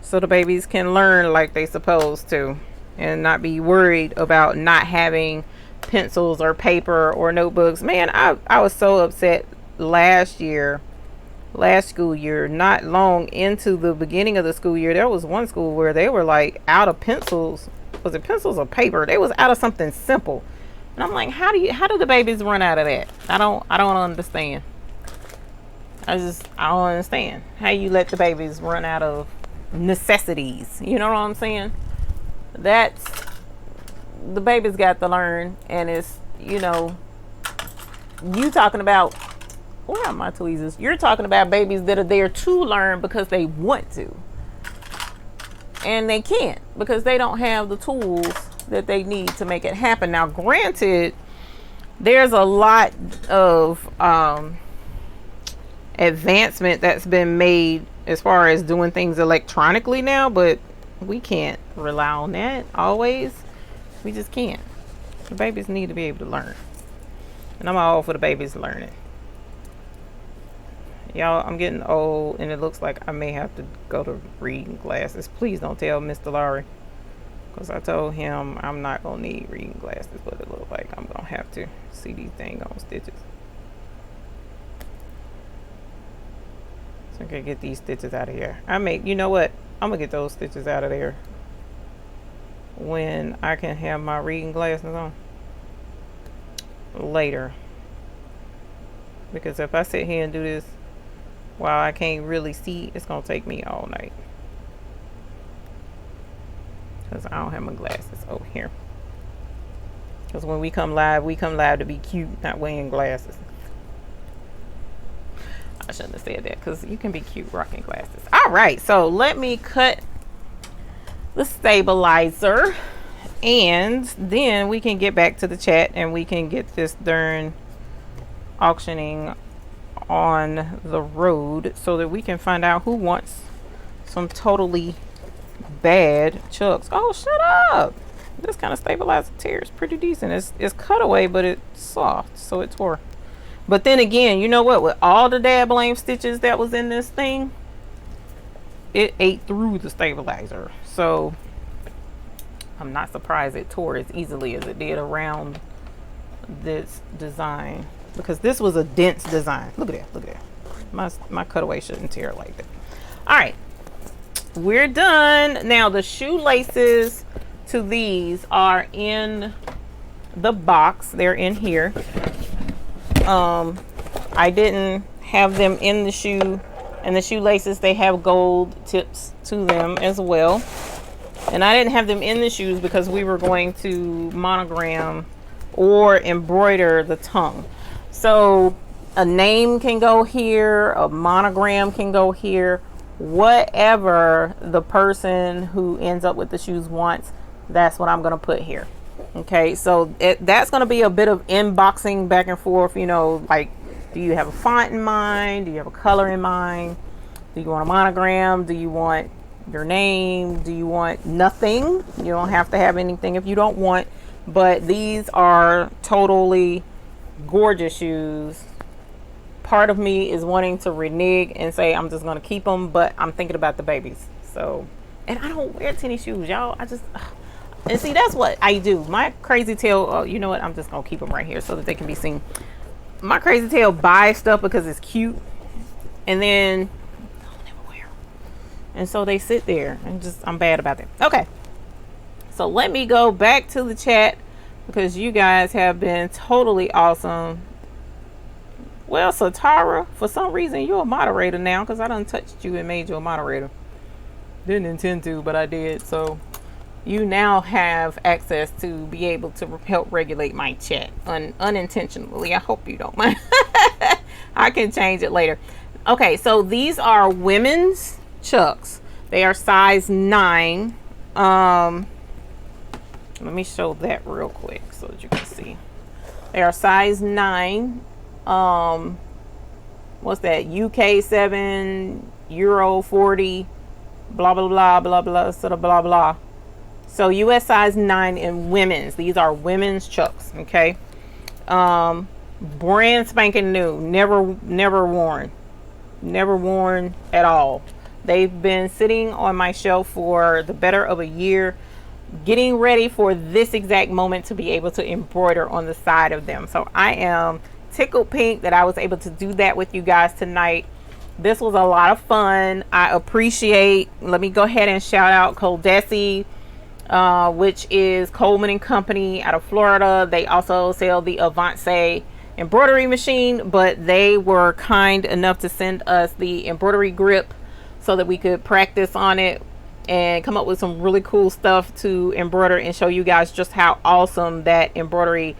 so the babies can learn like they supposed to and not be worried about not having pencils or paper or notebooks. Man, I was so upset last school year, not long into the beginning of the school year. There was one school where they were like out of pencils. Was it pencils or paper? They was out of something simple. And I'm like, how do the babies run out of that? I don't understand. I don't understand how you let the babies run out of necessities. You know what I'm saying? That's, the babies got to learn, and it's, you talking about, where are my tweezers? You're talking about babies that are there to learn because they want to. And they can't because they don't have the tools that they need to make it happen. Now, granted, there's a lot of advancement that's been made as far as doing things electronically now, but we can't rely on that always. We just can't. The babies need to be able to learn. And I'm all for the babies learning. Y'all, I'm getting old, and it looks like I may have to go to reading glasses. Please don't tell Mr. Lowry, because I told him I'm not going to need reading glasses, but it looks like I'm going to have to see these dang on stitches. So I can get these stitches out of here. You know what? I'm going to get those stitches out of there when I can have my reading glasses on later. Because if I sit here and do this while I can't really see, it's going to take me all night. Because I don't have my glasses over here. Because when we come live to be cute, not wearing glasses. I shouldn't have said that, because you can be cute rocking glasses. All right, so let me cut the stabilizer, and then we can get back to the chat and we can get this darn auctioning on the road so that we can find out who wants some totally bad chucks. Oh, shut up. This kind of stabilizer tears pretty decent. It's cutaway, but it's soft, so it tore. But then again, you know what? With all the dab blame stitches that was in this thing, it ate through the stabilizer. So I'm not surprised it tore as easily as it did around this design, because this was a dense design. Look at that. My cutaway shouldn't tear like that. All right, we're done. Now the shoelaces to these are in the box. They're in here. I didn't have them in the shoe, and the shoelaces, they have gold tips to them as well. And I didn't have them in the shoes because we were going to monogram or embroider the tongue. So a name can go here, a monogram can go here, whatever the person who ends up with the shoes wants, that's what I'm going to put here. Okay, so that's going to be a bit of inboxing back and forth, like, do you have a font in mind? Do you have a color in mind? Do you want a monogram? Do you want your name? Do you want nothing? You don't have to have anything if you don't want, but these are totally gorgeous shoes. Part of me is wanting to renege and say I'm just going to keep them, but I'm thinking about the babies. So, and I don't wear tennis shoes, y'all. And see, that's what I do. My crazy tail, you know what? I'm just going to keep them right here so that they can be seen. My crazy tail buys stuff because it's cute, and then I'll never wear them. And so they sit there, and I'm bad about that. Okay. So let me go back to the chat because you guys have been totally awesome. Well, Satara, for some reason you're a moderator now, because I done touched you and made you a moderator. Didn't intend to, but I did. So you now have access to be able to help regulate my chat unintentionally. I hope you don't mind. I can change it later. Okay, so these are women's chucks. They are size 9. Let me show that real quick so that you can see. They are size 9. What's that? UK 7, Euro 40, blah blah blah blah blah, sort of blah blah. So US size 9 in women's. These are women's chucks. Okay. Brand spanking new. Never worn. Never worn at all. They've been sitting on my shelf for the better of a year, getting ready for this exact moment to be able to embroider on the side of them. So I am tickled pink that I was able to do that with you guys tonight. This was a lot of fun. I appreciate, let me go ahead and shout out Coldesi, which is Coleman and Company out of Florida. They also sell the Avance embroidery machine, but they were kind enough to send us the embroidery grip so that we could practice on it and come up with some really cool stuff to embroider and show you guys just how awesome that embroidery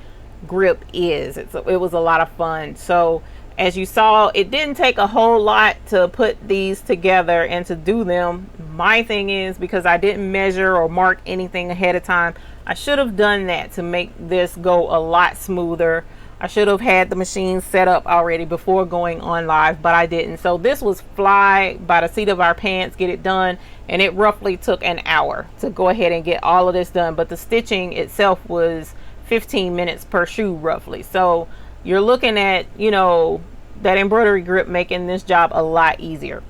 grip is. It was a lot of fun. So as you saw, it didn't take a whole lot to put these together and to do them. My thing is, because I didn't measure or mark anything ahead of time, I should have done that to make this go a lot smoother. I should have had the machine set up already before going on live, but I didn't. So this was fly by the seat of our pants, get it done. And it roughly took an hour to go ahead and get all of this done. But the stitching itself was 15 minutes per shoe roughly. So you're looking at, you know, that embroidery grip making this job a lot easier.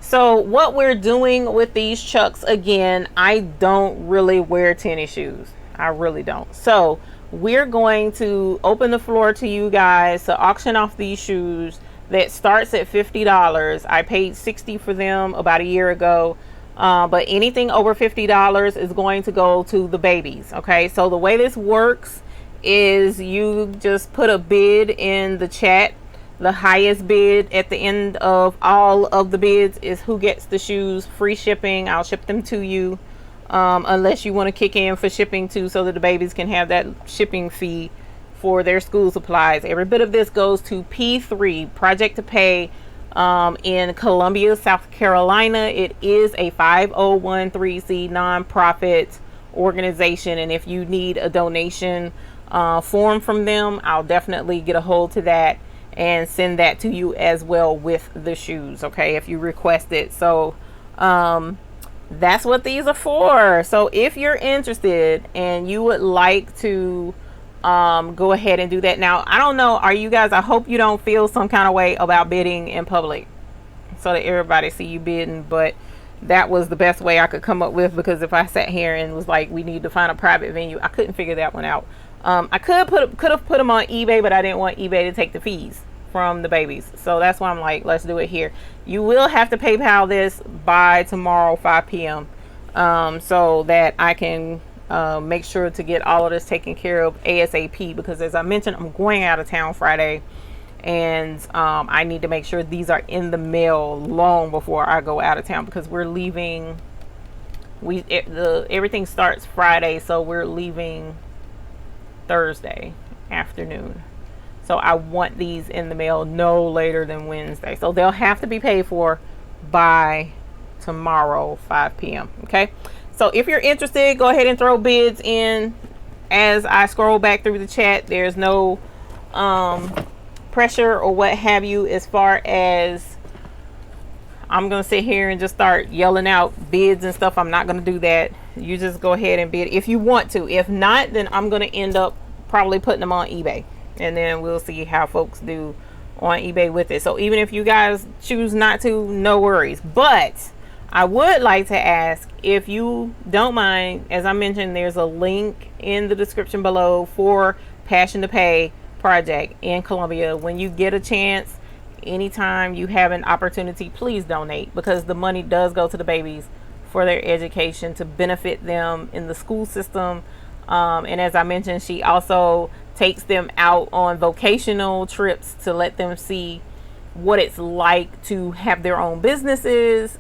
So what we're doing with these chucks, again, I don't really wear tennis shoes. I really don't. So we're going to open the floor to you guys to auction off these shoes that starts at $50. I paid $60 for them about a year ago. But anything over $50 is going to go to the babies. Okay, so the way this works is you just put a bid in the chat. The highest bid at the end of all of the bids is who gets the shoes. Free shipping. I'll ship them to you, unless you want to kick in for shipping too, so that the babies can have that shipping fee for their school supplies. Every bit of this goes to P3, Project to Pay, in Columbia, South Carolina. It is a 5013C nonprofit organization, and if you need a donation form from them, I'll definitely get a hold to that and send that to you as well with the shoes, okay, if you request it. So that's what these are for. So if you're interested and you would like to go ahead and do that. Now, I don't know, are you guys, I hope you don't feel some kind of way about bidding in public so that everybody see you bidding, but that was the best way I could come up with, because if I sat here and was like, we need to find a private venue, I couldn't figure that one out. I could have put them on eBay, but I didn't want eBay to take the fees from the babies. So that's why I'm like, let's do it here. You will have to PayPal this by tomorrow 5 p.m. So that I can make sure to get all of this taken care of ASAP, because as I mentioned, I'm going out of town Friday, and I need to make sure these are in the mail long before I go out of town, because we're leaving, everything starts Friday, so we're leaving Thursday afternoon. So I want these in the mail no later than Wednesday. So they'll have to be paid for by tomorrow 5 p.m. Okay, so if you're interested, go ahead and throw bids in. As I scroll back through the chat, there's no pressure or what have you, as far as I'm gonna sit here and just start yelling out bids and stuff. I'm not gonna do that. You just go ahead and bid if you want to. If not, then I'm gonna end up probably putting them on eBay, and then we'll see how folks do on eBay with it. So even if you guys choose not to, no worries. But I would like to ask, if you don't mind, as I mentioned, there's a link in the description below for Passion to Pay project in Columbia. When you get a chance, anytime you have an opportunity, please donate, because the money does go to the babies for their education, to benefit them in the school system. And as I mentioned, she also takes them out on vocational trips to let them see what it's like to have their own businesses.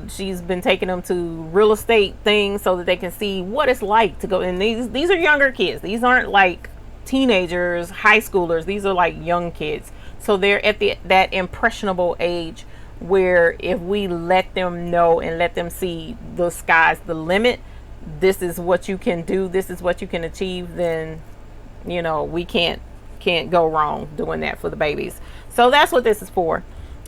She's been taking them to real estate things so that they can see what it's like to go. And these are younger kids. These aren't like teenagers, high schoolers. These are like young kids. So they're at that impressionable age where if we let them know and let them see the sky's the limit, this is what you can do, this is what you can achieve, then you know we can't go wrong doing that for the babies. So that's what this is for.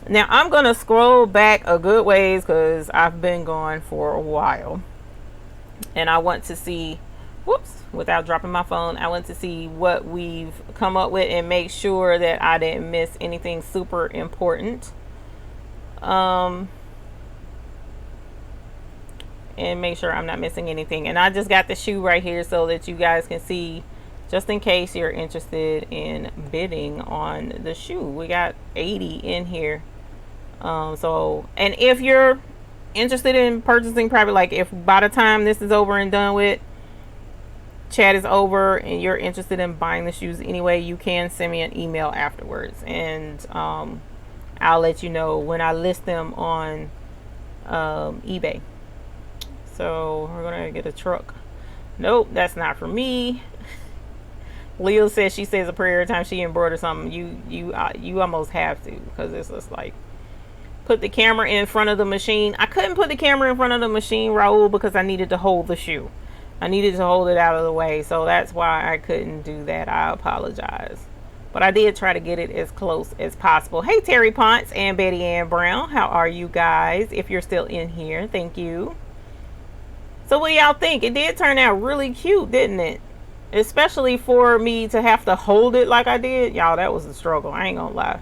Now I'm gonna scroll back a good ways because I've been gone for a while, and I want to see, whoops, without dropping my phone, I want to see what we've come up with and make sure that I didn't miss anything super important. And make sure I'm not missing anything. And I just got the shoe right here so that you guys can see, just in case you're interested in bidding on the shoe. We got 80 in here. So, and if you're interested in purchasing, probably like if by the time this is over and done with, chat is over, and you're interested in buying the shoes anyway, you can send me an email afterwards, and I'll let you know when I list them on eBay. So we're gonna get a truck. Nope, that's not for me. Leo says she says a prayer every time she embroiders something. You almost have to, because it's just like, put the camera in front of the machine. I couldn't put the camera in front of the machine, Raul, because I needed to hold the shoe. I needed to hold it out of the way, so that's why I couldn't do that. I apologize. But I did try to get it as close as possible. Hey, Terry Ponce and Betty Ann Brown. How are you guys? If you're still in here, thank you. So what do y'all think? It did turn out really cute, didn't it? Especially for me to have to hold it like I did. Y'all, that was a struggle. I ain't gonna lie.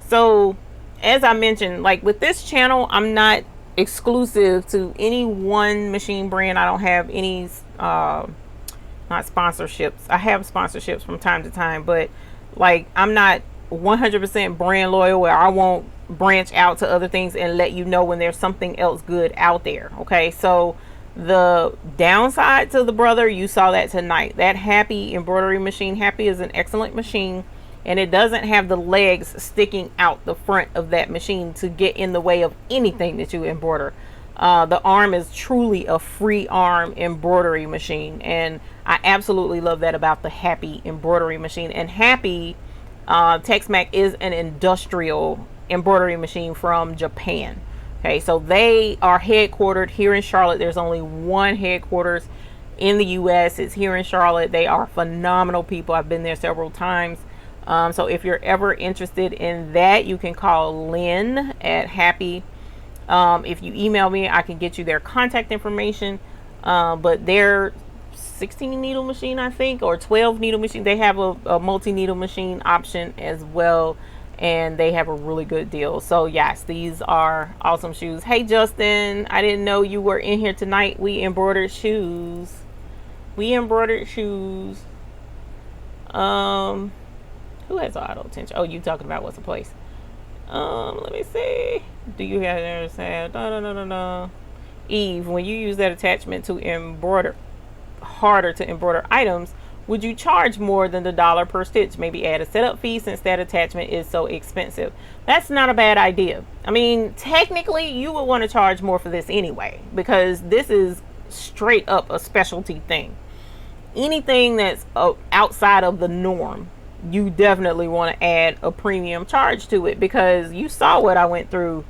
So, as I mentioned, like with this channel, I'm not exclusive to any one machine brand. I don't have any, not sponsorships. I have sponsorships from time to time, but like I'm not 100% brand loyal where I won't branch out to other things and let you know when there's something else good out there. Okay, so the downside to the brother, you saw that tonight. That Happy embroidery machine, Happy is an excellent machine, and it doesn't have the legs sticking out the front of that machine to get in the way of anything that you embroider. The arm is truly a free arm embroidery machine, and I absolutely love that about the Happy embroidery machine. And Happy Tex-Mex is an industrial embroidery machine from Japan. Okay, so they are headquartered here in Charlotte. There's only one headquarters in the US. It's here in Charlotte. They are phenomenal people. I've been there several times. So if you're ever interested in that, you can call Lynn at Happy. If you email me, I can get you their contact information. But their 16 needle machine, I think, or 12 needle machine, they have a multi needle machine option as well, and they have a really good deal. So yes, these are awesome shoes. Hey Justin, I didn't know you were in here tonight. We embroidered shoes. We embroidered shoes. Who has auto attention? Oh, you talking about what's the place? Let me see. Do you have understand? No. Eve, when you use that attachment to embroider harder to embroider items, would you charge more than the $1 per stitch? Maybe add a setup fee since that attachment is so expensive. That's not a bad idea. I mean, technically you would want to charge more for this anyway, because this is straight up a specialty thing. Anything that's outside of the norm, you definitely want to add a premium charge to it, because you saw what I went through,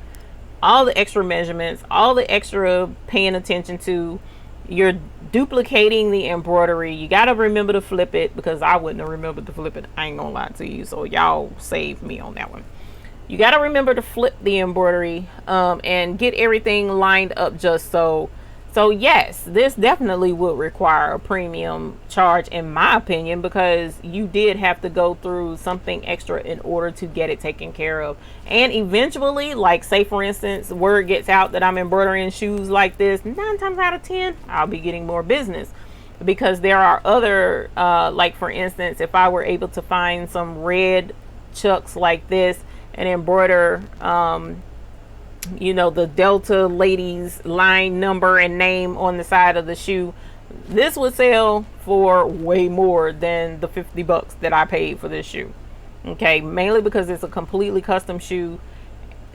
all the extra measurements, all the extra paying attention to. You're duplicating the embroidery. You got to remember to flip it, because I wouldn't have remembered to flip it. I ain't gonna lie to you, so y'all save me on that one. You got to remember to flip the embroidery and get everything lined up just so. So yes, this definitely would require a premium charge in my opinion, because you did have to go through something extra in order to get it taken care of. And eventually, like say for instance, word gets out that I'm embroidering shoes like this, 9 times out of 10, I'll be getting more business, because there are other, like for instance, if I were able to find some red chucks like this and embroider, you know, the Delta ladies line number and name on the side of the shoe, This would sell for way more than the 50 bucks that I paid for this shoe. Okay, mainly because it's a completely custom shoe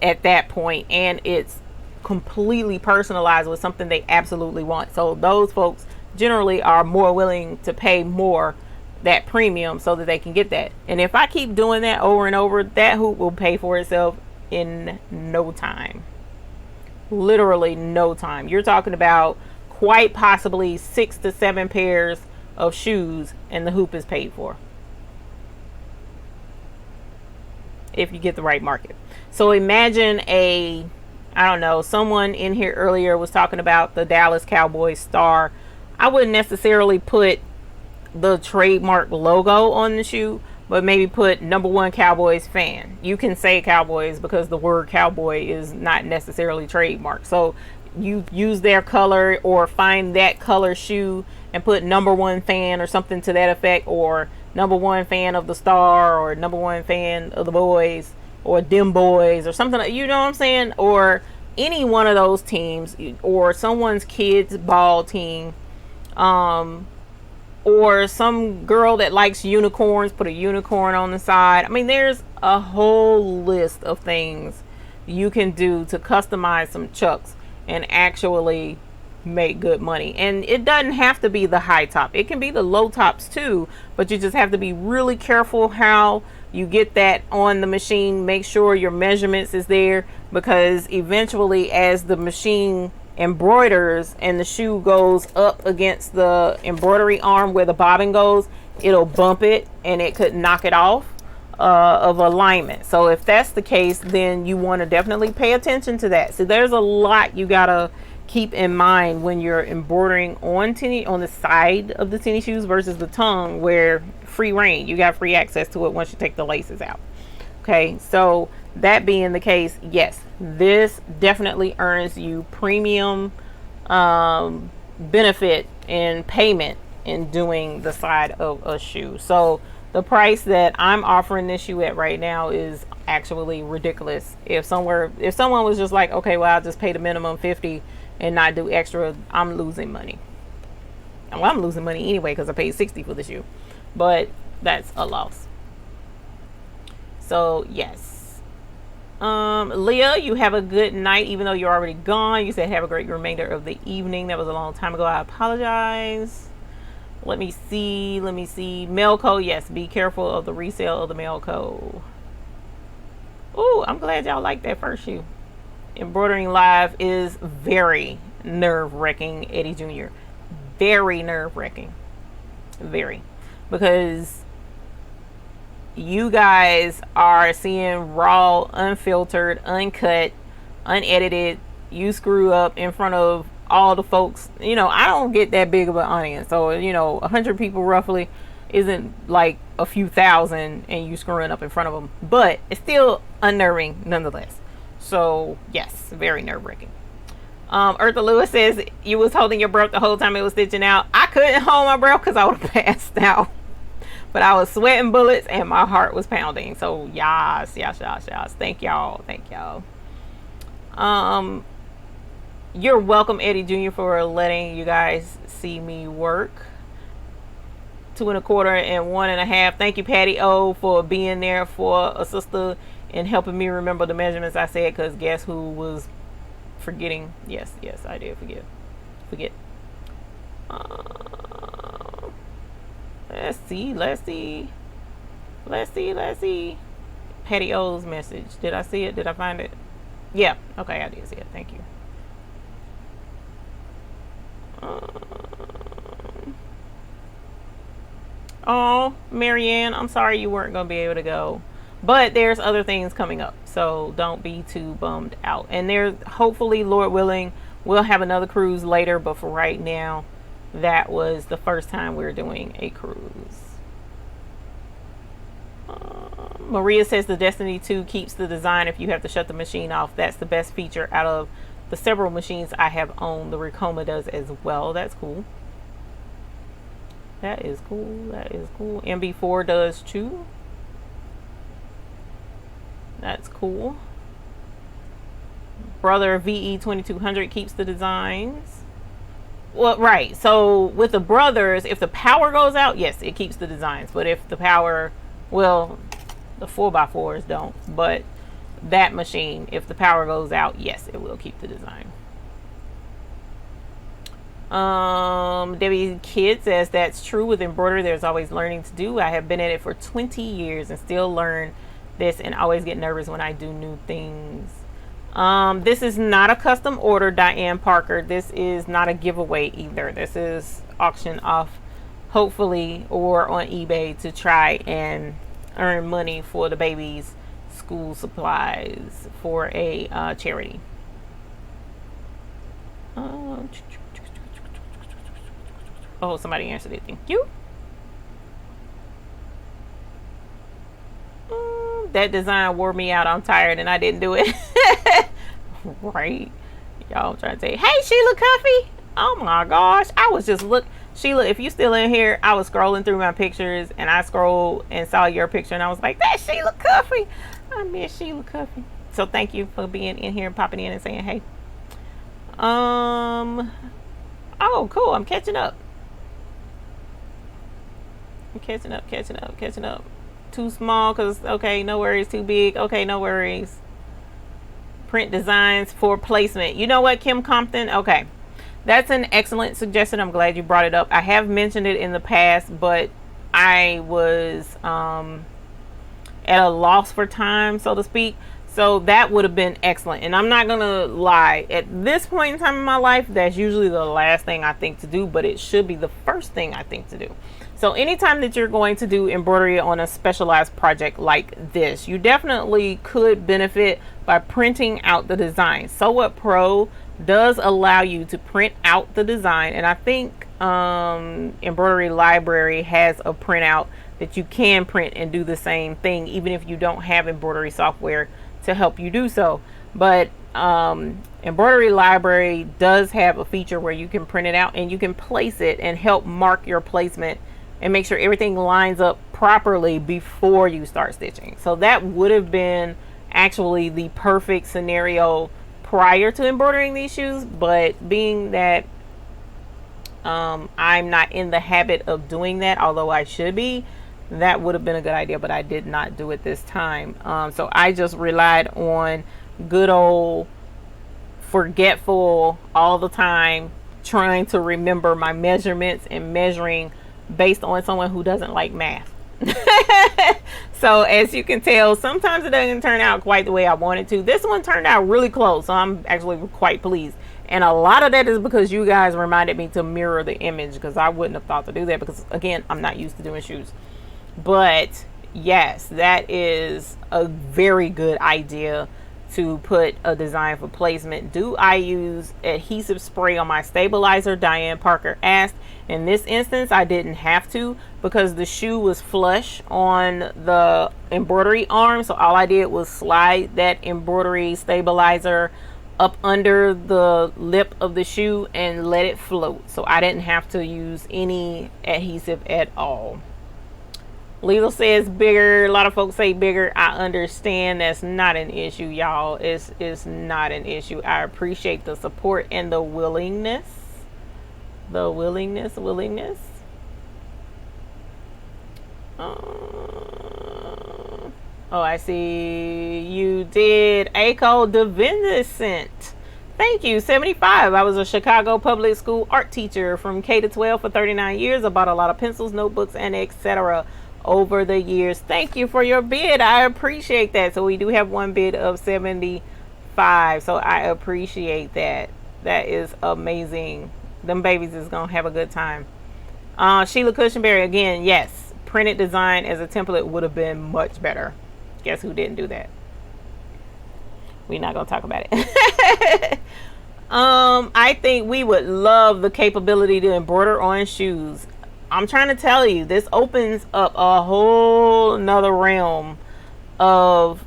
at that point, and it's completely personalized with something they absolutely want. So those folks generally are more willing to pay more, that premium, so that they can get that. And if I keep doing that over and over, that hoop will pay for itself in no time. Literally no time. You're talking about quite possibly 6 to 7 pairs of shoes and the hoop is paid for, if you get the right market. So imagine I don't know, someone in here earlier was talking about the Dallas Cowboys star. I wouldn't necessarily put the trademark logo on the shoe, but maybe put #1 Cowboys fan. You can say Cowboys because the word cowboy is not necessarily trademarked. So you use their color, or find that color shoe and put #1 fan or something to that effect, or #1 fan of the star, or #1 fan of the boys, or them boys, or something, you know what I'm saying? Or any one of those teams, or someone's kids ball team, or some girl that likes unicorns, put a unicorn on the side. I mean, there's a whole list of things you can do to customize some chucks and actually make good money. And it doesn't have to be the high top, it can be the low tops too, but you just have to be really careful how you get that on the machine. Make sure your measurements is there, because eventually, as the machine embroiders and the shoe goes up against the embroidery arm where the bobbin goes, it'll bump it and it could knock it off of alignment. So if that's the case, then you want to definitely pay attention to that. So there's a lot you gotta keep in mind when you're embroidering on the side of the tennis shoes versus the tongue, where free reign, you got free access to it once you take the laces out. Okay, so that being the case, yes, this definitely earns you premium benefit and payment in doing the side of a shoe. So the price that I'm offering this shoe at right now is actually ridiculous. If someone was just like, okay, well, I'll just pay the minimum 50 and not do extra, I'm losing money. Well, I'm losing money anyway because I paid 60 for the shoe, but that's a loss. So yes, Leah, you have a good night, even though you're already gone. You said have a great remainder of the evening. That was a long time ago. I apologize. Let me see. Melco, yes, be careful of the resale of the Melco. Oh, I'm glad y'all like that first shoe. Embroidering live is very nerve-wracking, Eddie Jr. Very nerve-wracking. Very. Because you guys are seeing raw, unfiltered, uncut, unedited. You screw up in front of all the folks. You know, I don't get that big of an audience. So, 100 people roughly isn't like a few thousand and you screwing up in front of them. But it's still unnerving nonetheless. So, yes, very nerve-wracking. Eartha Lewis says, you was holding your breath the whole time it was stitching out. I couldn't hold my breath because I would have passed out. But I was sweating bullets and my heart was pounding. So, yes. Thank y'all. You're welcome, Eddie Jr., for letting you guys see me work. 2 1/4 and 1 1/2. Thank you, Patty O, for being there for a sister and helping me remember the measurements I said, because guess who was forgetting? Yes, I did forget. Let's see. Patty O's message. Did I see it? Did I find it? Yeah. Okay, I did see it. Thank you. Oh, Marianne, I'm sorry you weren't going to be able to go. But there's other things coming up, so don't be too bummed out. And there's, hopefully, Lord willing, we'll have another cruise later. But for right now, that was the first time we're doing a cruise. Maria says the Destiny 2 keeps the design if you have to shut the machine off. That's the best feature out of the several machines I have owned. The Ricoma does as well. That's cool. That is cool. MB4 does too. That's cool. Brother VE 2200 keeps the designs. Well, right. So with the brothers, if the power goes out, yes, it keeps the designs. But if the power, well, the 4x4s don't. But that machine, if the power goes out, yes, it will keep the design. Debbie Kid says that's true with embroidery. There's always learning to do. I have been at it for 20 years and still learn this and always get nervous when I do new things. This is not a custom order, Diane Parker. This is not a giveaway either. This is auction off, hopefully, or on eBay to try and earn money for the babies' school supplies for a charity. Oh, somebody answered it. Thank you. That design wore me out. I'm tired and I didn't do it. Right. Y'all trying to say, hey, Sheila Cuffy. Oh my gosh. I was just Sheila, if you still in here, I was scrolling through my pictures and I scrolled and saw your picture and I was like, that's Sheila Cuffy. I miss Sheila Cuffy. So thank you for being in here and popping in and saying, hey. Oh, cool. I'm catching up. Catching up. Too small because, okay, no worries. Too big, okay, no worries. Print designs for placement. You know what, Kim Compton? Okay, that's an excellent suggestion. I'm glad you brought it up. I have mentioned it in the past, but I was at a loss for time, so to speak. So that would have been excellent. And I'm not gonna lie, at this point in time in my life, that's usually the last thing I think to do, but it should be the first thing I think to do. So anytime that you're going to do embroidery on a specialized project like this, you definitely could benefit by printing out the design. Sew What Pro does allow you to print out the design, and I think Embroidery Library has a printout that you can print and do the same thing even if you don't have embroidery software to help you do so. But Embroidery Library does have a feature where you can print it out and you can place it and help mark your placement and make sure everything lines up properly before you start stitching. So that would have been actually the perfect scenario prior to embroidering these shoes, but being that I'm not in the habit of doing that, although I should be, that would have been a good idea, but I did not do it this time. So I just relied on good old forgetful all the time, trying to remember my measurements and measuring based on someone who doesn't like math. So as you can tell, sometimes it doesn't turn out quite the way I wanted to. This one turned out really close, so I'm actually quite pleased. And a lot of that is because you guys reminded me to mirror the image, because I wouldn't have thought to do that because, again, I'm not used to doing shoes. But yes, that is a very good idea to put a design for placement. Do I use adhesive spray on my stabilizer? Diane Parker asked. In this instance, I didn't have to because the shoe was flush on the embroidery arm. So all I did was slide that embroidery stabilizer up under the lip of the shoe and let it float. So I didn't have to use any adhesive at all. Lila says bigger. A lot of folks say bigger. I understand that's not an issue, y'all. It's not an issue. I appreciate the support and the willingness. The willingness. Oh, I see you did. Aco Divincent. Thank you. 75. I was a Chicago public school art teacher from K to 12 for 39 years. I bought a lot of pencils, notebooks, and etc. over the years. Thank you for your bid. I appreciate that. So we do have one bid of 75. So I appreciate that. That is amazing. Them babies is gonna have a good time. Sheila Cushionberry again. Yes, printed design as a template would have been much better. Guess who didn't do that? We're not gonna talk about it. I think we would love the capability to embroider on shoes. I'm trying to tell you, this opens up a whole nother realm of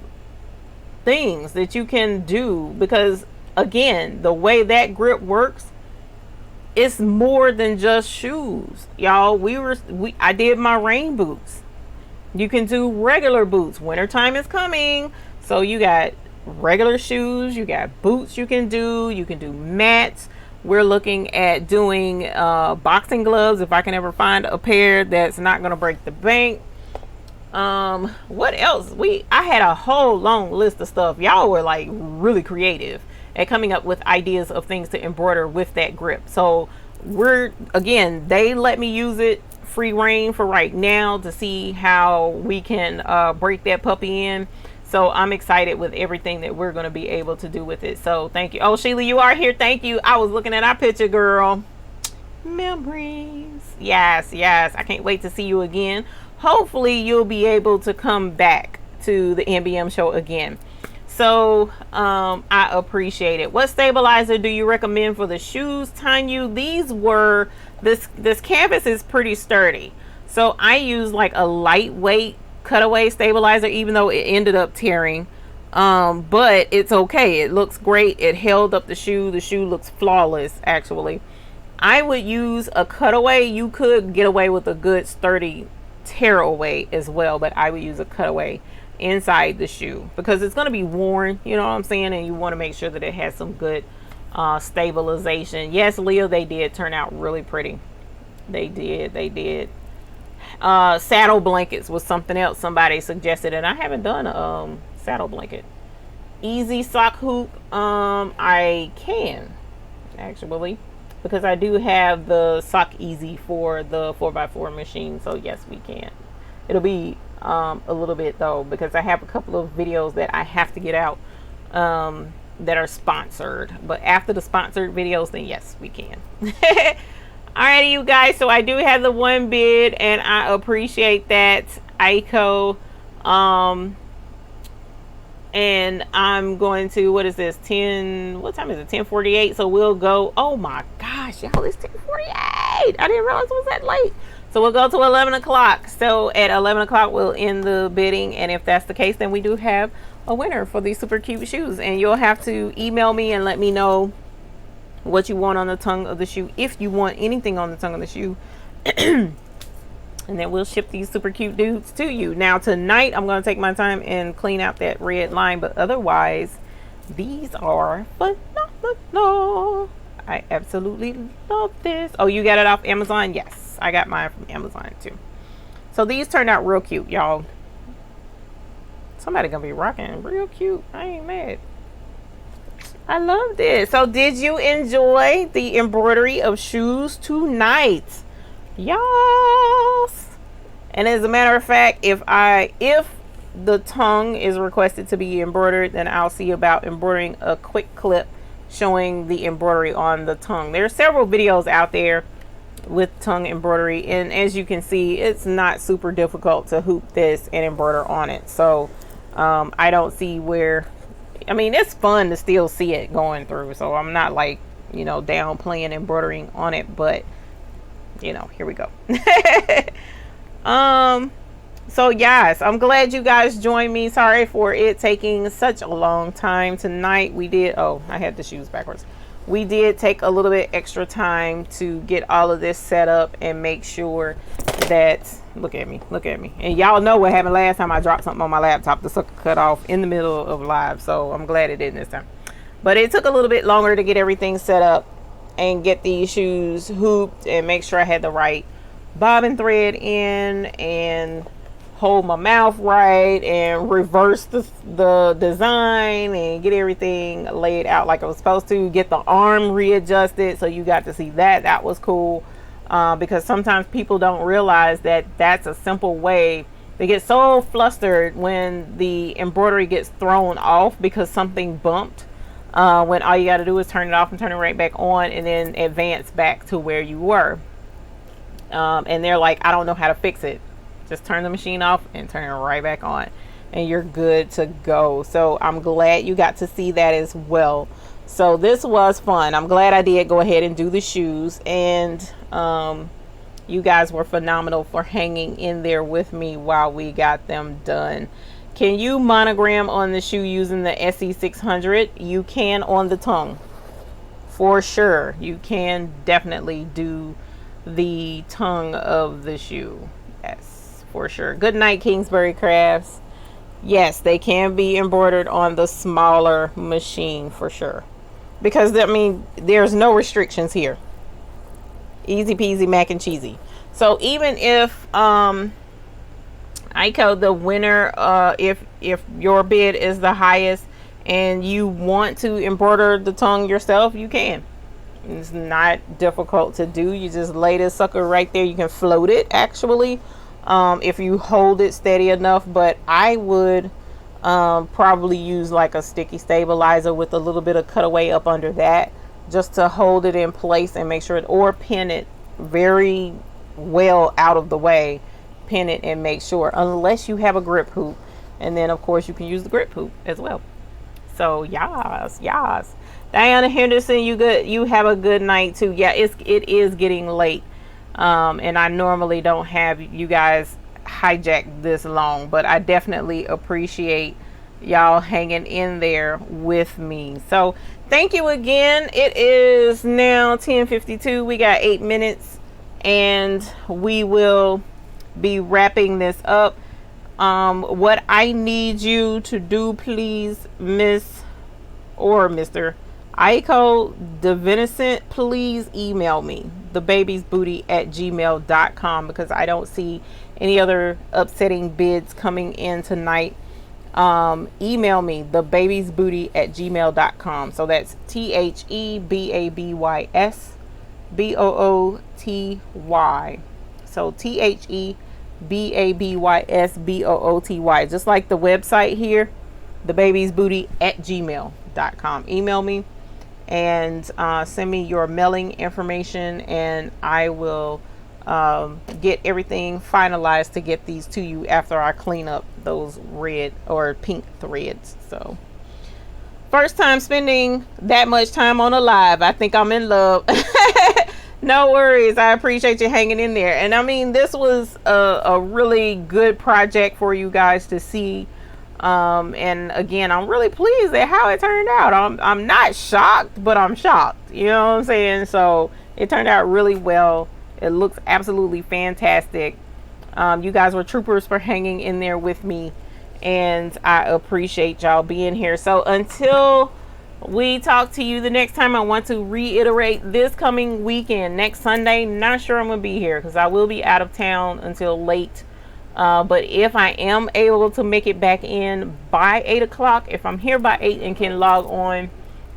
things that you can do, because again, the way that grip works, it's more than just shoes, y'all. I did my rain boots. You can do regular boots. Wintertime is coming, so you got regular shoes, you got boots you can do mats. We're looking at doing boxing gloves if I can ever find a pair that's not gonna break the bank. What else? I had a whole long list of stuff. Y'all were like really creative at coming up with ideas of things to embroider with that grip. So they let me use it free reign for right now to see how we can break that puppy in. So I'm excited with everything that we're going to be able to do with it. So thank you. Oh, Sheila, you are here. Thank you. I was looking at our picture, girl. Memories. Yes, yes. I can't wait to see you again. Hopefully you'll be able to come back to the NBM show again. So I appreciate it. What stabilizer do you recommend for the shoes, Tanya? This canvas is pretty sturdy. So I use like a lightweight cutaway stabilizer, even though it ended up tearing. But it's okay. It looks great. It held up the shoe. The shoe looks flawless, actually. I would use a cutaway. You could get away with a good sturdy tearaway as well, but I would use a cutaway inside the shoe because it's going to be worn, you know what I'm saying, and you want to make sure that it has some good stabilization. Yes, Leah, they did turn out really pretty. They did. Saddle blankets was something else somebody suggested, and I haven't done a saddle blanket. Easy sock hoop. I can actually, because I do have the sock easy for the 4x4 machine. So yes, we can. It'll be a little bit though, because I have a couple of videos that I have to get out that are sponsored. But after the sponsored videos, then yes, we can. Alrighty, you guys. So I do have the one bid, and I appreciate that, Aiko. And I'm going to, what is this, 10, what time is it, 10:48? So we'll go, oh my gosh, y'all, it's 10:48. I didn't realize it was that late. So we'll go to 11 o'clock. So at 11 o'clock, we'll end the bidding. And if that's the case, then we do have a winner for these super cute shoes. And you'll have to email me and let me know what you want on the tongue of the shoe, if you want anything on the tongue of the shoe. And then we'll ship these super cute dudes to you. Now tonight I'm going to take my time and clean out that red line, but otherwise these are phenomenal. I absolutely love this. Oh, you got it off Amazon? Yes, I got mine from Amazon too. So these turned out real cute, y'all. Somebody gonna be rocking real cute. I ain't mad. I love this. So did you enjoy the embroidery of shoes tonight? Yes. And as a matter of fact, if the tongue is requested to be embroidered, then I'll see about embroidering a quick clip showing the embroidery on the tongue. There are several videos out there with tongue embroidery, and as you can see, it's not super difficult to hoop this and embroider on it. So I don't see where, I mean, it's fun to still see it going through, so I'm not like, you know, downplaying embroidering on it, but you know, here we go. So yes, I'm glad you guys joined me. Sorry for it taking such a long time tonight. We did, oh, I had the shoes backwards. We did take a little bit extra time to get all of this set up and make sure that, look at me, and y'all know what happened last time I dropped something on my laptop. The sucker cut off in the middle of live, so I'm glad it didn't this time. But it took a little bit longer to get everything set up and get these shoes hooped and make sure I had the right bobbin thread in and hold my mouth right and reverse the design and get everything laid out like I was supposed to, get the arm readjusted. So you got to see that. That was cool, because sometimes people don't realize that that's a simple way. They get so flustered when the embroidery gets thrown off because something bumped, when all you got to do is turn it off and turn it right back on and then advance back to where you were. And they're like, I don't know how to fix it. Just turn the machine off and turn it right back on and you're good to go. So I'm glad you got to see that as well. So this was fun. I'm glad I did go ahead and do the shoes, and you guys were phenomenal for hanging in there with me while we got them done. Can you monogram on the shoe using the SE600? You can on the tongue for sure. You can definitely do the tongue of the shoe. Yes, for sure. Good night, Kingsbury Crafts. Yes, they can be embroidered on the smaller machine for sure. because I mean, there's no restrictions here. Easy peasy mac and cheesy. So even if Aiko, the winner, if your bid is the highest and you want to embroider the tongue yourself, you can. It's not difficult to do. You just lay this sucker right there. You can float it actually, if you hold it steady enough. But I would probably use like a sticky stabilizer with a little bit of cutaway up under that, just to hold it in place and make sure it, or pin it very well out of the way. Pin it and make sure, unless you have a grip hoop, and then of course you can use the grip hoop as well. So yes. Diana Henderson, you have a good night too. Yeah, it is getting late, and I normally don't have you guys hijack this long, but I definitely appreciate y'all hanging in there with me. So thank you again. It is now 10:52. We got 8 minutes and we will be wrapping this up. What I need you to do, please, Miss or Mr. Aiko DeVincent, please email me thebabiesbooty@gmail.com, because I don't see any other upsetting bids coming in tonight. Email me thebabiesbooty@gmail.com. So that's THEBABYSBOOTY. So THEBABYSBOOTY, just like the website here, thebabiesbooty@gmail.com. Email me and send me your mailing information, and I will get everything finalized to get these to you after I clean up those red or pink threads. So first time spending that much time on a live. I think I'm in love. No worries. I appreciate you hanging in there. And I mean, this was a really good project for you guys to see. And again, I'm really pleased at how it turned out. I'm not shocked, but I'm shocked. You know what I'm saying? So it turned out really well. It looks absolutely fantastic. You guys were troopers for hanging in there with me, and I appreciate y'all being here. So until we talk to you the next time, I want to reiterate this coming weekend, next Sunday, not sure I'm gonna be here because I will be out of town until late. But if I am able to make it back in by 8 o'clock, if I'm here by 8 and can log on,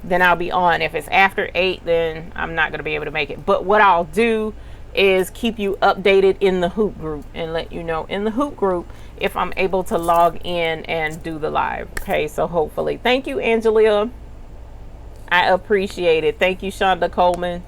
then I'll be on. If it's after 8, then I'm not going to be able to make it. But what I'll do is keep you updated in the hoop group and let you know in the hoop group if I'm able to log in and do the live. Okay, so hopefully. Thank you, Angelia. I appreciate it. Thank you, Shonda Coleman.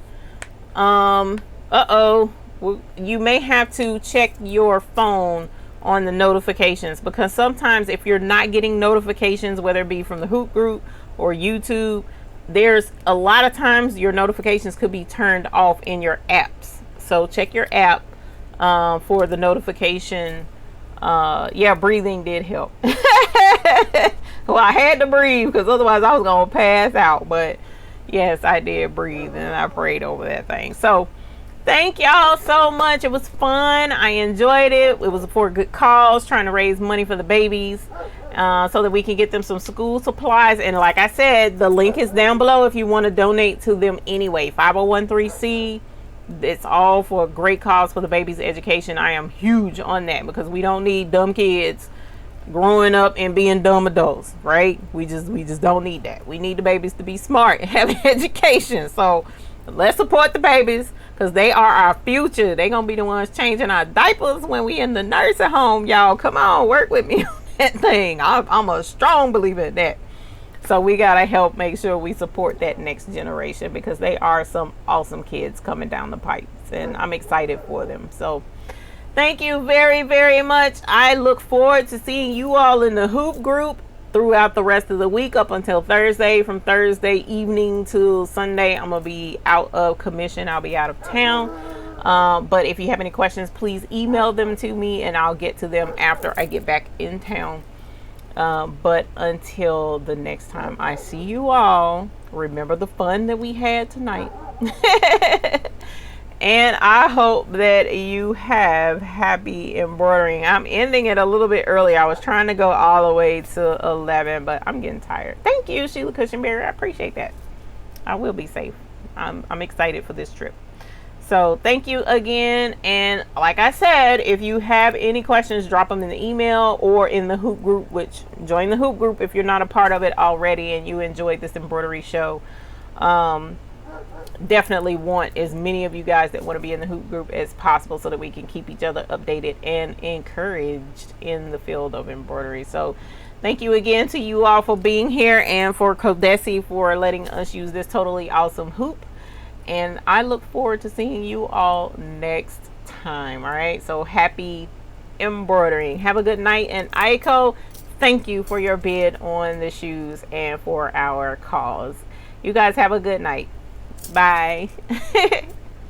You may have to check your phone on the notifications, because sometimes if you're not getting notifications, whether it be from the hoop group or YouTube, there's a lot of times your notifications could be turned off in your apps. So check your app for the notification. Yeah, breathing did help. Well, I had to breathe because otherwise I was gonna pass out. But yes, I did breathe and I prayed over that thing. So thank y'all so much. It was fun. I enjoyed it. It was for a good cause, trying to raise money for the babies so that we can get them some school supplies. And like I said, the link is down below if you want to donate to them anyway. 501c. It's all for a great cause for the baby's education. I am huge on that because we don't need dumb kids growing up and being dumb adults, right? We just don't need that. We need the babies to be smart and have an education. So let's support the babies because they are our future. They're gonna be the ones changing our diapers when we in the nursing home. Y'all come on, work with me on that thing. I'm a strong believer in that. So we gotta help make sure we support that next generation because they are some awesome kids coming down the pipes, and I'm excited for them. So thank you very, very much. I look forward to seeing you all in the hoop group throughout the rest of the week up until Thursday. From Thursday evening to Sunday, I'm gonna be out of commission. I'll be out of town. But if you have any questions, please email them to me and I'll get to them after I get back in town. But until the next time I see you all, remember the fun that we had tonight. And I hope that you have happy embroidering. I'm ending it a little bit early. I was trying to go all the way to 11, but I'm getting tired. Thank you, Sheila Cushionberry. I appreciate that. I will be safe. I'm excited for this trip. So thank you again. And like I said, if you have any questions, drop them in the email or in the hoop group, which join the hoop group if you're not a part of it already and you enjoyed this embroidery show. Definitely want as many of you guys that want to be in the hoop group as possible so that we can keep each other updated and encouraged in the field of embroidery. So thank you again to you all for being here and for Codesi for letting us use this totally awesome hoop. And I look forward to seeing you all next time. All right, so happy embroidering. Have a good night. And Aiko, thank you for your bid on the shoes and for our cause. You guys have a good night. Bye.